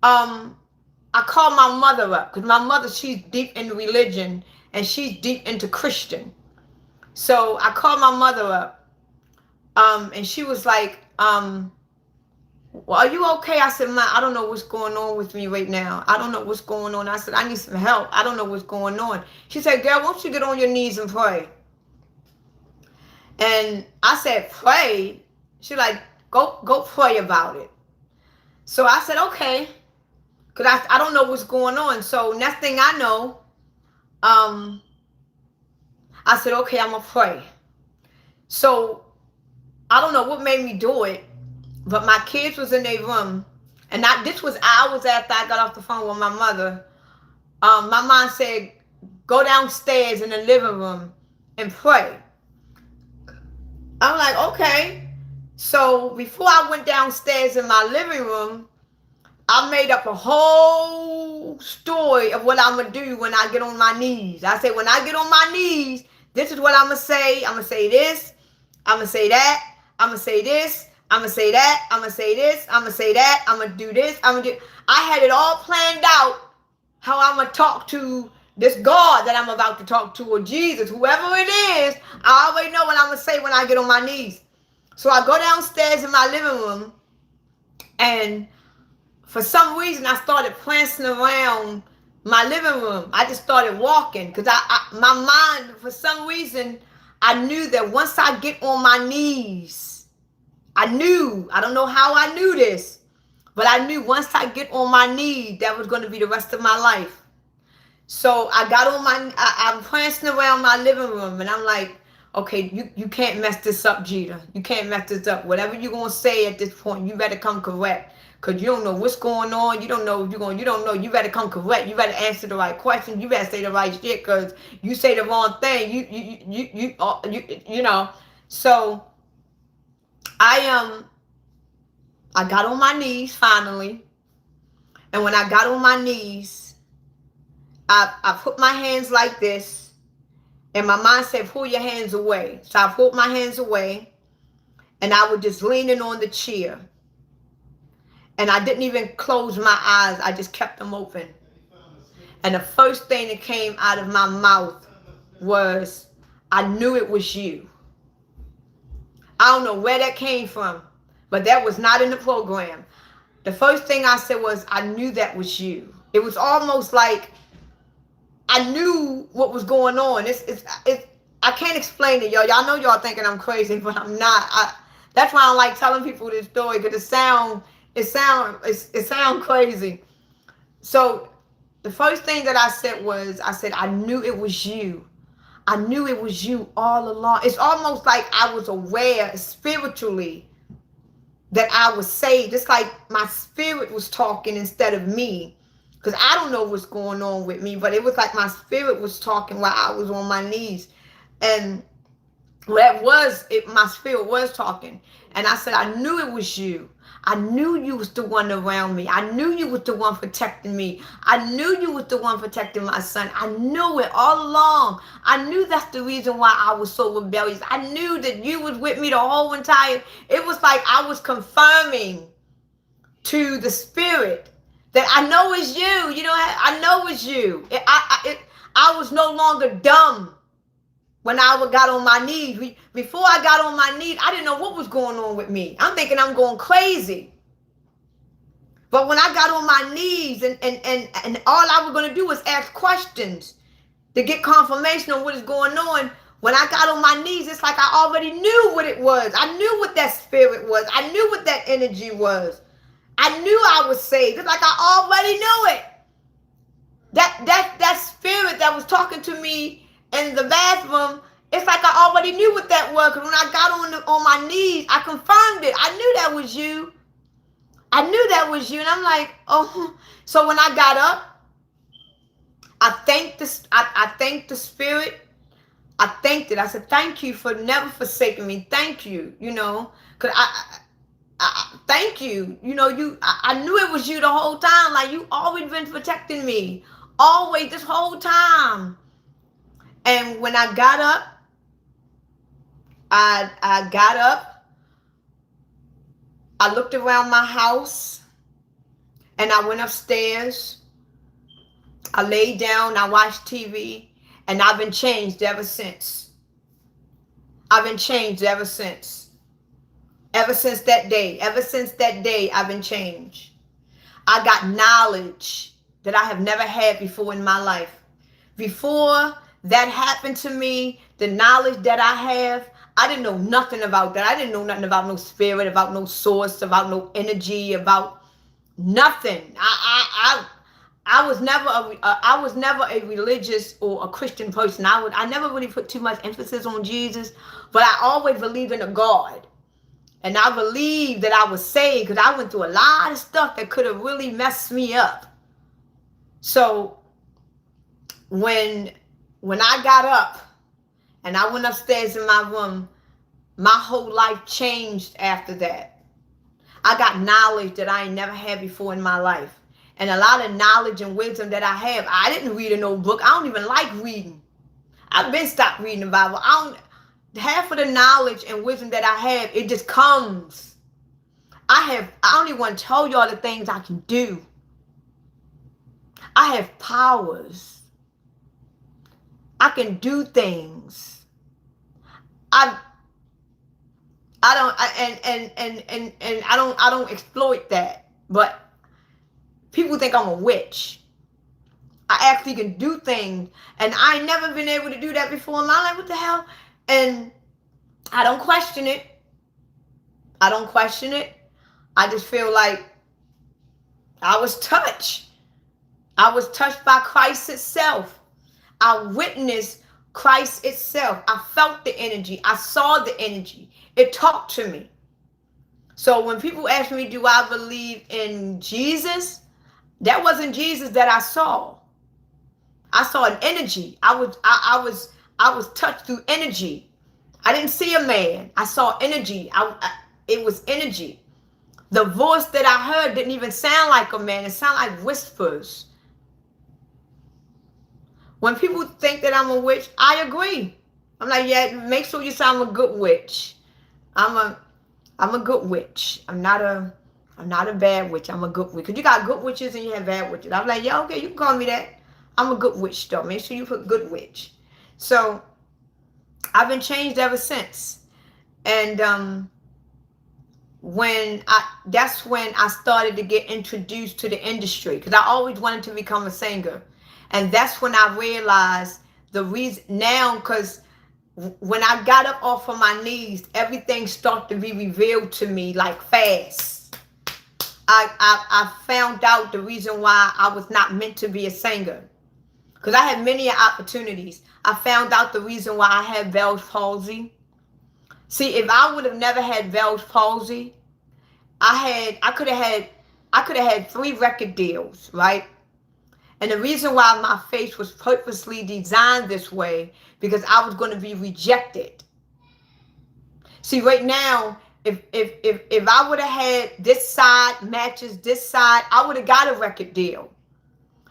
[SPEAKER 3] I called my mother up because my mother, she's deep into religion and she's deep into Christian. So I called my mother up, and she was like, well, are you okay? I said, Ma, I don't know what's going on with me right now. I don't know what's going on. I said, I need some help. I don't know what's going on. She said, girl, why don't you get on your knees and pray? And I said, pray? She like, go pray about it. So I said, okay. Because I don't know what's going on. So next thing I know, I said, okay, I'm going to pray. So I don't know what made me do it. But my kids was in their room, and this was hours after I got off the phone with my mother. My mom said, go downstairs in the living room and pray. I'm like, okay. So before I went downstairs in my living room, I made up a whole story of what I'm going to do when I get on my knees. I said, when I get on my knees, this is what I'm going to say. I'm going to say this. I'm going to say that. I'm going to say this. I'm going to say that, I'm going to say this, I'm going to say that, I'm going to do this, I had it all planned out how I'm going to talk to this God that I'm about to talk to, or Jesus, whoever it is, I already know what I'm going to say when I get on my knees. So I go downstairs in my living room, and for some reason I started prancing around my living room. I just started walking because my mind, for some reason, I knew that once I get on my knees, I don't know how I knew this, but I knew once I get on my knees, that was going to be the rest of my life. So I got on I'm prancing around my living room, and I'm like, okay, you can't mess this up, Jeter. You can't mess this up. Whatever you're going to say at this point, you better come correct. Because you don't know what's going on. You don't know if you don't know. You better come correct. You better answer the right question. You better say the right shit, because you say the wrong thing. You know. So I got on my knees finally. And when I got on my knees, I put my hands like this, and my mind said, pull your hands away. So I pulled my hands away, and I was just leaning on the chair. And I didn't even close my eyes. I just kept them open. And the first thing that came out of my mouth was, I knew it was you. I don't know where that came from, but that was not in the program. The first thing I said was, I knew that was you. It was almost like I knew what was going on. I can't explain it, y'all. Y'all know y'all thinking I'm crazy, but I'm not. That's why I don't like telling people this story, because it sound crazy. So the first thing that I said was, I knew it was you. I knew it was you all along. It's almost like I was aware spiritually that I was saved. It's like my spirit was talking instead of me. Because I don't know what's going on with me, but it was like my spirit was talking while I was on my knees. And my spirit was talking. And I said, I knew it was you. I knew you was the one around me. I knew you was the one protecting me. I knew you was the one protecting my son. I knew it all along. I knew that's the reason why I was so rebellious. I knew that you was with me the whole entire. It was like I was confirming to the spirit that I know it's you. You know, I know it's you. I was no longer dumb when I got on my knees. Before I got on my knees, I didn't know what was going on with me. I'm thinking I'm going crazy. But when I got on my knees and all I was going to do was ask questions to get confirmation on what is going on, when I got on my knees, it's like I already knew what it was. I knew what that spirit was. I knew what that energy was. I knew I was saved. It's like I already knew it. That spirit that was talking to me in the bathroom, it's like I already knew what that was. Because when I got on my knees, I confirmed it. I knew that was you. I knew that was you. And I'm like, oh. So when I got up, I thanked the spirit. I thanked it. I said, thank you for never forsaking me. Thank you. You know, because I thank you. You know, I knew it was you the whole time. Like, you always been protecting me. Always, this whole time. And when I got up, I got up. I looked around my house. And I went upstairs. I laid down. I watched TV. And I've been changed ever since. I've been changed ever since. Ever since that day. Ever since that day, I've been changed. I got knowledge that I have never had before in my life. Before that happened to me, the knowledge that I have, I didn't know nothing about that. I didn't know nothing about no spirit, about no source, about no energy, about nothing. I was never a religious or a Christian person. I never really put too much emphasis on Jesus, but I always believed in a God. And I believed that I was saved because I went through a lot of stuff that could have really messed me up. So when I got up and I went upstairs in my room, my whole life changed after that. I got knowledge that I ain't never had before in my life. And a lot of knowledge and wisdom that I have, I didn't read in no book. I don't even like reading. I've been stopped reading the Bible. Half of the knowledge and wisdom that I have, it just comes. I don't even want to tell y'all the things I can do. I have powers. I can do things. I don't exploit that. But people think I'm a witch. I actually can do things, and I ain't never been able to do that before in my life. What the hell? And I don't question it. I don't question it. I just feel like I was touched. I was touched by Christ itself. I witnessed Christ itself. I felt the energy. I saw the energy. It talked to me. So when people ask me, do I believe in Jesus? That wasn't Jesus that I saw. I saw an energy. I was touched through energy. I didn't see a man. I saw energy. It was energy. The voice that I heard didn't even sound like a man. It sounded like whispers. When people think that I'm a witch, I agree. I'm like, yeah, make sure you say I'm a good witch. I'm a good witch. I'm not a bad witch. I'm a good witch. Because you got good witches and you have bad witches. I'm like, yeah, okay, you can call me that. I'm a good witch though. Make sure you put good witch. So I've been changed ever since. And that's when I started to get introduced to the industry, because I always wanted to become a singer. And that's when I realized the reason now, because when I got up off of my knees, everything started to be revealed to me like fast. I found out the reason why I was not meant to be a singer, because I had many opportunities. I found out the reason why I had Bell's palsy. See, if I would have never had Bell's palsy, I could have had 3 record deals, right? And the reason why my face was purposely designed this way, because I was going to be rejected. See, right now, if I would have had this side matches this side, I would have got a record deal.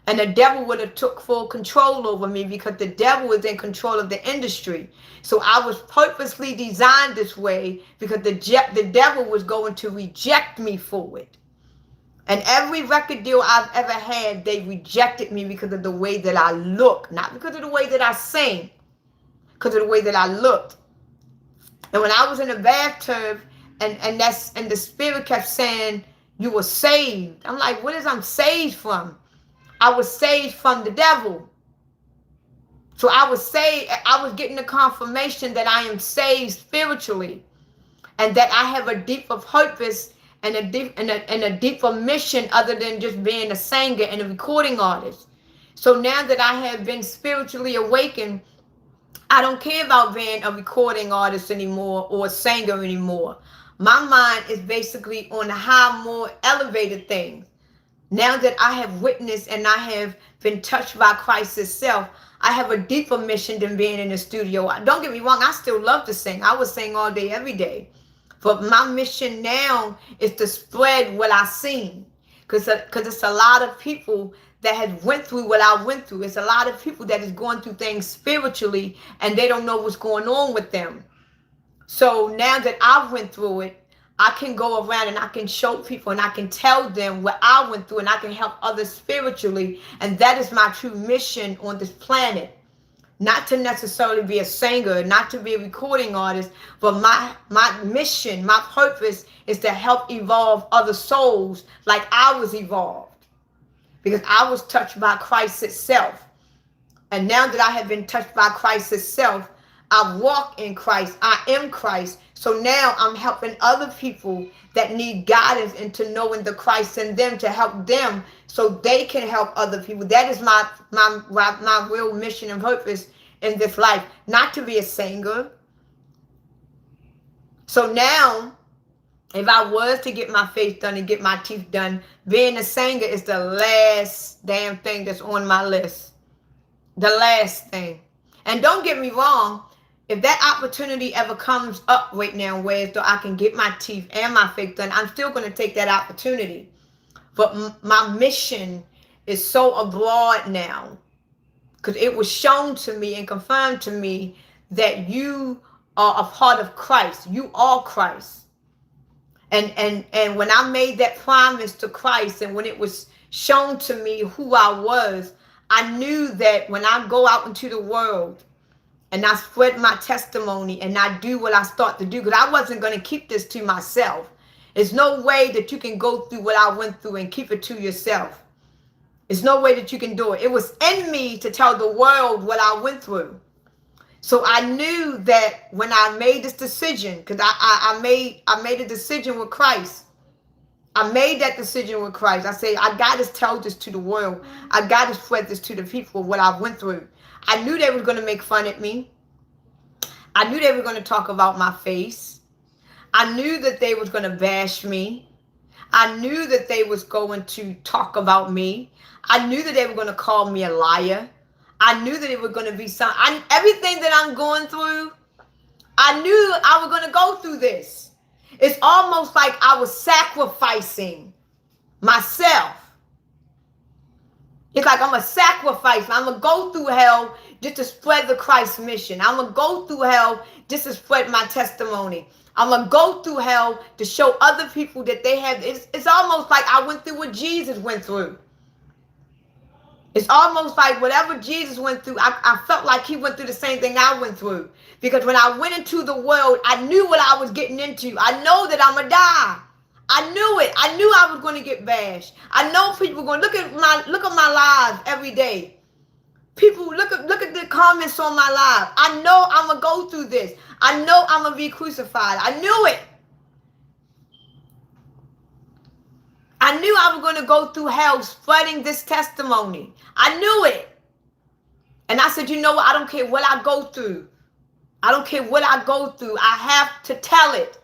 [SPEAKER 3] And the devil would have took full control over me, because the devil is in control of the industry. So I was purposely designed this way because the devil was going to reject me for it. And every record deal I've ever had, they rejected me because of the way that I look. Not because of the way that I sing, because of the way that I looked. And when I was in the bathtub and the spirit kept saying, you were saved. I'm like, what is I'm saved from? I was saved from the devil. So I was saved. I was getting the confirmation that I am saved spiritually, and that I have a deeper purpose and a deeper mission other than just being a singer and a recording artist. So now that I have been spiritually awakened, I don't care about being a recording artist anymore or a singer anymore. My mind is basically on high, more elevated things. Now that I have witnessed and I have been touched by Christ itself, I have a deeper mission than being in the studio. Don't get me wrong, I still love to sing. I would sing all day, every day. But my mission now is to spread what I've seen. Because it's a lot of people that have went through what I went through. It's a lot of people that is going through things spiritually and they don't know what's going on with them. So now that I went through it, I can go around and I can show people and I can tell them what I went through, and I can help others spiritually. And that is my true mission on this planet. Not to necessarily be a singer, not to be a recording artist, but my mission, my purpose is to help evolve other souls like I was evolved. Because I was touched by Christ itself. And now that I have been touched by Christ itself, I walk in Christ. I am Christ. So now I'm helping other people that need guidance into knowing the Christ in them, to help them so they can help other people. That is my real mission and purpose in this life. Not to be a singer. So now, if I was to get my face done and get my teeth done, being a singer is the last damn thing that's on my list. The last thing. And don't get me wrong, if that opportunity ever comes up right now where so I can get my teeth and my face done, I'm still going to take that opportunity. But my mission is so abroad now, because it was shown to me and confirmed to me that you are a part of Christ. You are Christ. And when I made that promise to Christ, and when it was shown to me who I was, I knew that when I go out into the world and I spread my testimony and I do what I start to do, because I wasn't going to keep this to myself. There's no way that you can go through what I went through and keep it to yourself. There's no way that you can do it. It was in me to tell the world what I went through. So I knew that when I made this decision, because I made a decision with Christ. I made that decision with Christ. I say, I got to tell this to the world. I got to spread this to the people, what I went through. I knew they were going to make fun of me. I knew they were going to talk about my face. I knew that they was going to bash me. I knew that they was going to talk about me. I knew that they were going to call me a liar. I knew that it was going to be everything that I'm going through, I knew I was going to go through this. It's almost like I was sacrificing myself. It's like I'm a sacrifice. I'm going to go through hell just to spread the Christ mission. I'm going to go through hell just to spread my testimony. I'm going to go through hell to show other people that they have. It's almost like I went through what Jesus went through. It's almost like whatever Jesus went through, I felt like he went through the same thing I went through. Because when I went into the world, I knew what I was getting into. I know that I'm going to die. I knew it. I knew I was going to get bashed. I know people going to look at my lives every day. People look at the comments on my live. I know I'm going to go through this. I know I'm going to be crucified. I knew it. I knew I was going to go through hell spreading this testimony. I knew it. And I said, you know what? I don't care what I go through. I don't care what I go through. I have to tell it.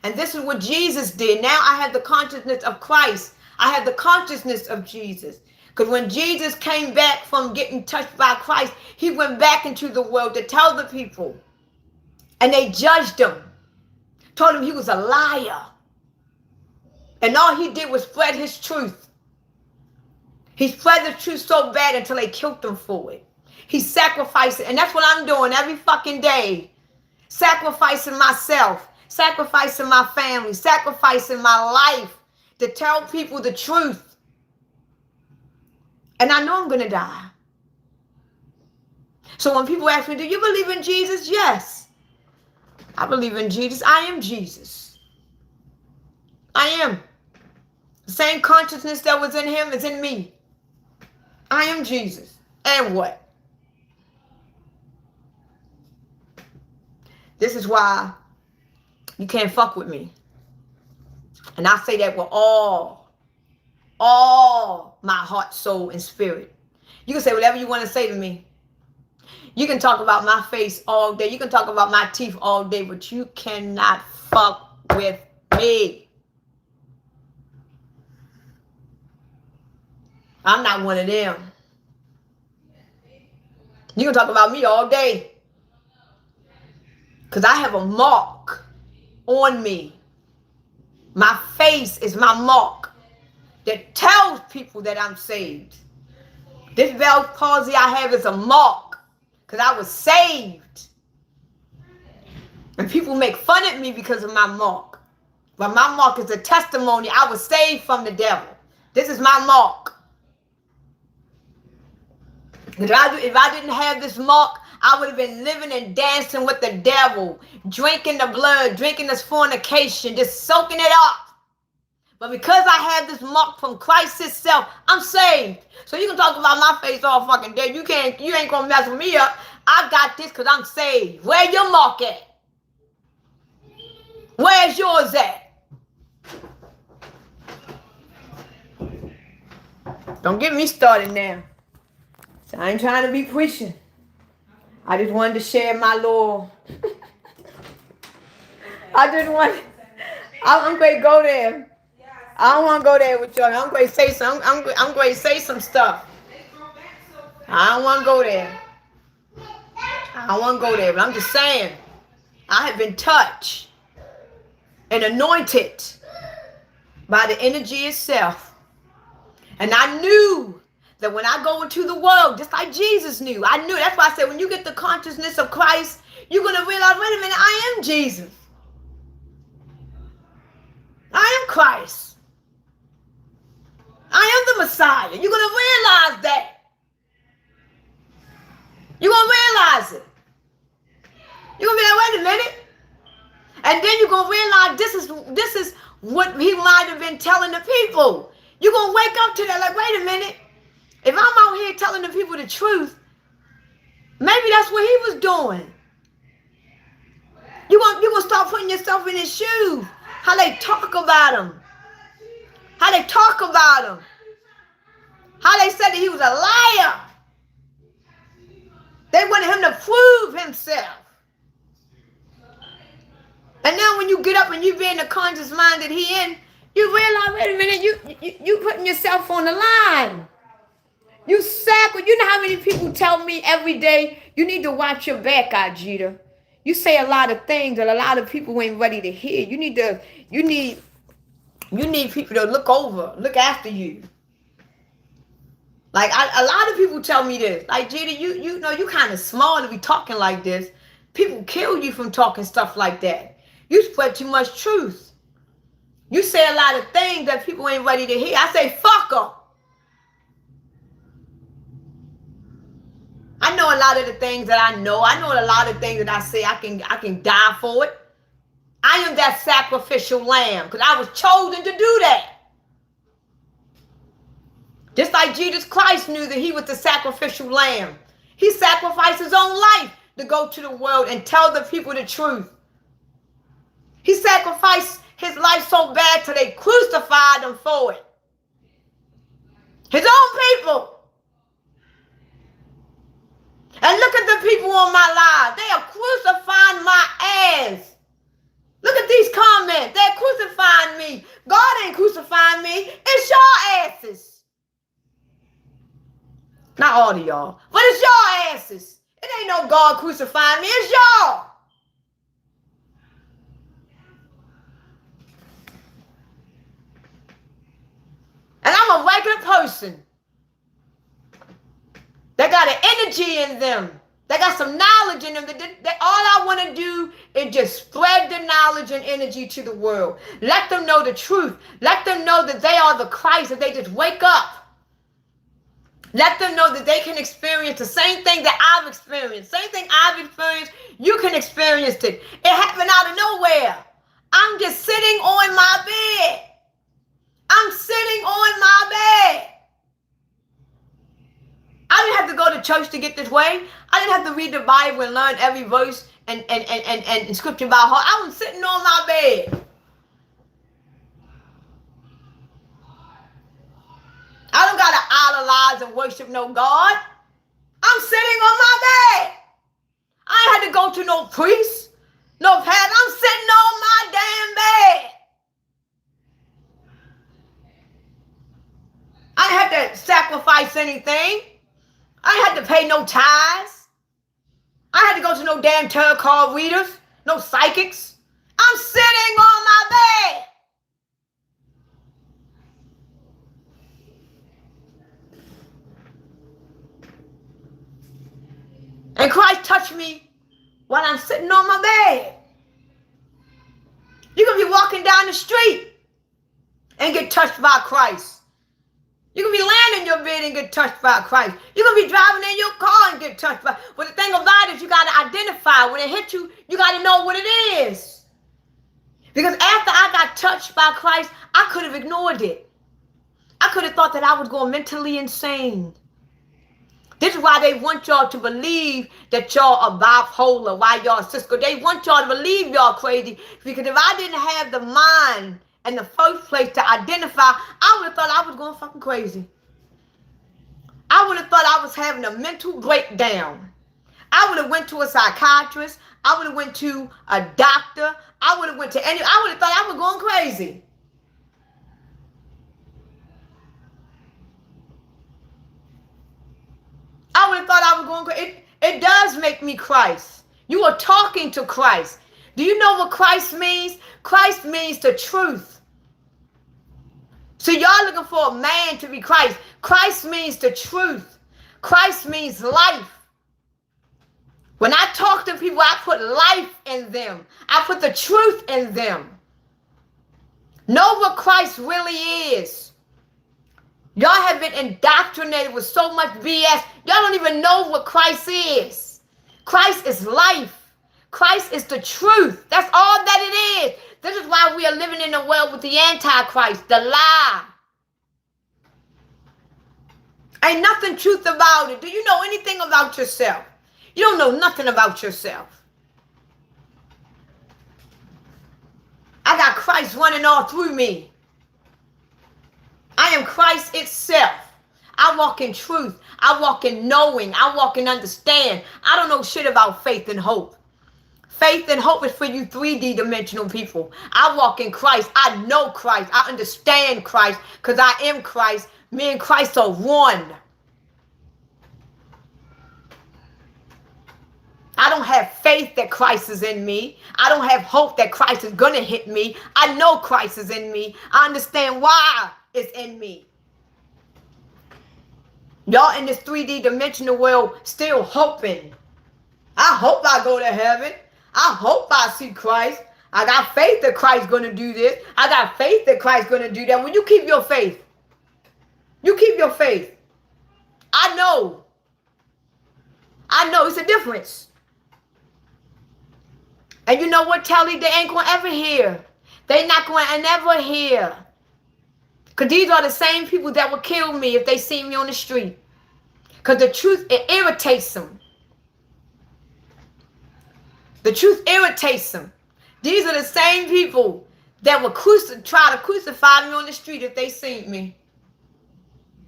[SPEAKER 3] And this is what Jesus did. Now I have the consciousness of Christ. I have the consciousness of Jesus. Because when Jesus came back from getting touched by Christ, he went back into the world to tell the people. And they judged him. Told him he was a liar. And all he did was spread his truth. He spread the truth so bad until they killed him for it. He sacrificed it. And that's what I'm doing every fucking day. Sacrificing myself. Sacrificing my family. Sacrificing my life to tell people the truth. And I know I'm going to die. So when people ask me, do you believe in Jesus? Yes. I believe in Jesus. I am Jesus. I am. The same consciousness that was in him is in me. I am Jesus. And what? This is why you can't fuck with me. And I say that with all my heart, soul, and spirit. You can say whatever you want to say to me. You can talk about my face all day. You can talk about my teeth all day, but you cannot fuck with me. I'm not one of them. You can talk about me all day. Because I have a mark on me. My face is my mark that tells people that I'm saved. This Bell's palsy I have is a mark because I was saved. And people make fun of me because of my mark. But my mark is a testimony. I was saved from the devil. This is my mark. If I didn't have this mark, I would have been living and dancing with the devil, drinking the blood, drinking this fornication, just soaking it up. But because I have this mark from Christ himself, I'm saved. So you can talk about my face all fucking day. You ain't gonna mess with me up. I got this because I'm saved. Where your mark at? Where's yours at? Don't get me started now. So I ain't trying to be preaching. I just wanted to share my little. I'm going to go there. I don't want to go there with y'all. I'm going to say some. I'm going to say some stuff. I don't want to go there. But I'm just saying, I have been touched and anointed by the energy itself. And I knew that when I go into the world, just like Jesus knew, I knew. That's why I said, when you get the consciousness of Christ, you're going to realize, wait a minute, I am Jesus. I am Christ. I am the Messiah. You're going to realize that. wait a minute. And then you're gonna realize this is what he might have been telling the people. You're gonna wake up to that, like, wait a minute. If I'm out here telling the people the truth, maybe that's what he was doing. You're gonna start putting yourself in his shoes. How they talk about him. How they talk about him. How they said that he was a liar. They wanted him to prove himself. And now when you get up and you be in the conscious mind that he in, you realize, wait a minute, you putting yourself on the line. You know how many people tell me every day, you need to watch your back, Ajita. You say a lot of things that a lot of people ain't ready to hear. You need people to look after you. Like a lot of people tell me this. Like, Jita, you know you kind of small to be talking like this. People kill you from talking stuff like that. You spread too much truth. You say a lot of things that people ain't ready to hear. I say, fuck them. I know a lot of the things that I know. I know a lot of things that I say I can die for it. I am that sacrificial lamb because I was chosen to do that. Just like Jesus Christ knew that he was the sacrificial lamb. He sacrificed his own life to go to the world and tell the people the truth. He sacrificed his life so bad till they crucified him for it. His own people. And look at the people on my live. They are crucifying my ass. Look at these comments. They're crucifying me. God ain't crucifying me. It's your asses. Not all of y'all, but it's your asses. It ain't no God crucifying me. It's y'all. And I'm a regular person. They got an energy in them. They got some knowledge in them. All I want to do is just spread the knowledge and energy to the world. Let them know the truth. Let them know that they are the Christ, that they just wake up. Let them know that they can experience the same thing that I've experienced. Same thing I've experienced, you can experience it. It happened out of nowhere. I'm just sitting on my bed. I'm sitting on my bed. I didn't have to go to church to get this way. I didn't have to read the Bible and learn every verse and scripture by heart. I was sitting on my bed. I don't got to idolize and worship no God. I'm sitting on my bed. I ain't had to go to no priest, no pastor. I'm sitting on my damn bed. I didn't have to sacrifice anything. I didn't have to pay no tithes. I had to go to no damn tarot card readers, no psychics. I'm sitting on my bed. And Christ touched me while I'm sitting on my bed. You're going to be walking down the street and get touched by Christ. You're going to be laying in your bed and get touched by Christ. You're going to be driving in your car and get touched by. But the thing about it is you got to identify. When it hits you, you got to know what it is. Because after I got touched by Christ, I could have ignored it. I could have thought that I was going mentally insane. This is why they want y'all to believe that y'all are bipolar, why y'all Cisco. They want y'all to believe y'all crazy. Because if I didn't have the mind in the first place to identify, I would have thought I was going fucking crazy. I would have thought I was having a mental breakdown. I would have went to a psychiatrist. I would have went to a doctor. I would have went to I would have thought I was going crazy. I would have thought I was going crazy. It does make me Christ. You are talking to Christ. Do you know what Christ means? Christ means the truth. So y'all looking for a man to be Christ. Christ means the truth. Christ means life. When I talk to people, I put life in them. I put the truth in them. Know what Christ really is. Y'all have been indoctrinated with so much BS. Y'all don't even know what Christ is. Christ is life. Christ is the truth. That's all that it is. This is why we are living in a world with the Antichrist, the lie. Ain't nothing truth about it. Do you know anything about yourself? You don't know nothing about yourself. I got Christ running all through me. I am Christ itself. I walk in truth. I walk in knowing. I walk in understand. I don't know shit about faith and hope. Faith and hope is for you 3D dimensional people. I walk in Christ. I know Christ. I understand Christ because I am Christ. Me and Christ are one. I don't have faith that Christ is in me. I don't have hope that Christ is going to hit me. I know Christ is in me. I understand why it's in me. Y'all in this 3D dimensional world still hoping. I hope I go to heaven. I hope I see Christ. I got faith that Christ's going to do this. I got faith that Christ's going to do that. When you keep your faith, you keep your faith. I know it's a difference. And you know what, Telly? They ain't going to ever hear. They not going to never hear. Because these are the same people that would kill me if they see me on the street. Because the truth, it irritates them. The truth irritates them. These are the same people that would try to crucify me on the street if they seen me.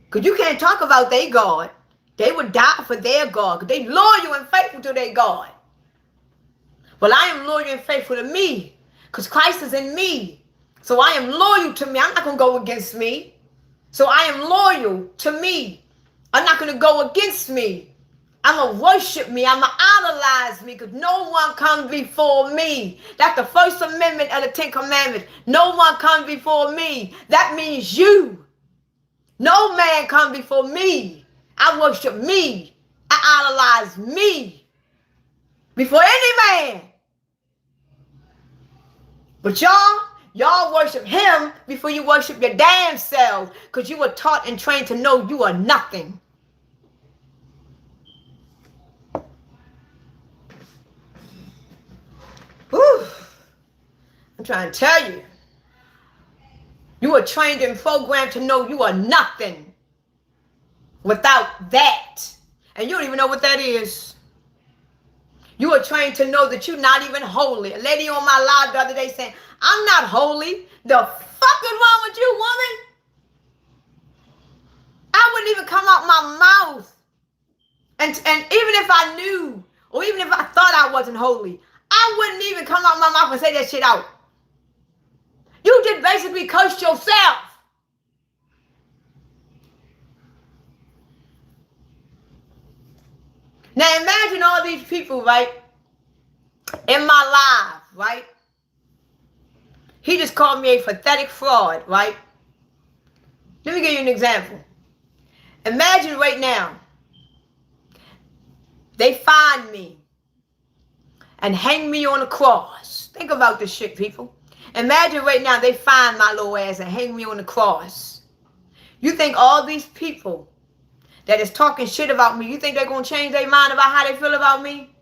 [SPEAKER 3] Because you can't talk about their God. They would die for their God. Because they loyal and faithful to their God. Well, I am loyal and faithful to me. Because Christ is in me. So I am loyal to me. I'm not going to go against me. So I am loyal to me. I'm not going to go against me. I'm going to worship me. I'm going to idolize me because no one comes before me. That's the first amendment of the 10 Commandments. No one comes before me. That means you. No man comes before me. I worship me. I idolize me before any man. But y'all worship him before you worship your damn selves because you were taught and trained to know you are nothing. Whew. I'm trying to tell you. You were trained and programmed to know you are nothing without that. And you don't even know what that is. You were trained to know that you're not even holy. A lady on my live the other day saying, I'm not holy. The fuck is wrong with you, woman? I wouldn't even come out my mouth. And even if I knew, or even if I thought I wasn't holy, I wouldn't even come out my mouth and say that shit out. You just basically cursed yourself. Now imagine all these people, right? In my life, right? He just called me a pathetic fraud, right? Let me give you an example. Imagine right now, they find me and hang me on a cross. Think about this shit, people. Imagine right now they find my little ass and hang me on the cross. You think all these people that is talking shit about me, you think they're going to change their mind about how they feel about me?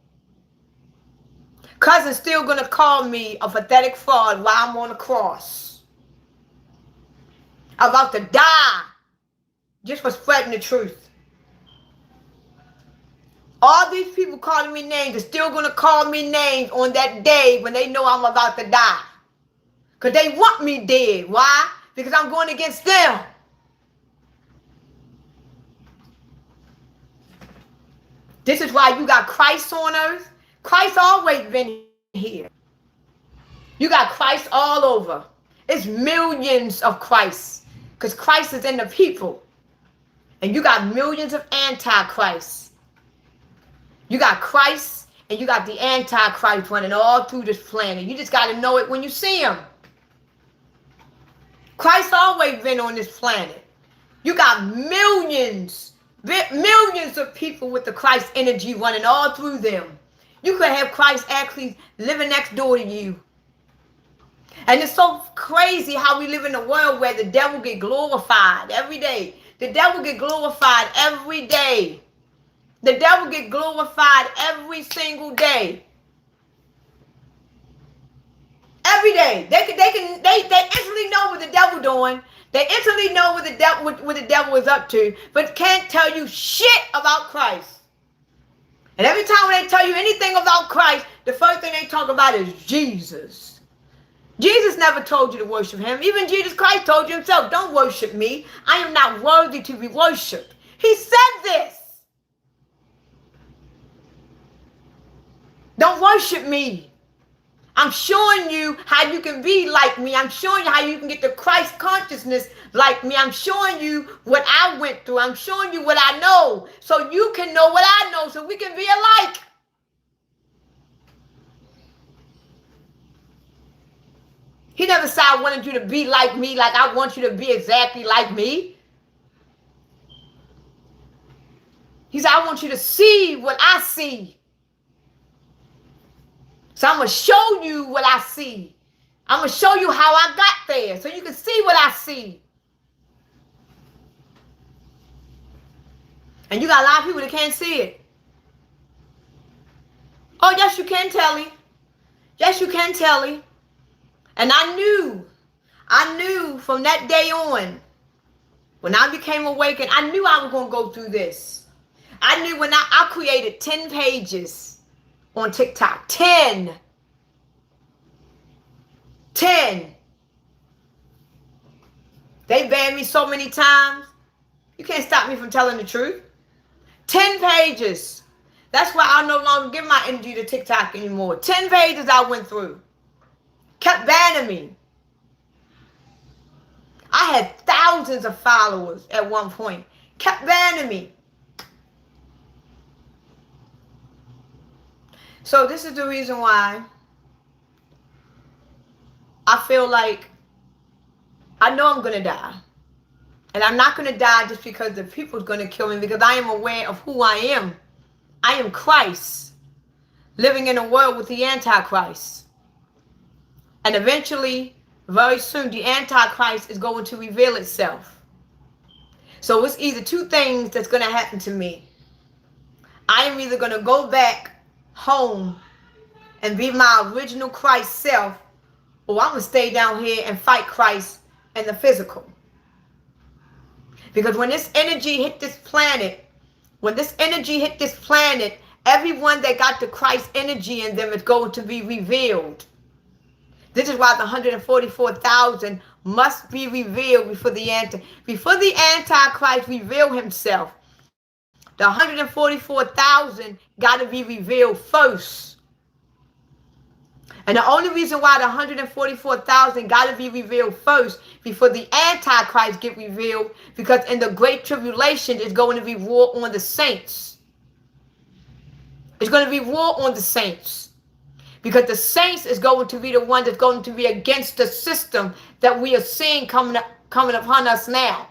[SPEAKER 3] Cousin's still going to call me a pathetic fraud while I'm on the cross. I'm about to die just for spreading the truth. All these people calling me names are still going to call me names on that day when they know I'm about to die. Because they want me dead. Why? Because I'm going against them. This is why you got Christ on earth. Christ always been here. You got Christ all over. It's millions of Christ. Because Christ is in the people. And you got millions of antichrists. You got Christ and you got the Antichrist running all through this planet. You just got to know it when you see him. Christ always been on this planet. You got millions of people with the Christ energy running all through them. You could have Christ actually living next door to you. And it's so crazy how we live in a world where the devil get glorified every day. The devil get glorified every day. The devil get glorified every single day. Every day. They instantly know what the devil doing. They instantly know what the devil is up to, but can't tell you shit about Christ. And every time when they tell you anything about Christ, the first thing they talk about is Jesus. Jesus never told you to worship him. Even Jesus Christ told you himself, don't worship me. I am not worthy to be worshiped. He said this. Don't worship me. I'm showing you how you can be like me. I'm showing you how you can get the Christ consciousness like me. I'm showing you what I went through. I'm showing you what I know so you can know what I know so we can be alike. He never said I wanted you to be like me, like I want you to be exactly like me. He said, I want you to see what I see. So I'm going to show you what I see. I'm going to show you how I got there so you can see what I see. And you got a lot of people that can't see it. Oh, yes, you can, Telly. Yes, you can, Telly. And I knew from that day on, when I became awakened, I knew I was going to go through this. I knew when I created 10 pages on TikTok. 10. They banned me so many times. You can't stop me from telling the truth. 10 pages. That's why I no longer give my energy to TikTok anymore. 10 pages I went through. Kept banning me. I had thousands of followers at one point. Kept banning me. So this is the reason why I feel like I know I'm going to die. And I'm not going to die just because the people's going to kill me, because I am aware of who I am. I am Christ, living in a world with the Antichrist. And eventually, very soon, the Antichrist is going to reveal itself. So it's either two things that's going to happen to me. I am either going to go back home and be my original Christ self, or I'm going to stay down here and fight Christ in the physical. Because when this energy hit this planet, everyone that got the Christ energy in them is going to be revealed. This is why the 144,000 must be revealed before the Antichrist reveal himself. The 144,000 got to be revealed first. And the only reason why the 144,000 got to be revealed first before the Antichrist get revealed, because in the Great Tribulation, it's going to be war on the saints. It's going to be war on the saints. Because the saints is going to be the one that's going to be against the system that we are seeing coming upon us now.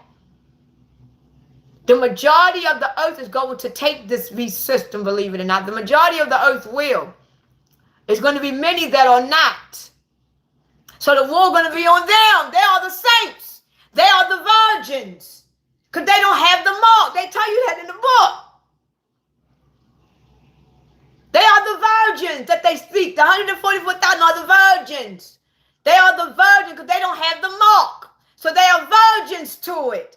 [SPEAKER 3] The majority of the earth is going to take this beast system, believe it or not. The majority of the earth will. There's going to be many that are not. So the war is going to be on them. They are the saints. They are the virgins. Because they don't have the mark. They tell you that in the book. They are the virgins that they speak. The 144,000 are the virgins. They are the virgins because they don't have the mark. So they are virgins to it.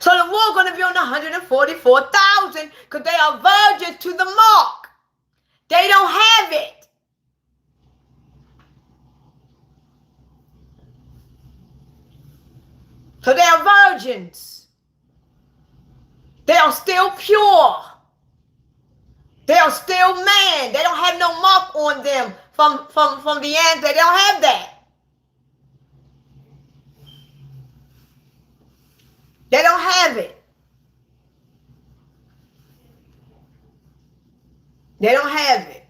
[SPEAKER 3] So the war is going to be on the 144,000 because they are virgins to the mark. They don't have it. So they are virgins. They are still pure. They are still man. They don't have no mark on them from the end. They don't have that. They don't have it. They don't have it.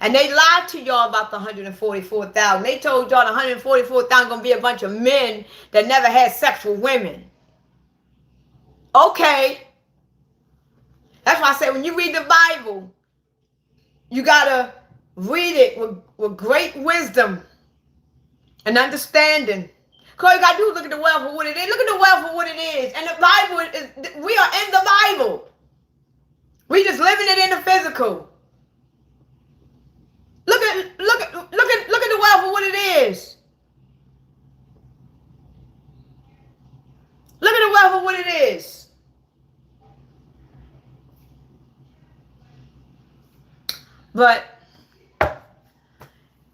[SPEAKER 3] And they lied to y'all about the 144,000. They told y'all the 144,000 going to be a bunch of men that never had sex with women. Okay. That's why I say when you read the Bible, you got to read it with great wisdom and understanding. All you got to do is look at the world for what it is. Look at the world for what it is. And the Bible is, we are in the Bible. We just living it in the physical. Look at is. Look at the wealth of what it is. But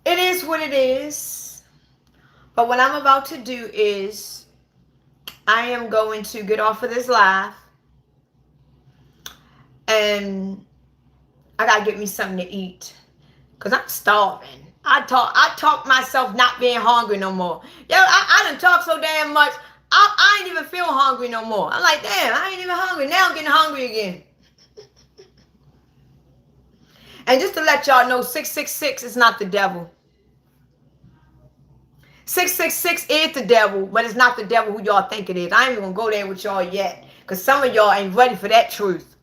[SPEAKER 3] it is what it is. But what I'm about to do is I am going to get off of this live. And I gotta get me something to eat. Cause I'm starving. I talk myself not being hungry no more. Yo, I done talk so damn much. I ain't even feel hungry no more. I'm like, damn, I ain't even hungry. Now I'm getting hungry again. And just to let y'all know, 666 is not the devil. 666 is the devil, but it's not the devil who y'all think it is. I ain't even gonna go there with y'all yet. Because some of y'all ain't ready for that truth.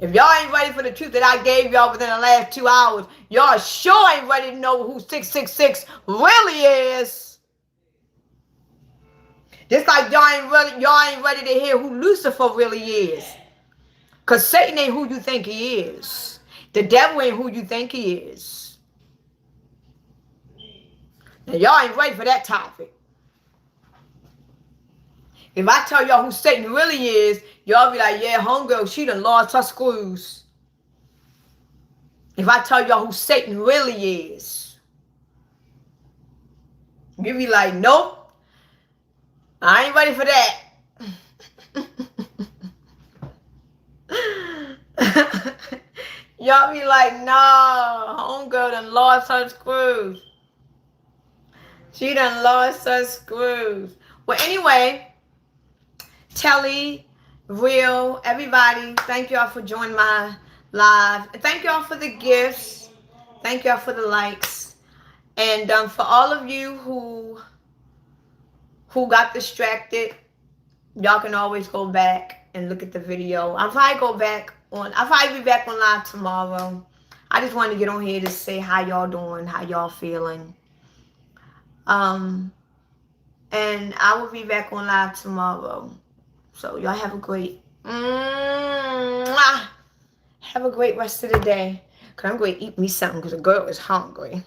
[SPEAKER 3] If y'all ain't ready for the truth that I gave y'all within the last 2 hours, y'all sure ain't ready to know who 666 really is. Just like y'all ain't ready to hear who Lucifer really is. Because Satan ain't who you think he is. The devil ain't who you think he is. And y'all ain't ready for that topic. If I tell y'all who Satan really is, y'all be like, yeah, homegirl, she done lost her screws. If I tell y'all who Satan really is, you be like, nope, I ain't ready for that. Y'all be like, no, homegirl done lost her screws. She done lost her screws. Well, anyway, Telly, Real, everybody, thank y'all for joining my live. Thank y'all for the gifts. Thank y'all for the likes. And for all of you who got distracted, y'all can always go back and look at the video. I'll probably be back on live tomorrow. I just wanted to get on here to say how y'all doing, how y'all feeling. And I will be back on live tomorrow. So y'all have a great rest of the day. Cause I'm going to eat me something because the girl is hungry.